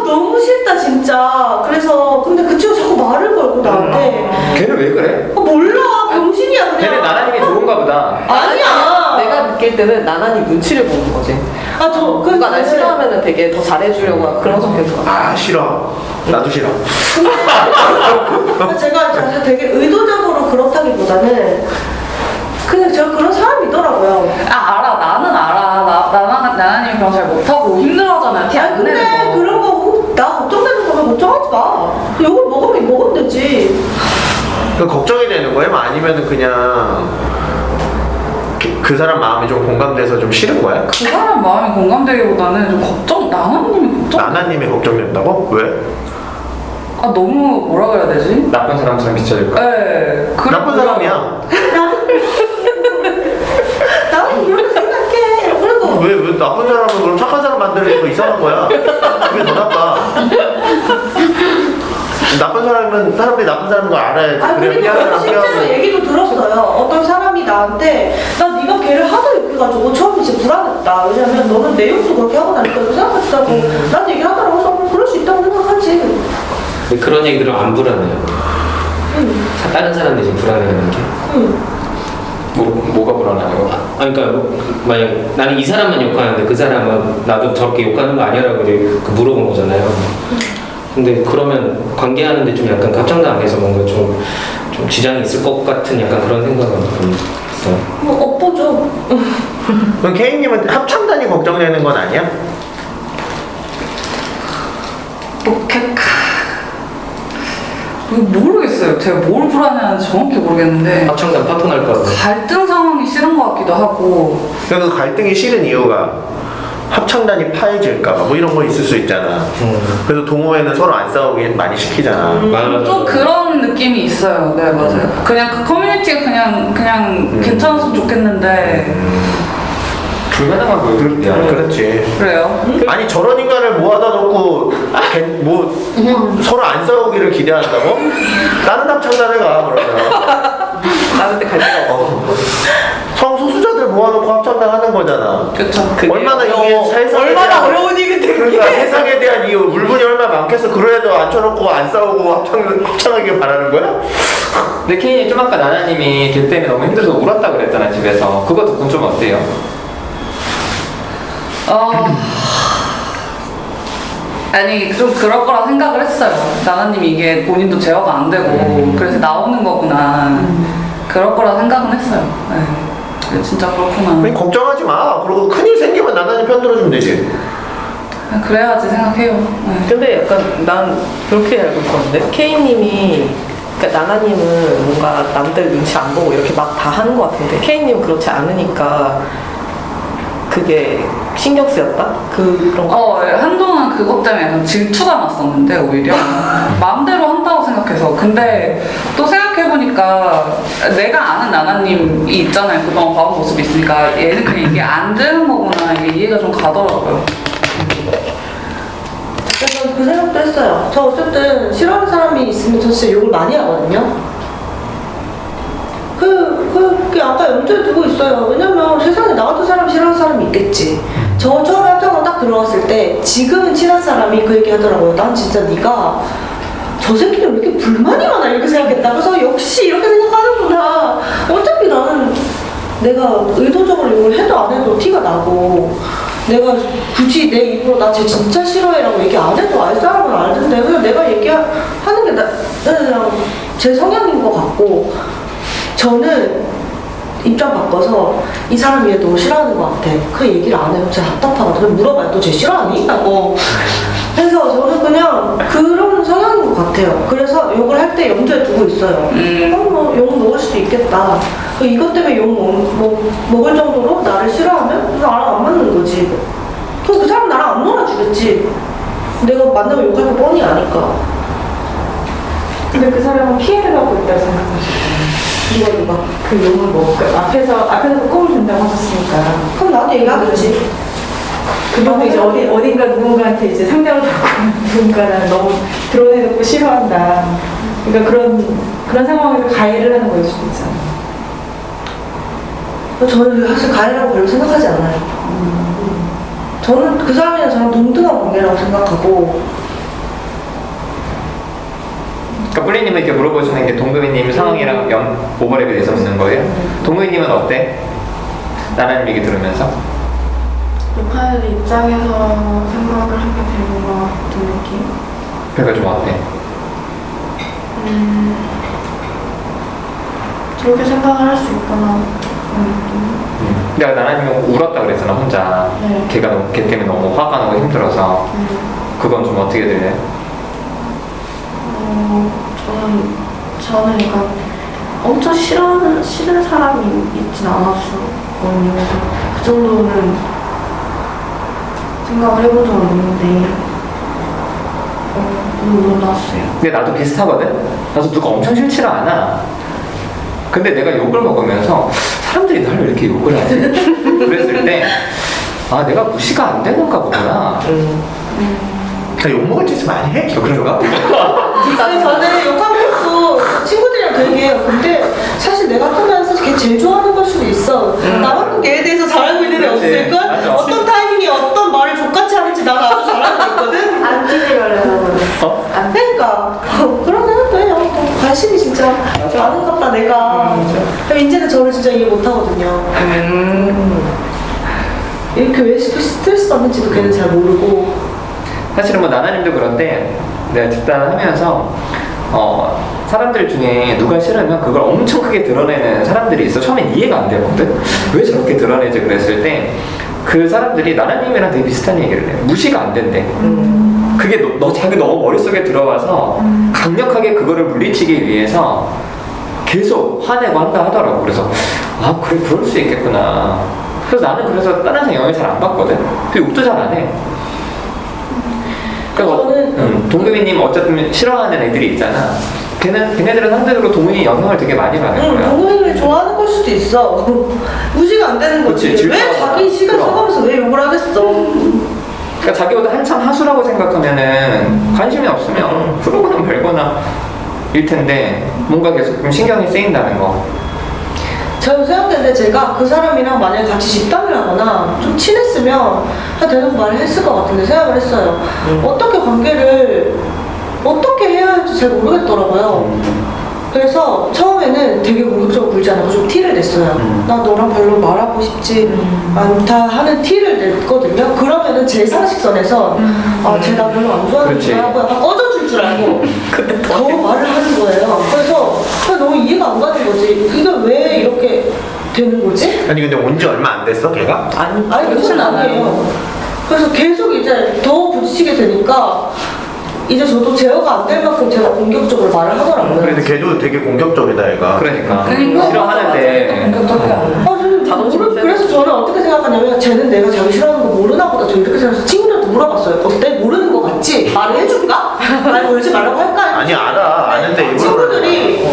Speaker 6: 너무 싫다 진짜. 그래서 근데 그 친구 자꾸 말을 걸고 나한테.
Speaker 1: 걔는 왜 그래?
Speaker 6: 몰라. 병신이야 그냥.
Speaker 1: 걔는 나나님이 좋은가 보다.
Speaker 6: 아니야.
Speaker 9: 내가 느낄 때는 나나니 눈치를 보는 거지. 누가 날 싫어하면 되게 더 잘해주려고 그런 성격이야.
Speaker 5: 아 싫어. 나도 싫어.
Speaker 6: 제가 되게 의도적으로 그렇다기보다는 그냥 제가 그런 사람이더라고요.
Speaker 8: 알아. 나는 알아. 나나님이 그런 잘 못하고 힘들어하잖아요. 티 안
Speaker 6: 근데
Speaker 8: 내는 거.
Speaker 6: 그런 거 나 걱정되는 거면 걱정하지 마. 욕을 먹으면 되지.
Speaker 5: 그 걱정이 되는 거예요? 아니면은 그냥 그 사람 마음이 좀 공감돼서 좀 싫은 거야?
Speaker 8: 그 사람 마음이 공감되기보다는 좀 나나님이 걱정.
Speaker 5: 나나님이 걱정된다고? 왜?
Speaker 8: 너무 뭐라 그래야 되지?
Speaker 1: 나쁜 사람처럼 비춰질까?
Speaker 8: 네.
Speaker 5: 나쁜 사람이야.
Speaker 6: 나는 이렇게 생각해. 그리고
Speaker 5: 왜 나쁜 사람은 그럼 착한 사람 만드는 거 이상한 거야? 그게 더 나빠. 나쁜 사람은 사람들이 나쁜 사람인 걸 알아야지. 그래,
Speaker 6: 그리고
Speaker 5: 미안한 사람
Speaker 6: 실제로
Speaker 5: 미안하고.
Speaker 6: 얘기도 들었어요. 어떤 사람이 나한테 나 네가 걔를 하도 욕해가지고 처음에 진짜 불안했다. 왜냐면 너는 내 욕도 그렇게 하고 나니까 생각했다고 난 얘기하더라고. 그래서 그럴 수 있다고 생각하지.
Speaker 3: 근데 그런 얘기 들으면 안 불안해요. 다른 사람들이 지금 불안해하는 게.
Speaker 1: 뭐가 불안해요?
Speaker 3: 그러니까 만약 나는 이 사람만 욕하는데 그 사람은 나도 저렇게 욕하는 거 아니야라고 이제 물어본 거잖아요. 근데 그러면 관계하는데 좀 약간 합장당해서 뭔가 좀 지장이 있을 것 같은 약간 그런 생각은 좀 있어요.
Speaker 6: 엇보죠.
Speaker 5: 그럼 케이님은 합창단이 걱정되는 건 아니야?
Speaker 8: 모르겠어요. 제가 뭘 불안해하는지 정확히 모르겠는데
Speaker 3: 합창단 파토 날까 봐.
Speaker 8: 갈등 상황이 싫은 것 같기도 하고.
Speaker 5: 그러니까 그 갈등이 싫은 이유가 합창단이 파해질까봐 뭐 이런 거 있을 수 있잖아. 그래서 동호회는 서로 안 싸우게 많이 시키잖아.
Speaker 3: 맞아.
Speaker 8: 좀 그런 느낌이 있어요. 네, 맞아요. 그냥 그 커뮤니티가 그냥 괜찮았으면 좋겠는데.
Speaker 1: 불가능한 걸 그럴 야
Speaker 5: 그렇지.
Speaker 8: 그래요?
Speaker 5: 아니 저런 인간을 모아다 놓고 서로 안 싸우기를 기대한다고? 다른 합창단에 가 그러면.
Speaker 9: 나는 때 갈 데가 없어.
Speaker 5: 성소수자들 모아놓고 합창단 하는 거잖아.
Speaker 8: 그쵸.
Speaker 5: 얼마나 이게 세상에
Speaker 9: 얼마나
Speaker 5: 대한,
Speaker 9: 어려운 일인데
Speaker 5: 그러니까 세상에 대한 이유 물분이 얼마나 많겠어. 그래도 앉혀놓고 안 싸우고 합창하길 바라는 거야?
Speaker 1: 근데 케인이 좀 아까 나나님이 걔 때문에 너무 힘들어서 울었다 그랬잖아 집에서. 그거 듣고 좀 어때요?
Speaker 8: 아니 좀 그럴 거라 생각을 했어요. 나나님이 이게 본인도 제어가 안 되고 그래서 나오는 거구나. 그럴 거라 생각은 했어요. 네. 진짜 그렇구나.
Speaker 5: 아니, 걱정하지 마. 그리고 큰일 생기면 나나님 편 들어주면 되지.
Speaker 8: 그래야지 생각해요. 네.
Speaker 9: 근데 약간 난 그렇게 알고 있었는데 K님이 그러니까 나나님은 뭔가 남들 눈치 안 보고 이렇게 막 다 하는 것 같은데 K님은 그렇지 않으니까 그게 신경 쓰였다? 그런 거?
Speaker 8: 한동안 그것 때문에 약간 질투가 났었는데 오히려 마음대로 한다고 생각해서. 근데 또 생각해보니까 내가 아는 나나님이 있잖아요. 그동안 봐온 모습이 있으니까 얘는 그냥 이게 안 되는 거구나. 이게 이해가 좀 가더라고요.
Speaker 6: 그래서 그 생각도 했어요. 저 어쨌든 싫어하는 사람이 있으면 저 진짜 욕을 많이 하거든요. 그게 아까 염두에 두고 있어요. 왜냐면 세상에 나 같은 사람 싫어하는 사람이 있겠지. 저 처음에 합창단 딱 들어갔을 때 지금은 친한 사람이 그 얘기 하더라고요. 난 진짜 네가 저 새끼는 왜 이렇게 불만이 많아 이렇게 생각했다. 그래서 역시 이렇게 생각하는구나. 어차피 나는 내가 의도적으로 욕을 해도 안 해도 티가 나고 내가 굳이 내 입으로 나 쟤 진짜 싫어해라고 얘기 안 해도 알 사람은 알던데 그냥 내가 얘기하는 게 그냥 제 성향인 것 같고 저는 입장 바꿔서 이 사람이 얘 너 싫어하는 것 같아. 그 얘기를 안 해요. 진짜 답답하거든. 물어봐요. 너 쟤 싫어하니? 라고. 그래서 저는 그냥 그런 성향인 것 같아요. 그래서 욕을 할 때 염두에 두고 있어요. 욕 먹을 수도 있겠다. 이것 때문에 욕 먹을 정도로 나를 싫어하면 나랑 안 맞는 거지. 그럼 그 사람 나랑 안 놀아주겠지. 내가 만나면 욕할 거 뻔히 아니까.
Speaker 4: 근데 그 사람은 피해를 하고 있다고 생각하시죠? 누가 그 욕을 먹을까? 앞에서 꿈을 준다고 하셨으니까.
Speaker 6: 그럼 나도 얘기하겠지.
Speaker 4: 그러면 이제 어딘가 누군가한테 이제 상대로 받고 누군가를 너무 드러내놓고 싫어한다. 그러니까 그런 상황에서 가해를 하는 거일 수도 있잖아.
Speaker 6: 저는 사실 가해라고 별로 생각하지 않아요. 저는 그 사람이랑 저랑 동등한 관계라고 생각하고.
Speaker 1: 그러니까 뿔리님은 이렇게 물어보시는 게 동금이님 상황이랑 오버랩이 돼서 묻는 거예요? 동금이님은 어때? 나라님 얘기 들으면서?
Speaker 7: 역할 입장에서 생각을 하게 되는 것 같은 느낌?
Speaker 1: 그러니까 좀 어때?
Speaker 7: 저렇게 생각을 할 수 있구나 그런 느낌.
Speaker 1: 내가 나라님은 울었다 그랬잖아 혼자.
Speaker 7: 네.
Speaker 1: 걔 때문에 너무 화가 나고 힘들어서. 그건 좀 어떻게 들려요?
Speaker 7: 저는 그러니까 엄청 싫은 사람이 있진 않았었거든요. 그래서 그 정도는 생각을 해본 적은 없는데 너무 놀랐어요.
Speaker 1: 근데 나도 비슷하거든? 나도 누가 엄청 싫지는 않아. 근데 내가 욕을 먹으면서 사람들이 나를 왜 이렇게 욕을 하지? 그랬을 때 아 내가 무시가 안 되는가 보구나.
Speaker 5: 나 욕먹을 짓을 많이 해.
Speaker 1: 그런가?
Speaker 6: 아니 저는 욕하면서 친구들이랑 그 얘기해요. 근데 사실 내가 하면서 걔 제일 좋아하는 걸 수도 있어. 나만큼 걔에 대해서 잘 알고 있는 애
Speaker 1: 그렇지.
Speaker 6: 없을걸?
Speaker 1: 맞아.
Speaker 6: 어떤 타이밍에 어떤 말을 족같이 하는지 난 아주 잘 알고 있거든?
Speaker 7: 안 찌질하려고
Speaker 1: 어?
Speaker 6: 그러니까 그런 애는 해요. 관심이 진짜 많은갑다 내가. 그럼 이제는 저를 진짜 이해 못하거든요. 이렇게 왜 스트레스 받는지도 걔는 잘 모르고.
Speaker 1: 사실은 뭐 나나님도 그런데 내가 집단하면서 사람들 중에 누가 싫으면 그걸 엄청 크게 드러내는 사람들이 있어. 처음엔 이해가 안 되거든. 왜 저렇게 드러내지 그랬을 때 그 사람들이 나나님이랑 되게 비슷한 얘기를 해. 무시가 안 된대. 그게 자기 너무 머릿속에 들어와서 강력하게 그거를 물리치기 위해서 계속 화내고 한다 하더라고. 그래서 아 그래 그럴 수 있겠구나. 그래서 나는 그래서 다른 사람 영향을 잘 안 받거든. 그 욕도 잘 안 해. 그러니까 동금이님 어쨌든 싫어하는 애들이 있잖아. 걔네들은 상대적으로 동금이 영향을 되게 많이 받는 거야.
Speaker 6: 동생을 좋아하는 걸 수도 있어. 무시가 안 되는 거지.
Speaker 1: 그치,
Speaker 6: 왜
Speaker 1: 질투가
Speaker 6: 자기 시간
Speaker 1: 그럼.
Speaker 6: 써가면서 왜 욕을 하겠어?
Speaker 1: 그러니까 자기보다 한참 하수라고 생각하면은 관심이 없으면 그러거나 말거나 일 텐데 뭔가 계속 좀 신경이 쓰인다는 거.
Speaker 6: 저는 생각했는데 제가 그 사람이랑 만약에 같이 집단을 하거나 좀 친했으면 대놓고 말을 했을 것 같은데 생각을 했어요. 어떻게 관계를 어떻게 해야 할지 잘 모르겠더라고요. 그래서 처음에는 되게 공격적으로 굴지 않고 좀 티를 냈어요. 나 너랑 별로 말하고 싶지 않다 하는 티를 냈거든요. 그러면은 제 상식선에서 아, 쟤나 별로 안
Speaker 1: 그렇지.
Speaker 6: 좋아하는 하고 약간 꺼져줄 줄 알고 더 말을 하는 거예요. 그래서 너무 이해가 안 가는 거지. 이게 왜 이렇게 되는 거지?
Speaker 5: 아니 근데 온 지 얼마 안 됐어 걔가?
Speaker 6: 아니 그건 아니에요. 그래서 계속 이제 더 부딪히게 되니까 이제 저도 제어가 안 될 만큼 제가 공격적으로 말을 하더라고요.
Speaker 5: 근데 걔도 되게 공격적이다 얘가.
Speaker 1: 그러니까
Speaker 8: 그러니까
Speaker 1: 싫어하는데
Speaker 8: 공격적이야.
Speaker 6: 그래서 저는 어떻게 생각하냐면 쟤는 내가 자기 싫어하는 거 모르나 보다. 저 이렇게 생각해서 친구들한테 물어봤어요. 어때? 모르는 거 같지? 말을 해줄까? 말 걸지 말라고 할까?
Speaker 5: 아니 알아. 아는데 일부러
Speaker 6: 친구들이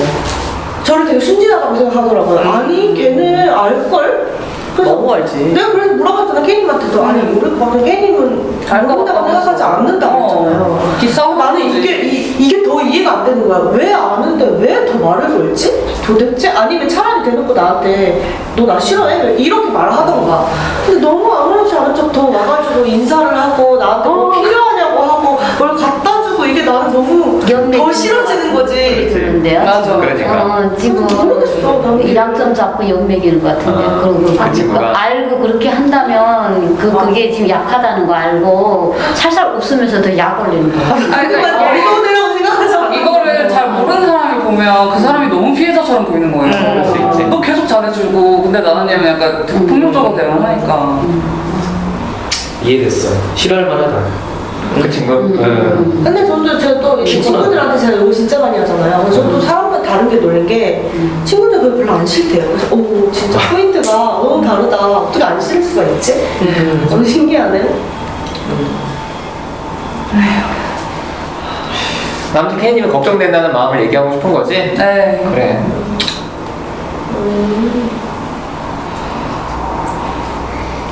Speaker 6: 저를 되게 순진하다고 생각하더라고요. 아니 걔는 알걸? 그래서
Speaker 9: 너무 알지.
Speaker 6: 내가 그래서 물어봤잖아 케이님한테도. 아니 모를 것 같아. 케이님은 모른다고 생각하지 않는다고 했잖아요.
Speaker 8: 기싸움
Speaker 6: 나는 이게 더 이해가 안 되는 거야. 왜 아는데 왜 더 말을 걸지? 도대체? 아니면 차라리 대놓고 나한테 너 나 싫어해? 이렇게 말을 하던가. 근데 너무 아무렇지 않은 척 더 와가지고 인사를 하고 나한테 뭐 필요하냐고 하고 뭘 갖다 주고 이게 나는 너무 더 싫어지는 거지.
Speaker 2: 그런데요.
Speaker 8: 맞아.
Speaker 1: 그러니까.
Speaker 2: 지금
Speaker 6: 모르겠어. 나는.
Speaker 2: 일학점 잡고 연맥이는 것 같은데.
Speaker 1: 그 친구가?
Speaker 2: 알고 그렇게 한다면 그게 지금 약하다는 거 알고 살살 웃으면서 더 약 올리는 거야.
Speaker 8: 아니, 그러니까
Speaker 6: 머리손이라고 생각하잖아.
Speaker 8: 이거를 잘 모르는 사람이 보면 그 사람이 너무 피해자처럼 보이는 거예요.
Speaker 1: 그럴 수 있지.
Speaker 8: 너 계속 잘해주고 근데 나나님은 약간 폭력적으로 대응하니까.
Speaker 3: 이해됐어. 싫어할 만하다.
Speaker 1: 그 친구?
Speaker 6: 근데 저도 제가 또 친구들한테 제가 욕을 진짜 많이 하잖아요. 그래서 저도 사람과 다른 게 놀란 게 친구들 그거 별로 안 싫대요. 그래서 진짜 포인트가 너무 다르다. 어떻게 안 싫을 수가 있지? 너무 신기하네.
Speaker 1: 아무튼 케이님이 걱정된다는 마음을 얘기하고 싶은 거지?
Speaker 8: 네.
Speaker 1: 그래.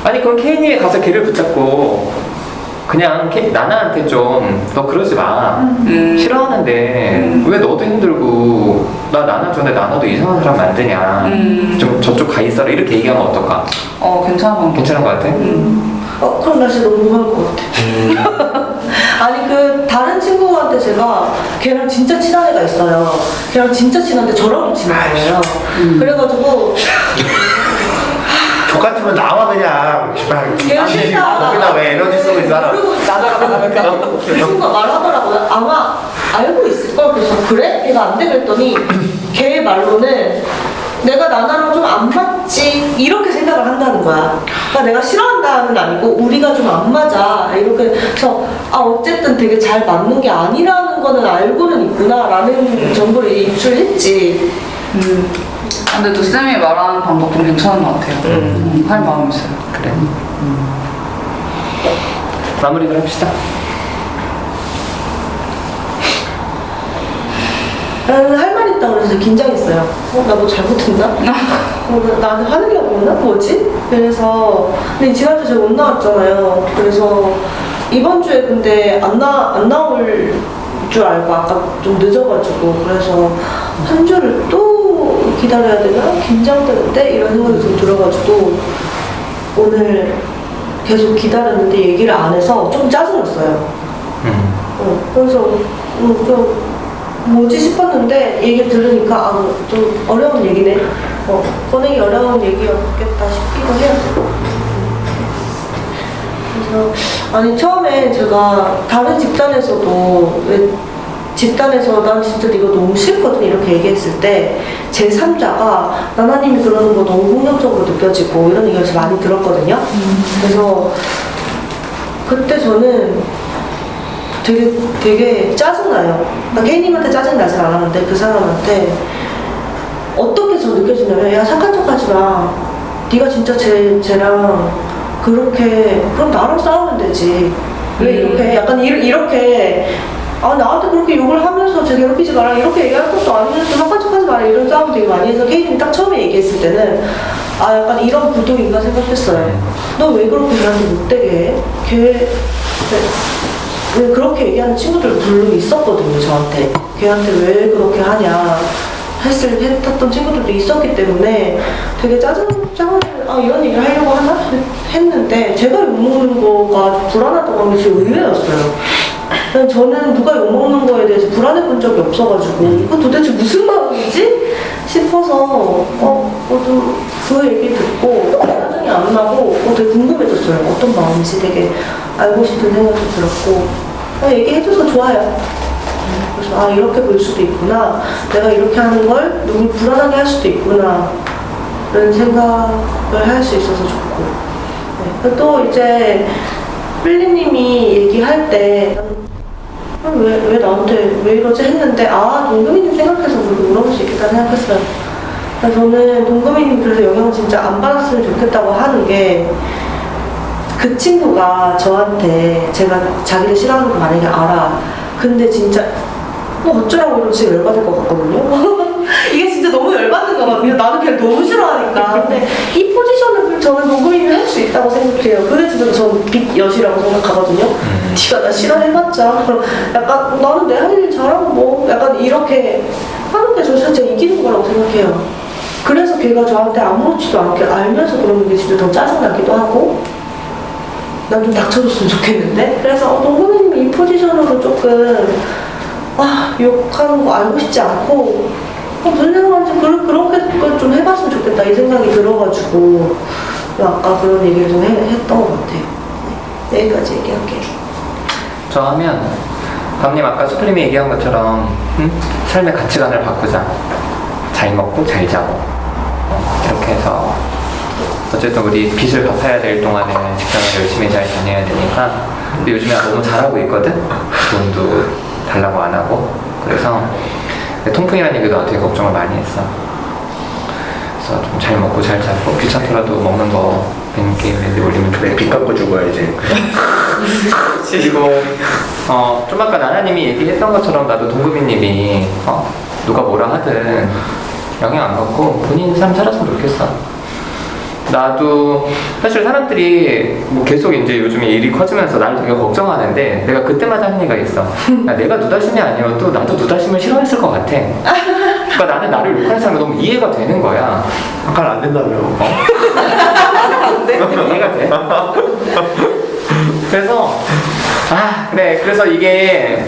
Speaker 1: 아니 그럼 케이님이 가서 걔를 붙잡고 그냥 나나한테 좀 너 그러지 마 싫어하는데 왜 너도 힘들고 나 나나 전에 나나도 이상한 사람 만드냐 좀 저쪽 가 있어라 이렇게 얘기하면 어떨까? 괜찮은 것 같아?
Speaker 6: 그럼 나 진짜 너무 무서울 것 같아. 아니 그 다른 친구한테 제가 걔랑 진짜 친한 애가 있어요. 걔랑 진짜 친한데 저랑도 친한 거예요. 그래가지고
Speaker 5: 똑같으면 나와 그냥.
Speaker 6: 걔가 싫다.
Speaker 5: 거기다 왜 에너지 쓰고 있어?
Speaker 6: 그리고 그 친구가 말하더라고요. 아마 알고 있을걸. 그래서 그래? 걔가 안 돼? 그랬더니 걔 말로는 내가 나나랑 좀 안 맞지 이렇게 생각을 한다는 거야. 그러니까 내가 싫어한다는 아니고 우리가 좀 안 맞아 이렇게. 그래서 어쨌든 되게 잘 맞는 게 아니라는 거는 알고는 있구나라는 정보를 입수했지.
Speaker 8: 근데 또 쌤이 말하는 방법 좀 괜찮은 것 같아요. 할 마음이 있어요.
Speaker 1: 그래. 마무리를 합시다.
Speaker 6: 나는 할 말 있다고 그래서 긴장했어요. 나 뭐 잘못했나? 나한테 화내려고 했나? 뭐지? 그래서 근데 지난주 제가 못 나왔잖아요. 그래서 이번 주에 근데 안 나올 줄 알고 아까 좀 늦어가지고 그래서 한 주를 또 기다려야 되나? 긴장되는데? 이런 생각이 좀 들어가지고 오늘 계속 기다렸는데 얘기를 안 해서 좀 짜증났어요. 그래서 좀 뭐지 싶었는데 얘기 들으니까 좀 어려운 얘기네. 꺼내기 어려운 얘기였겠다 싶기도 해요. 그래서 아니 처음에 제가 다른 집단에서도 집단에서 난 진짜 이거 너무 싫거든 이렇게 얘기했을 때 제3자가 나나님이 그러는 거 너무 폭력적으로 느껴지고 이런 얘기를 많이 들었거든요. 그래서 그때 저는 되게 짜증나요. 나 케이님한테 짜증나진 않았는데 그 사람한테 어떻게 저 느껴지냐면 야 착한 척하지 마. 네가 진짜 쟤랑 그렇게 그럼 나랑 싸우면 되지. 왜 이렇게 약간 이렇게 나한테 그렇게 욕을 하면서 쟤 괴롭히지 마라 이렇게 얘기할 것도 아니면서 착한 척하지 마라 이런 싸움 되게 많이 해서 케이님이 딱 처음에 얘기했을 때는 약간 이런 부동인가 생각했어요. 너 왜 그렇게 걔한테 못되게 해? 왜 그렇게 얘기하는 친구들 물론 있었거든요, 저한테. 걔한테 왜 그렇게 하냐 했던 친구들도 있었기 때문에 되게 짜증나게 이런 얘기를 하려고 하나 했는데 제가 욕먹는 거가 불안하다고 하는 게 진짜 의외였어요. 저는 누가 욕먹는 거에 대해서 불안해 본 적이 없어가지고 이거 도대체 무슨 마음이지? 싶어서 좀 그 얘기 듣고 짜증이 안 나고 되게 궁금해졌어요. 어떤 마음인지 되게 알고 싶은 생각도 들었고 얘기해줘서 좋아요. 그래서 이렇게 볼 수도 있구나. 내가 이렇게 하는 걸 누굴 불안하게 할 수도 있구나 라는 생각을 할 수 있어서 좋고 또 이제 필리님이 얘기할 때 왜 나한테 왜 이러지 했는데 동금이님 생각해서 물어볼 수 있겠다 생각했어요. 저는 동금이님 그래서 영향을 진짜 안 받았으면 좋겠다고 하는 게 그 친구가 저한테 제가 자기를 싫어하는 거 만약에 알아. 근데 진짜 어쩌라고 이러지 열받을 것 같거든요. 이게 진짜 너무 열받는 거거든요. 나도 걔를 너무 싫어하니까. 근데 이 포지션을 저는 동금이님 할 수 있다고 생각해요. 그게 진짜 저는 빅 여시라고 생각하거든요. 네가 나 싫어해봤자 약간 나는 내 할 일 잘하고 뭐 약간 이렇게 하는 게 저 진짜 이기는 거라고 생각해요. 그래서 걔가 저한테 아무렇지도 않게 알면서 그러는 게 진짜 더 짜증나기도 하고 난 좀 닥쳐줬으면 좋겠는데 그래서 동금이님이 이 포지션으로 조금 욕하는 거 알고 싶지 않고 무슨 생각인지 그렇게 좀 해봤으면 좋겠다 이 생각이 들어가지고 아까 그런 얘기를 좀 했던 것 같아요. 여기까지 얘기할게요.
Speaker 1: 저 하면 감님 아까 수프림이 얘기한 것처럼 삶의 가치관을 바꾸자. 잘 먹고 잘 자고 이렇게 해서 어쨌든 우리 빚을 갚아야 될 동안에 직장을 열심히 잘 다녀야 되니까 근데 요즘에 너무 잘하고 있거든? 돈도 달라고 안 하고 그래서 통풍이라는 얘기도 되게 걱정을 많이 했어. 그래서 좀 잘 먹고 잘 자고 귀찮더라도 먹는 거 게임에 올리면 좋겠고
Speaker 5: 빚 갚고 죽어야지.
Speaker 1: 그리고 좀 아까 나나님이 얘기했던 것처럼 나도 동금이님이 누가 뭐라 하든 영향 안 받고 본인 삶 살았으면 좋겠어. 나도 사실 사람들이 뭐 계속 이제 요즘에 일이 커지면서 나를 되게 걱정하는데 내가 그때마다 하는 얘기가 있어. 야, 내가 누다심이 아니어도 나도 누다심을 싫어했을 것 같아. 그러니까 나는 나를 욕하는 사람이 너무 이해가 되는 거야.
Speaker 5: 아까 안 된다며.
Speaker 1: 이해가 돼? 그래서 그래. 그래서 이게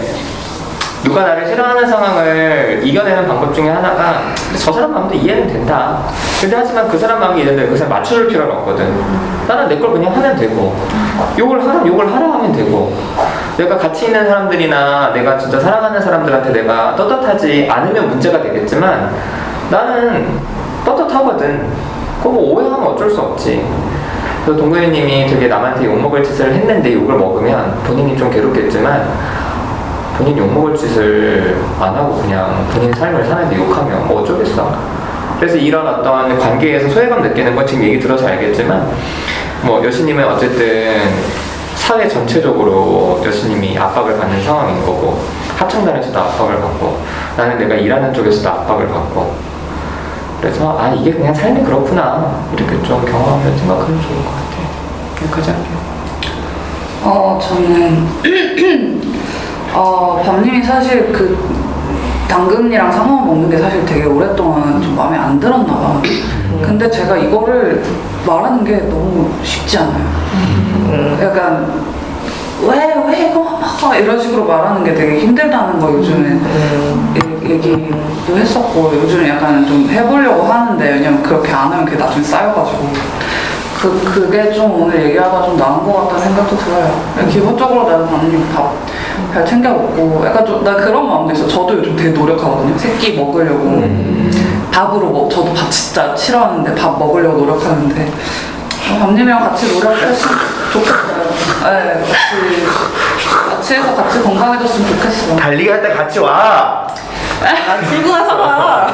Speaker 1: 누가 나를 싫어하는 상황을 이겨내는 방법 중에 하나가 저 사람 마음도 이해는 된다. 근데 하지만 그 사람 마음이 있는데 그 사람 맞춰줄 필요는 없거든. 나는 내 걸 그냥 하면 되고 욕을 하라 하면 되고 내가 같이 있는 사람들이나 내가 진짜 사랑하는 사람들한테 내가 떳떳하지 않으면 문제가 되겠지만 나는 떳떳하거든. 그거 뭐 오해하면 어쩔 수 없지. 그래서 동근이님이 되게 남한테 욕먹을 짓을 했는데 욕을 먹으면 본인이 좀 괴롭겠지만 본인 욕먹을 짓을 안 하고 그냥 본인 삶을 사는데 욕하면 뭐 어쩌겠어. 그래서 이런 어떤 관계에서 소외감 느끼는 건 지금 얘기 들어서 알겠지만 뭐 여신님은 어쨌든 사회 전체적으로 여신님이 압박을 받는 상황인 거고 합창단에서도 압박을 받고 나는 내가 일하는 쪽에서도 압박을 받고 그래서 이게 그냥 삶이 그렇구나 이렇게 좀 경험하면 생각하면 좋을 것 같아. 여기까지 할게요.
Speaker 8: 저는 밤님이 사실 그 당근이랑 상어 먹는 게 사실 되게 오랫동안 좀 마음에 안 들었나 봐. 근데 제가 이거를 말하는 게 너무 쉽지 않아요. 약간 왜 이거 먹어? 이런 식으로 말하는 게 되게 힘들다는 거 요즘에 얘기도 했었고 요즘에 약간 좀 해보려고 하는데 왜냐면 그렇게 안 하면 그게 나중에 쌓여가지고 그게 좀 오늘 얘기하다 좀 나은 것 같다는 생각도 들어요. 기본적으로 나는 밤님 밥 잘 챙겨 먹고 약간 좀 나 그런 마음도 있어. 저도 요즘 되게 노력하거든요. 새끼 먹으려고 밥으로 저도 밥 진짜 싫어하는데 밥 먹으려고 노력하는데 밤님이랑 같이 노력했으면 좋겠어요. 네, 같이 해서 같이 건강해졌으면 좋겠어.
Speaker 5: 달리기 할 때 같이 와.
Speaker 9: 난 출근하잖아.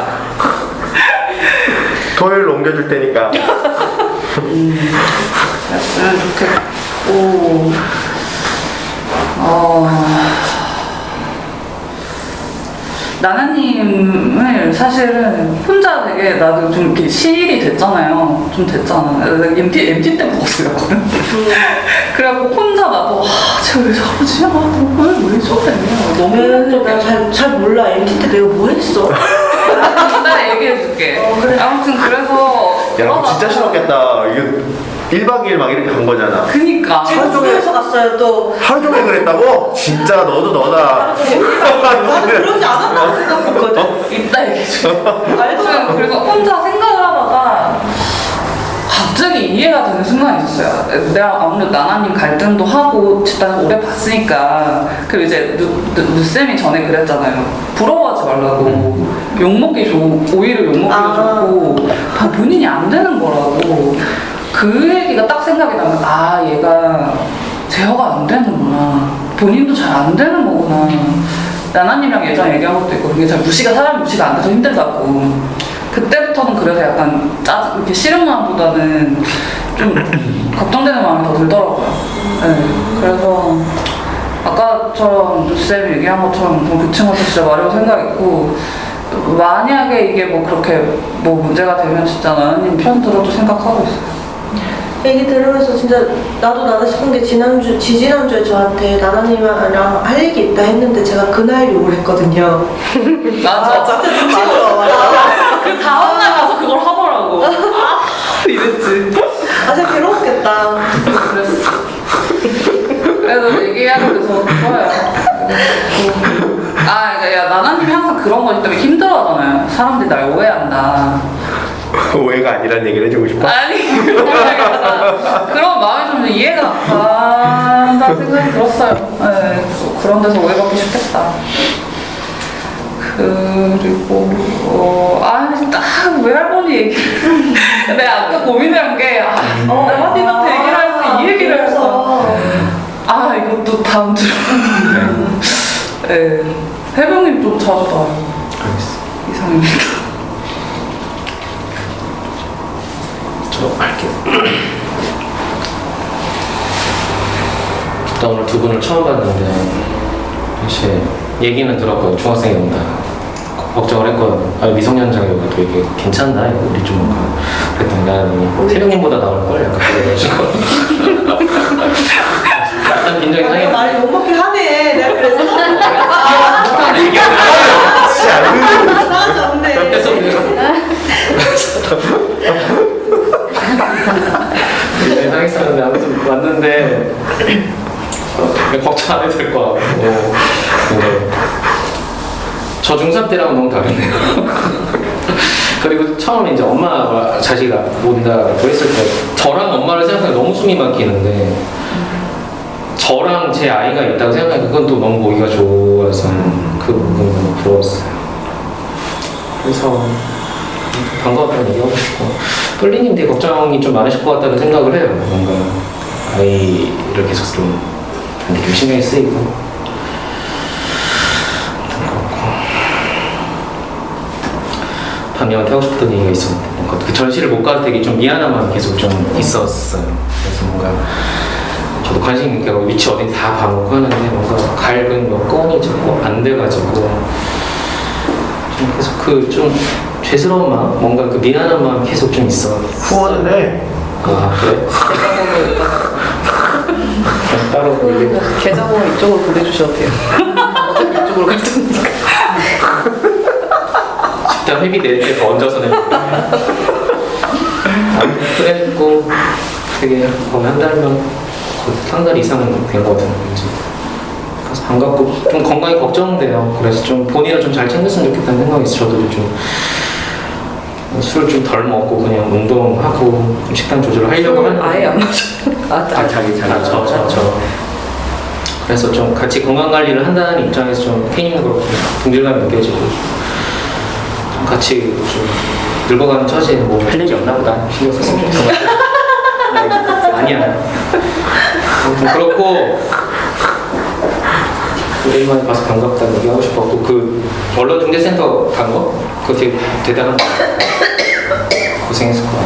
Speaker 5: 토요일로 옮겨줄 테니까.
Speaker 8: 그랬으면 좋겠고 나나님을 사실은 혼자 되게 나도 좀 이렇게 시일이 됐잖아요. 좀 됐잖아. MT 때부터 봤어요. 그래갖고 혼자 나도 제가 왜 저러지? 왜 저래? 너무
Speaker 6: 잘 몰라. MT 때 내가 뭐 했어?
Speaker 8: 이따 얘기해줄게. 그래. 아무튼 그래서
Speaker 5: 야, 너 진짜 싫었겠다. 이게 1박 2일 막 이렇게 간 거잖아.
Speaker 8: 그니까
Speaker 6: 제주도에서 갔어요 또.
Speaker 5: 하루 종일 그랬다고? 진짜 너도 너다.
Speaker 6: 나는 그러지 않았다고 생각했거든.
Speaker 8: 이따 얘기해줄게. 아무튼 그래서 혼자 생각을 하다가 갑자기 이해가 되는 순간이 있었어요. 내가 아무래도 나나님 갈등도 하고 일단 오래 봤으니까 그리고 이제 누쌤이 전에 그랬잖아요. 부러워하지 말라고. 욕먹기 오히려 욕먹기가 좋고 본인이 안 되는 거라고. 그 얘기가 딱 생각이 나면 얘가 제어가 안 되는구나. 본인도 잘 안 되는 거구나. 나나님이랑 예전에 얘기한 것도 있고 그게 잘 사람 무시가 안 돼서 힘들다고. 그때부터는 그래서 약간 이렇게 싫은 마음보다는 좀 걱정되는 마음이 더 들더라고요. 네. 그래서 아까처럼 누쌤이 얘기한 것처럼 그 친구한테 진짜 말해볼 생각있고 만약에 이게 뭐 그렇게 뭐 문제가 되면 진짜 나나님 편 들어도 생각하고 있어요.
Speaker 6: 얘기 들으면서 진짜 나도 싶은 게 지지난주에 저한테 나나님이랑 할 얘기 있다 했는데 제가 그날 욕을 했거든요.
Speaker 8: 맞아. 그 다음날 가서 그걸 하더라고. 이랬지.
Speaker 6: 진짜 괴로웠겠다.
Speaker 8: 그랬어. 그래서 얘기하는 게 좋아요. 그러니까 나나님이 항상 그런 거기 때문에 힘들어하잖아요. 사람들이 날 오해한다.
Speaker 5: 오해가 아니란 얘기를 해주고 싶어?
Speaker 8: 아니 그런 마음이 좀 이해가 간다는 생각이 들었어요. 네, 그런 데서 오해받기 쉽겠다. 그리고 외할머니 얘기 내가 아까 고민한 게 나나님한테 얘기를 할 때 이 얘기를 해서 이것도 다음 주로 네, 해병님 좀 자주 나와요.
Speaker 3: 알겠어.
Speaker 8: 이상입니다.
Speaker 3: 할게요. 일단 오늘 두 분을 처음 봤는데 사실 얘기는 들었거든요. 중학생이 온다. 걱정을 했거든요. 아, 미성년자가 되게 괜찮나? 우리 좀 뭔가 그랬더니 나는 세령님보다 나올걸? 약간 그래가지고 약간 긴장이
Speaker 6: 내가
Speaker 3: 상했는데
Speaker 6: 말이 못 먹긴 하네. 내가 그래서 나한테 없네.
Speaker 3: 그래서 굉장히 상했었는데 아무튼 왔는데 걱정 안 해도 될 것 같고 근데 저 중3 때랑은 너무 다르네요. 그리고 처음에 이제 엄마와 자식이 온다고 했을 때 저랑 엄마를 생각하면 너무 숨이 막히는데 저랑 제 아이가 있다고 생각하니까 그건 또 너무 보기가 좋아서 그 부분이 너무 부러웠어요. 그래서 반가웠다는 얘기하고 싶고 똘리님 되게 걱정이 좀 많으실 것 같다는 생각을 해요. 뭔가 아이를 계속 좀 신경이 쓰이고 밤님한테 하고 싶었던 얘기가 있었는데 뭔가 그 전시를 못 가도 되게 좀 미안한 마음이 계속 좀 있었어요. 그래서 뭔가 저도 관심 있게 하고 위치 어딘지 다 봐놓고 하는데 뭔가 갈근 여건이 자꾸 안 돼가지고 좀 계속 그 좀 죄스러운 마음, 뭔가 그 미안한 마음이 계속 좀 있어.
Speaker 5: 후원을 해.
Speaker 3: 아 그래? 따로
Speaker 9: 계좌번호 이쪽으로 보내주셔도 돼요. 어차피 이쪽으로 갈 테니까.
Speaker 3: 식당 회비 낼 때 더 얹어서 내고 그랬고 되게 거의 한 달면 한 달 이상은 된 것 같은 거지. 그래서 반갑고 좀 건강이 걱정돼요. 그래서 좀 본인을 좀 잘 챙겼으면 좋겠다는 생각이 있어요. 저도 좀 술 좀 덜 먹고 그냥 운동하고 좀 식단 조절을 하려고 하는데
Speaker 9: 아예 안 마셔.
Speaker 3: 저. 그래서 좀 같이 건강 관리를 한다는 입장에서 좀 케이님도 그렇고 동질감이 느껴지고 좀 같이 좀 늙어가는 처지에 뭐
Speaker 1: 할 일이 없나 보다.
Speaker 3: 신경 썼으면 좋겠어. 아니야. 아무튼 그렇고 오랜만에 봐서 반갑다는 얘기하고 싶었고 그 언론중재센터 간 거? 그거 되게 대단한 거 고생했을 것 같아.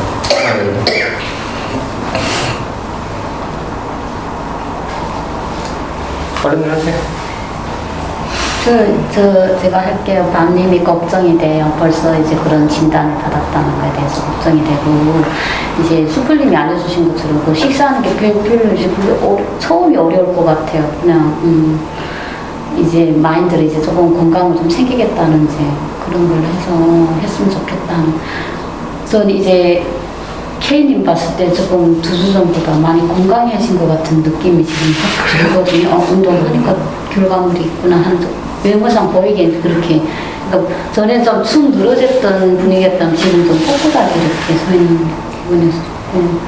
Speaker 1: 어른들 하세요.
Speaker 2: 제가 할게요. 밤님이 걱정이 돼요. 벌써 이제 그런 진단을 받았다는 거에 대해서 걱정이 되고, 이제 수풀님이 알려주신 것처럼 그 식사하는 게 별로 이제 처음이 어려울 것 같아요. 그냥, 이제 마인드를 이제 조금 건강을 좀 챙기겠다는 이제 그런 걸 해서 했으면 좋겠다는. 저는 이제 K님 봤을 때 조금 2주 전보다 많이 건강해진 것 같은 느낌이 지금 확 들거든요. 운동하니까 결과물이 있구나 하는 외모상 보이기엔 그렇게. 그러니까 전에 좀 축 늘어졌던 분위기였다면 지금 좀 꼿꼿하게 이렇게 서 있는 기분에서 조금.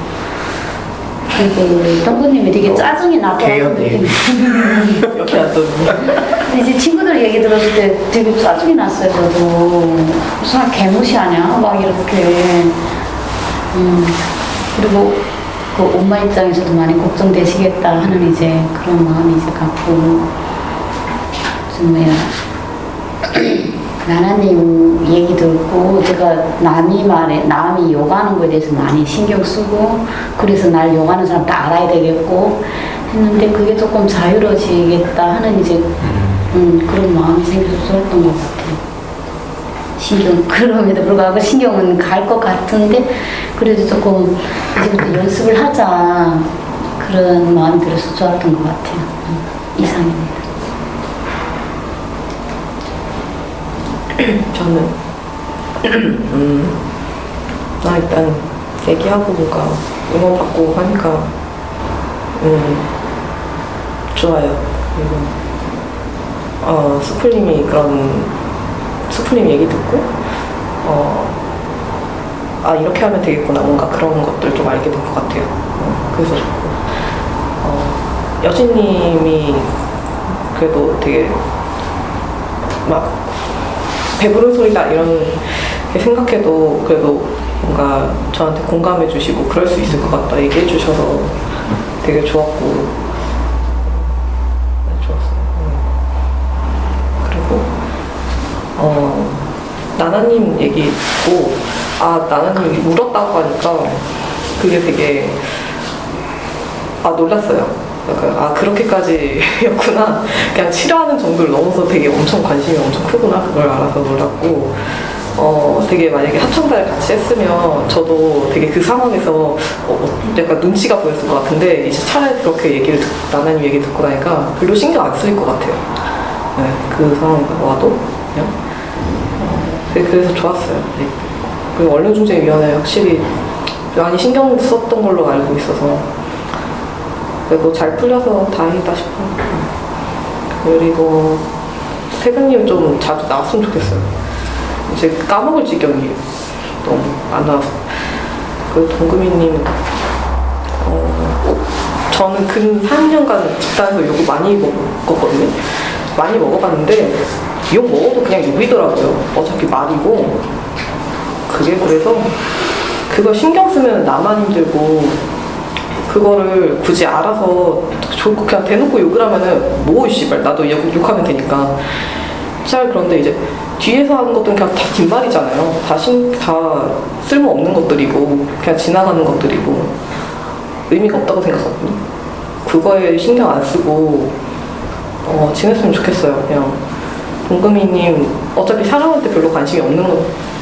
Speaker 2: 그리고 동구님이 되게 짜증이 나고
Speaker 5: 개연님.
Speaker 9: 이렇게 놨더니.
Speaker 2: 이제 친구들 얘기 들었을 때 되게 짜증이 났어요. 저도 무슨 개무시하냐 막 이렇게. 그리고 그 엄마 입장에서도 많이 걱정되시겠다 하는 이제 그런 마음이 이제 갖고 좀 뭐야 나나님 얘기 듣고 제가 남이 욕하는 거에 대해서 많이 신경 쓰고 그래서 날 욕하는 사람 다 알아야 되겠고 했는데 그게 조금 자유로워지겠다 하는 이제 그런 마음이 생겨서 좋았던 것 같아요. 그럼에도 불구하고 신경은 갈 것 같은데 그래도 조금 이제부터 연습을 하자 그런 마음이 들어서 좋았던 것 같아요. 이상입니다.
Speaker 9: 저는 일단 얘기하고 뭔가 응원받고 하니까 좋아요. 그리고 수풀님 얘기 듣고 이렇게 하면 되겠구나 뭔가 그런 것들 좀 알게 된 것 같아요. 그래서 좋고 여진님이 그래도 되게 막 배부른 소리다 이런 게 생각해도 그래도 뭔가 저한테 공감해 주시고 그럴 수 있을 것 같다 얘기해 주셔서 되게 좋았고 좋았어요. 그리고 나나님 얘기 듣고 나나님이 울었다고 하니까 그게 되게 놀랐어요. 약간 그렇게까지였구나. 그냥 싫어하는 정도를 넘어서 되게 엄청 관심이 엄청 크구나. 그걸 알아서 놀랐고 되게 만약에 합창단을 같이 했으면 저도 되게 그 상황에서 약간 눈치가 보였을 것 같은데 이제 차라리 그렇게 나나님 얘기 듣고 나니까 별로 신경 안 쓰일 것 같아요. 네, 그 상황에 와도 그냥 그래서 좋았어요. 네. 그리고 언론중재위원회 확실히 많이 신경 썼던 걸로 알고 있어서 그래도 잘 풀려서 다행이다 싶어요. 그리고 태근님 좀 자주 나왔으면 좋겠어요. 이제 까먹을 지경이에요. 너무 안 나와서. 그리고 동금이님 저는 근 3년간 집단에서 욕을 많이 먹었거든요. 많이 먹어봤는데 욕 먹어도 그냥 욕이더라고요. 어차피 말이고 그게 그래서 그거 신경 쓰면 나만 힘들고 그거를 굳이 알아서 좋고 그냥 대놓고 욕을 하면은 뭐 씨발 나도 욕하면 되니까 잘 그런데 이제 뒤에서 하는 것들은 그냥 다 뒷말이잖아요. 다 쓸모없는 것들이고 그냥 지나가는 것들이고 의미가 없다고 생각하거든요. 그거에 신경 안 쓰고 지냈으면 좋겠어요. 그냥 동금이님 어차피 사람한테 별로 관심이 없는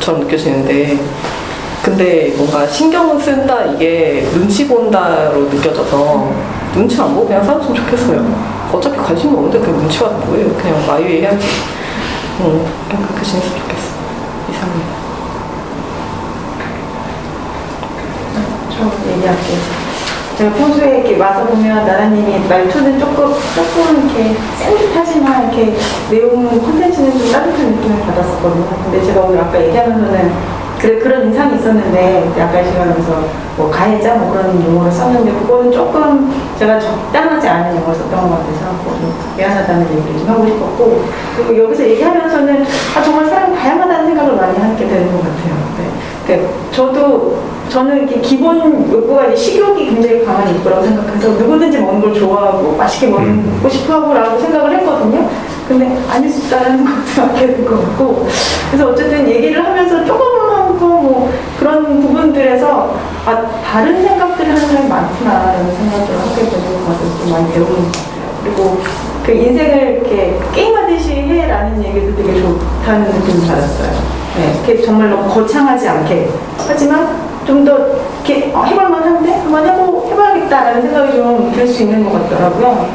Speaker 9: 것처럼 느껴지는데 근데 뭔가 신경을 쓴다 이게 눈치 본다로 느껴져서 눈치 안 보고 그냥 살았으면 좋겠어요. 어차피 관심 없는데 그냥 눈치 봐도 뭐예요. 그냥 마이웨이 해야지. 그냥 그렇게 지냈으면 좋겠어. 이상해요.
Speaker 4: 저 얘기할게요. 제가 평소에 이렇게 와서 보면 나나님이 말투는 조금 이렇게 센 듯하지만 이렇게 내용 콘텐츠는 좀 따뜻한 느낌을 받았었거든요. 근데 제가 오늘 아까 얘기하면서는 그런 인상이 있었는데 약간 시간에서 뭐 가해자 뭐 그런 용어를 썼는데 그거는 조금 제가 적당하지 않은 용어를 썼던 것 같아서 좀 미안하다는 얘기를 좀 하고 싶었고 그리고 여기서 얘기하면서는 정말 사람이 다양하다는 생각을 많이 하게 되는 것 같아요. 네. 저는 이렇게 기본 욕구가 이제 식욕이 굉장히 강한 욕구라고 생각해서 누구든지 먹는 걸 좋아하고 맛있게 먹고 싶어하고라고 생각을 했거든요. 근데 아닐 수 있다는 것도 알게 된 것 같고 그래서 어쨌든 얘기를 하면서 조금만 뭐 그런 부분들에서 다른 생각들을 하는 사람이 많구나라는 생각을 하게 되는 것 같아서 좀 많이 배우는 것 같아요. 그리고 그 인생을 이렇게 게임하듯이 해라는 얘기도 되게 좋다는 느낌을 받았어요. 네, 이렇게 정말 너무 거창하지 않게 하지만 좀 더 이렇게 해볼만한데 한번 해봐야겠다라는 생각이 좀 들 수 있는 것 같더라고요.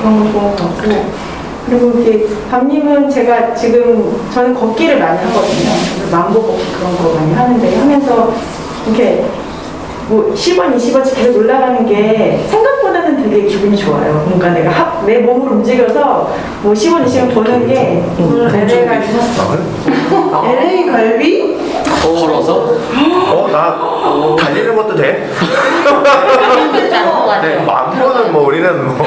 Speaker 4: 그런 거 좋은 것 같고 그리고 이렇게 밤님은 제가 지금 저는 걷기를 많이 하거든요. 만보 걷기 그런 거 많이 하는데 하면서 이렇게 뭐 10원, 20원씩 계속 올라가는 게 생각보다는 되게 기분이 좋아요. 뭔가 내가 내 몸을 움직여서 뭐 10원, 20원 버는 게 LA 갈비 샀어. LA 갈비?
Speaker 3: 걸어서?
Speaker 5: 나 달리는 것도 돼? 네, 만보는 뭐 우리는 뭐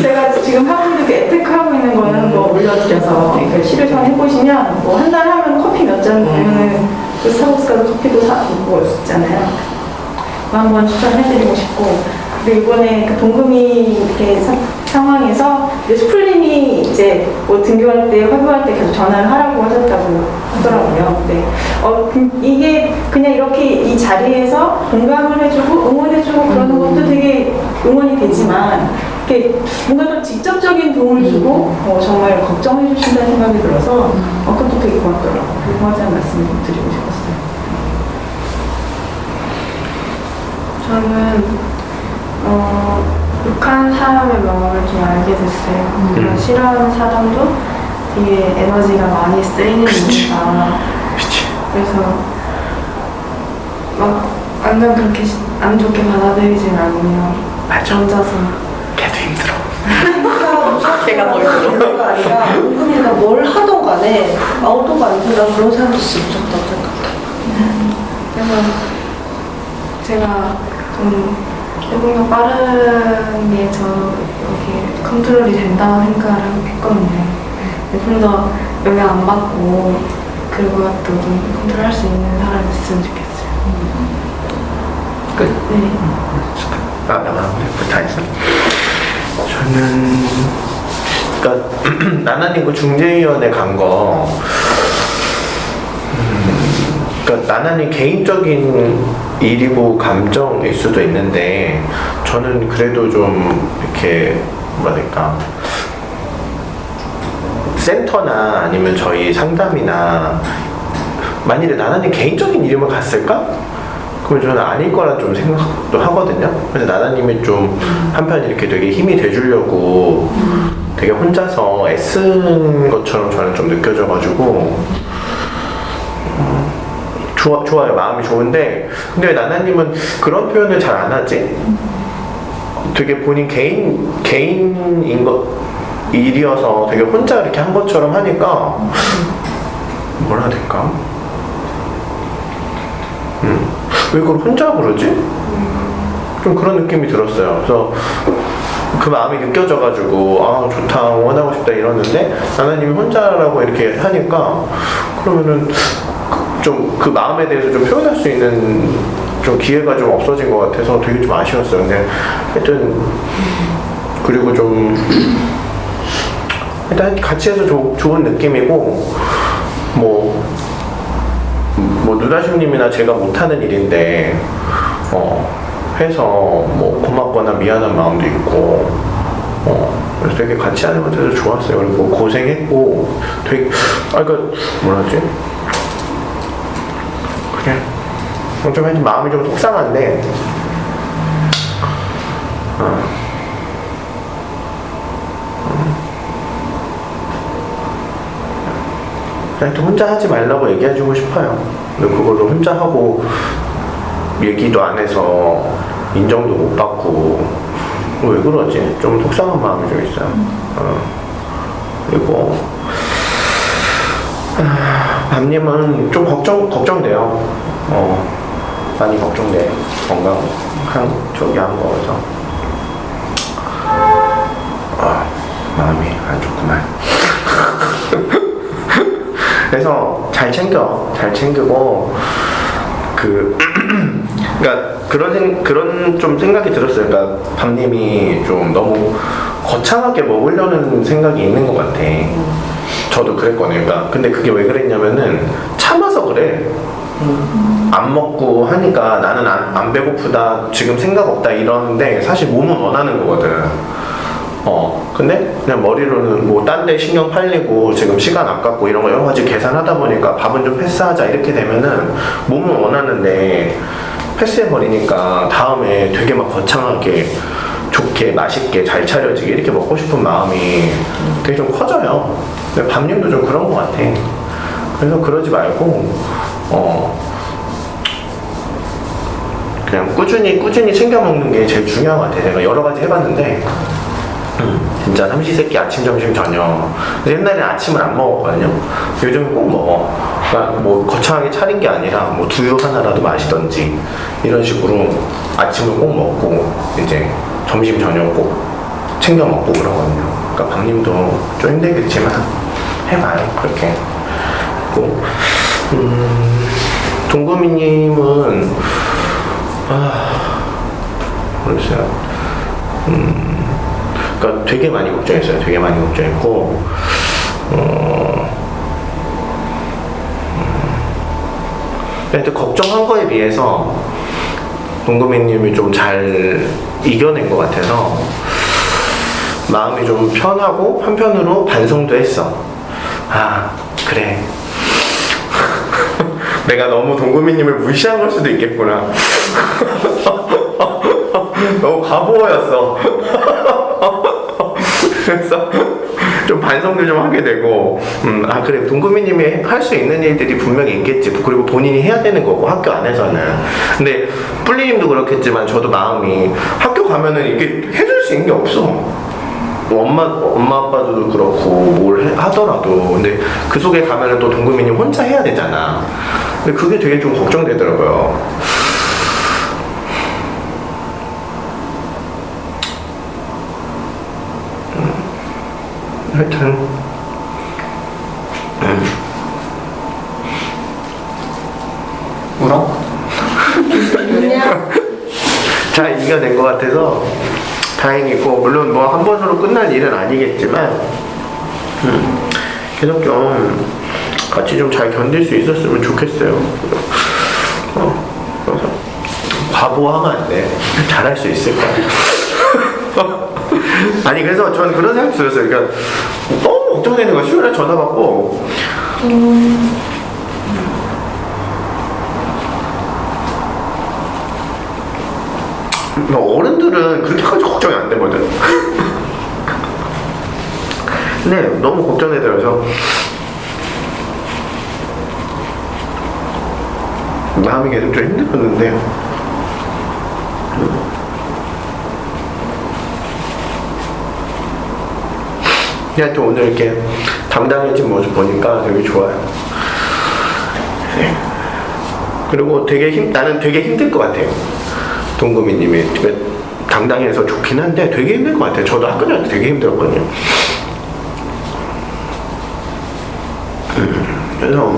Speaker 4: 제가 지금 하고 있는 게 에테크 하고 있는 거는 뭐 올려드려서 시를 해보시면 뭐 한 달 하면 커피 몇 잔 먹으면 그 스타벅스 가서 커피도 사고 있잖아요. 한번 추천해드리고 싶고 그리고 이번에 그 동금이 이렇게 상황에서 이제 수풀님이 이제 뭐 등교할 때 화교할 때 계속 전화를 하라고 하셨다고 하더라고요. 근데 이게 그냥 이렇게 이 자리에서 공감을 해주고 응원해주고 그러는 것도 되게 응원이 되지만 이렇게 뭔가 더 직접적인 도움을 주고 정말 걱정해 주신다는 생각이 들어서 그것도 되게 고맙더라고요. 고맙다는 말씀을 좀 드리고 싶었어요.
Speaker 7: 저는 욕한 사람의 마음을 좀 알게 됐어요. 그런 싫어하는 사람도 되게 에너지가 많이 쓰이는 일이다. 그래서 막 완전 그렇게 안 좋게 받아들이진 않으면 혼자서
Speaker 5: 걔도 힘들어.
Speaker 9: 걔가 더 힘들어.
Speaker 6: 가 아니라 동금이가 뭘 하던 간에 아웃도가 안 된다 그런 사람도 진짜 무섭다고 생각해요.
Speaker 7: 그래서 제가 좀 해보면 빠른 게 저 여기 컨트롤이 된다고 생각을 했거든요. 좀 더 영향 안 받고 그리고 또 좀 컨트롤할 수 있는 사람이 있으면 좋겠어요.
Speaker 5: 끝.
Speaker 7: 네.
Speaker 5: 다 했어? 저는 그러니까 나나님 그 중재위원회 간 거 그러니까 나나님 개인적인 일이고 감정일 수도 있는데 저는 그래도 좀 이렇게 뭐랄까 센터나 아니면 저희 상담이나 만일에 나나님 개인적인 이름을 갔을까? 그러면 저는 아닐 거라 좀 생각도 하거든요. 그래서 나나님이 좀 한편 이렇게 되게 힘이 돼주려고 되게 혼자서 애쓴 것처럼 저는 좀 느껴져가지고 좋아요. 마음이 좋은데 근데 왜 나나님은 그런 표현을 잘 안 하지? 되게 본인 개인인 것 일이어서 되게 혼자 이렇게 한 것처럼 하니까 뭐라 해야 될까? 왜 그걸 혼자 그러지? 좀 그런 느낌이 들었어요. 그래서 그 마음이 느껴져가지고 아 좋다 원하고 싶다 이러는데 하나님이 혼자라고 이렇게 하니까 그러면은 좀 그 마음에 대해서 좀 표현할 수 있는 좀 기회가 좀 없어진 것 같아서 되게 좀 아쉬웠어요. 근데 하여튼 그리고 좀 일단 같이 해서 좋은 느낌이고 뭐 누나심님이나 제가 못하는 일인데 해서 뭐 고맙거나 미안한 마음도 있고 그래서 되게 같이 하는 것도 좋았어요. 그리고 고생했고 되게 그러니까 뭐라지 그냥 좀 하여튼 마음이 좀 속상한데 그냥 또 혼자 하지 말라고 얘기해주고 싶어요. 근데 그걸로 혼자 하고 얘기도 안 해서 인정도 못 받고 왜 그러지? 좀 속상한 마음이 좀 있어요. 그리고 밤님은 좀 걱정돼요. 많이 걱정돼요. 건강 저기 안 먹어서 마음이 안 좋구만. 그래서 잘 챙기고 그러니까 그런 좀 생각이 들었어요. 그러니까 밤님이 좀 너무 거창하게 먹으려는 생각이 있는 것 같아. 저도 그랬거든요. 그러니까 근데 그게 왜 그랬냐면은 참아서 그래. 안 먹고 하니까 나는 안 배고프다, 지금 생각 없다 이러는데 사실 몸은 원하는 거거든. 근데 그냥 머리로는 뭐 딴 데 신경 팔리고 지금 시간 아깝고 이런 거 여러 가지 계산하다 보니까 밥은 좀 패스하자 이렇게 되면은 몸은 원하는데 패스해버리니까 다음에 되게 막 거창하게 좋게 맛있게 잘 차려지게 이렇게 먹고 싶은 마음이 되게 좀 커져요. 근데 밤님도 좀 그런 것 같아. 그래서 그러지 말고 그냥 꾸준히 챙겨 먹는 게 제일 중요한 것 같아. 내가 여러 가지 해봤는데 진짜 삼시세끼 아침, 점심, 저녁. 옛날에 아침을 안 먹었거든요. 요즘은 꼭 먹어. 그러니까 뭐 거창하게 차린 게 아니라 뭐 두유 하나라도 마시던지 이런 식으로 아침을 꼭 먹고 이제 점심, 저녁 꼭 챙겨 먹고 그러거든요. 그러니까 박님도 좀 힘들겠지만 해봐요. 그렇게. 그리고 동구미님은 모르겠어요. 그러니까 되게 많이 걱정했어요. 되게 많이 걱정했고 근데 걱정한 거에 비해서 동구미님이 좀 잘 이겨낸 것 같아서 마음이 좀 편하고 한편으로 반성도 했어. 그래. 내가 너무 동구미님을 무시한 걸 수도 있겠구나. 너무 과보였어. 그래서 좀 반성도 좀 하게 되고 그래 동구미님이 할 수 있는 일들이 분명히 있겠지. 그리고 본인이 해야 되는 거고 학교 안에서는. 근데 뿔리님도 그렇겠지만 저도 마음이 학교 가면은 이게 해줄 수 있는 게 없어. 엄마 아빠도 그렇고 뭘 하더라도 근데 그 속에 가면은 또 동구미님 혼자 해야 되잖아. 근데 그게 되게 좀 걱정되더라고요. 하여튼
Speaker 1: 울어?
Speaker 5: 잘 이겨낸 것 같아서 다행이고 물론 뭐 한 번으로 끝날 일은 아니겠지만 계속 좀 같이 좀 잘 견딜 수 있었으면 좋겠어요. 그래서 바보하면 안 돼. 잘할 수 있을 거야. 아니 그래서 저는 그런 생각 들었어요. 그러니까 너무 걱정되는 거야. 수요일에 전화 받고 어른들은 그렇게까지 걱정이 안 되거든. 근데 너무 걱정되더라고요. 마음이 계속 좀 힘들었는데 그냥 또 오늘 이렇게 담당해진 모습 보니까 되게 좋아요. 네. 그리고 나는 되게 힘들 것 같아요. 동구미님이 당당해서 좋긴 한데 되게 힘들 것 같아요. 저도 학교 다닐 때 되게 힘들었거든요. 그래서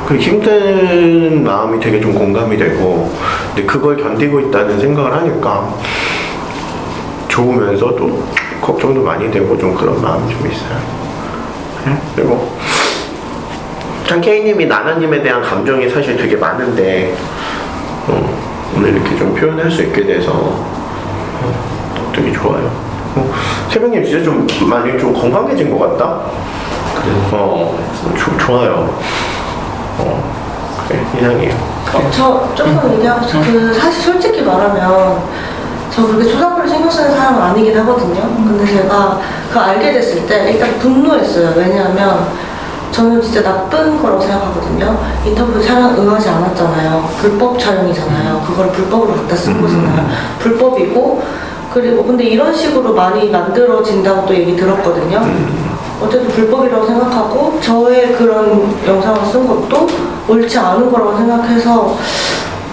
Speaker 5: 그 힘든 마음이 되게 좀 공감이 되고, 근데 그걸 견디고 있다는 생각을 하니까 좋으면서도 걱정도 많이 되고 좀 그런 마음이 좀 있어요. 네? 그리고 참 K님이 나나님에 대한 감정이 사실 되게 많은데 오늘 이렇게 좀 표현할 수 있게 돼서 되게 좋아요. 새벽님 진짜 좀 많이 좀 건강해진 것 같다? 그래요? 좋아요. 그래, 이상해요.
Speaker 6: 저 조금 얘기하고 사실 솔직히 말하면 저 그렇게 초등학교를 신경 쓰는 사람은 아니긴 하거든요. 근데 제가 그거 알게 됐을 때 일단 분노했어요. 왜냐하면 저는 진짜 나쁜 거라고 생각하거든요. 인터뷰 촬영 응하지 않았잖아요. 불법 촬영이잖아요. 그걸 불법으로 갖다 쓴 거잖아요. 불법이고, 그리고 근데 이런 식으로 많이 만들어진다고 또 얘기 들었거든요. 어쨌든 불법이라고 생각하고 저의 그런 영상을 쓴 것도 옳지 않은 거라고 생각해서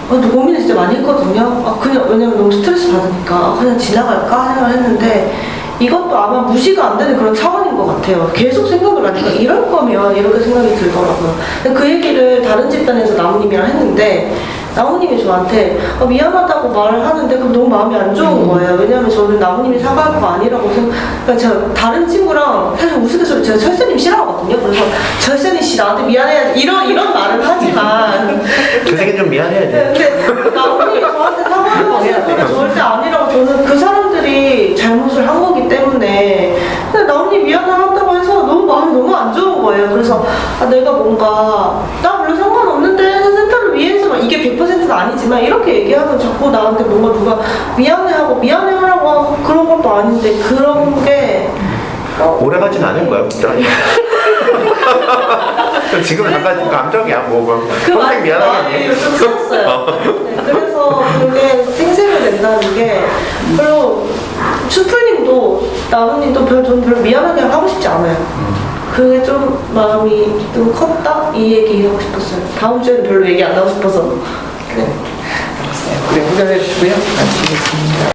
Speaker 6: 고민을 진짜 많이 했거든요. 그냥 왜냐면 너무 스트레스 받으니까 그냥 지나갈까 생각을 했는데 이것도 아마 무시가 안 되는 그런 차원인 것 같아요. 계속 생각을 하니까 이럴 거면 이렇게 생각이 들더라고요. 근데 그 얘기를 다른 집단에서 나무님이랑 했는데 나무님이 저한테 미안하다고 말을 하는데 그럼 너무 마음이 안 좋은 거예요. 왜냐하면 저는 나무님이 사과할 거 아니라고 그러니까 제가 다른 친구랑 사실 우스갯소리 제가 철새님 싫어하거든요. 그래서 철새님 씨 나한테 미안해야지 이런 말을 하지만
Speaker 5: 그 생에 좀 미안해야지.
Speaker 6: 근데 나무님이 저한테 사과하는 건 절대 아니라고 저는 그 사람들이 잘못을 한 거기 때문에 근데 나무님 미안하다고 해서 마음이 너무 안 좋은 거예요. 그래서 내가 뭔가 나 별로 상관없는데 센터를 위해서 이게 100%는 아니지만 이렇게 얘기하면 자꾸 나한테 뭔가 누가 미안해하라고 하고 그런 것도 아닌데 그런 게
Speaker 5: 오래 가진 않을 거야, 진짜. 지금 잠깐 감정이야, 뭐. 평생 미안하겠니?
Speaker 6: 좀 썼어요. 네, 그래서 그게 생색을 낸다는 게 그리고 슈프님도 나무님도 저는 별로 미안하게 하고 싶지 않아요. 그게 좀 마음이 좀 컸다? 이 얘기 하고 싶었어요. 다음 주에는 별로 얘기 안 하고 싶어서. 네.
Speaker 1: 네, 후견해 주시고요. 마치겠습니다.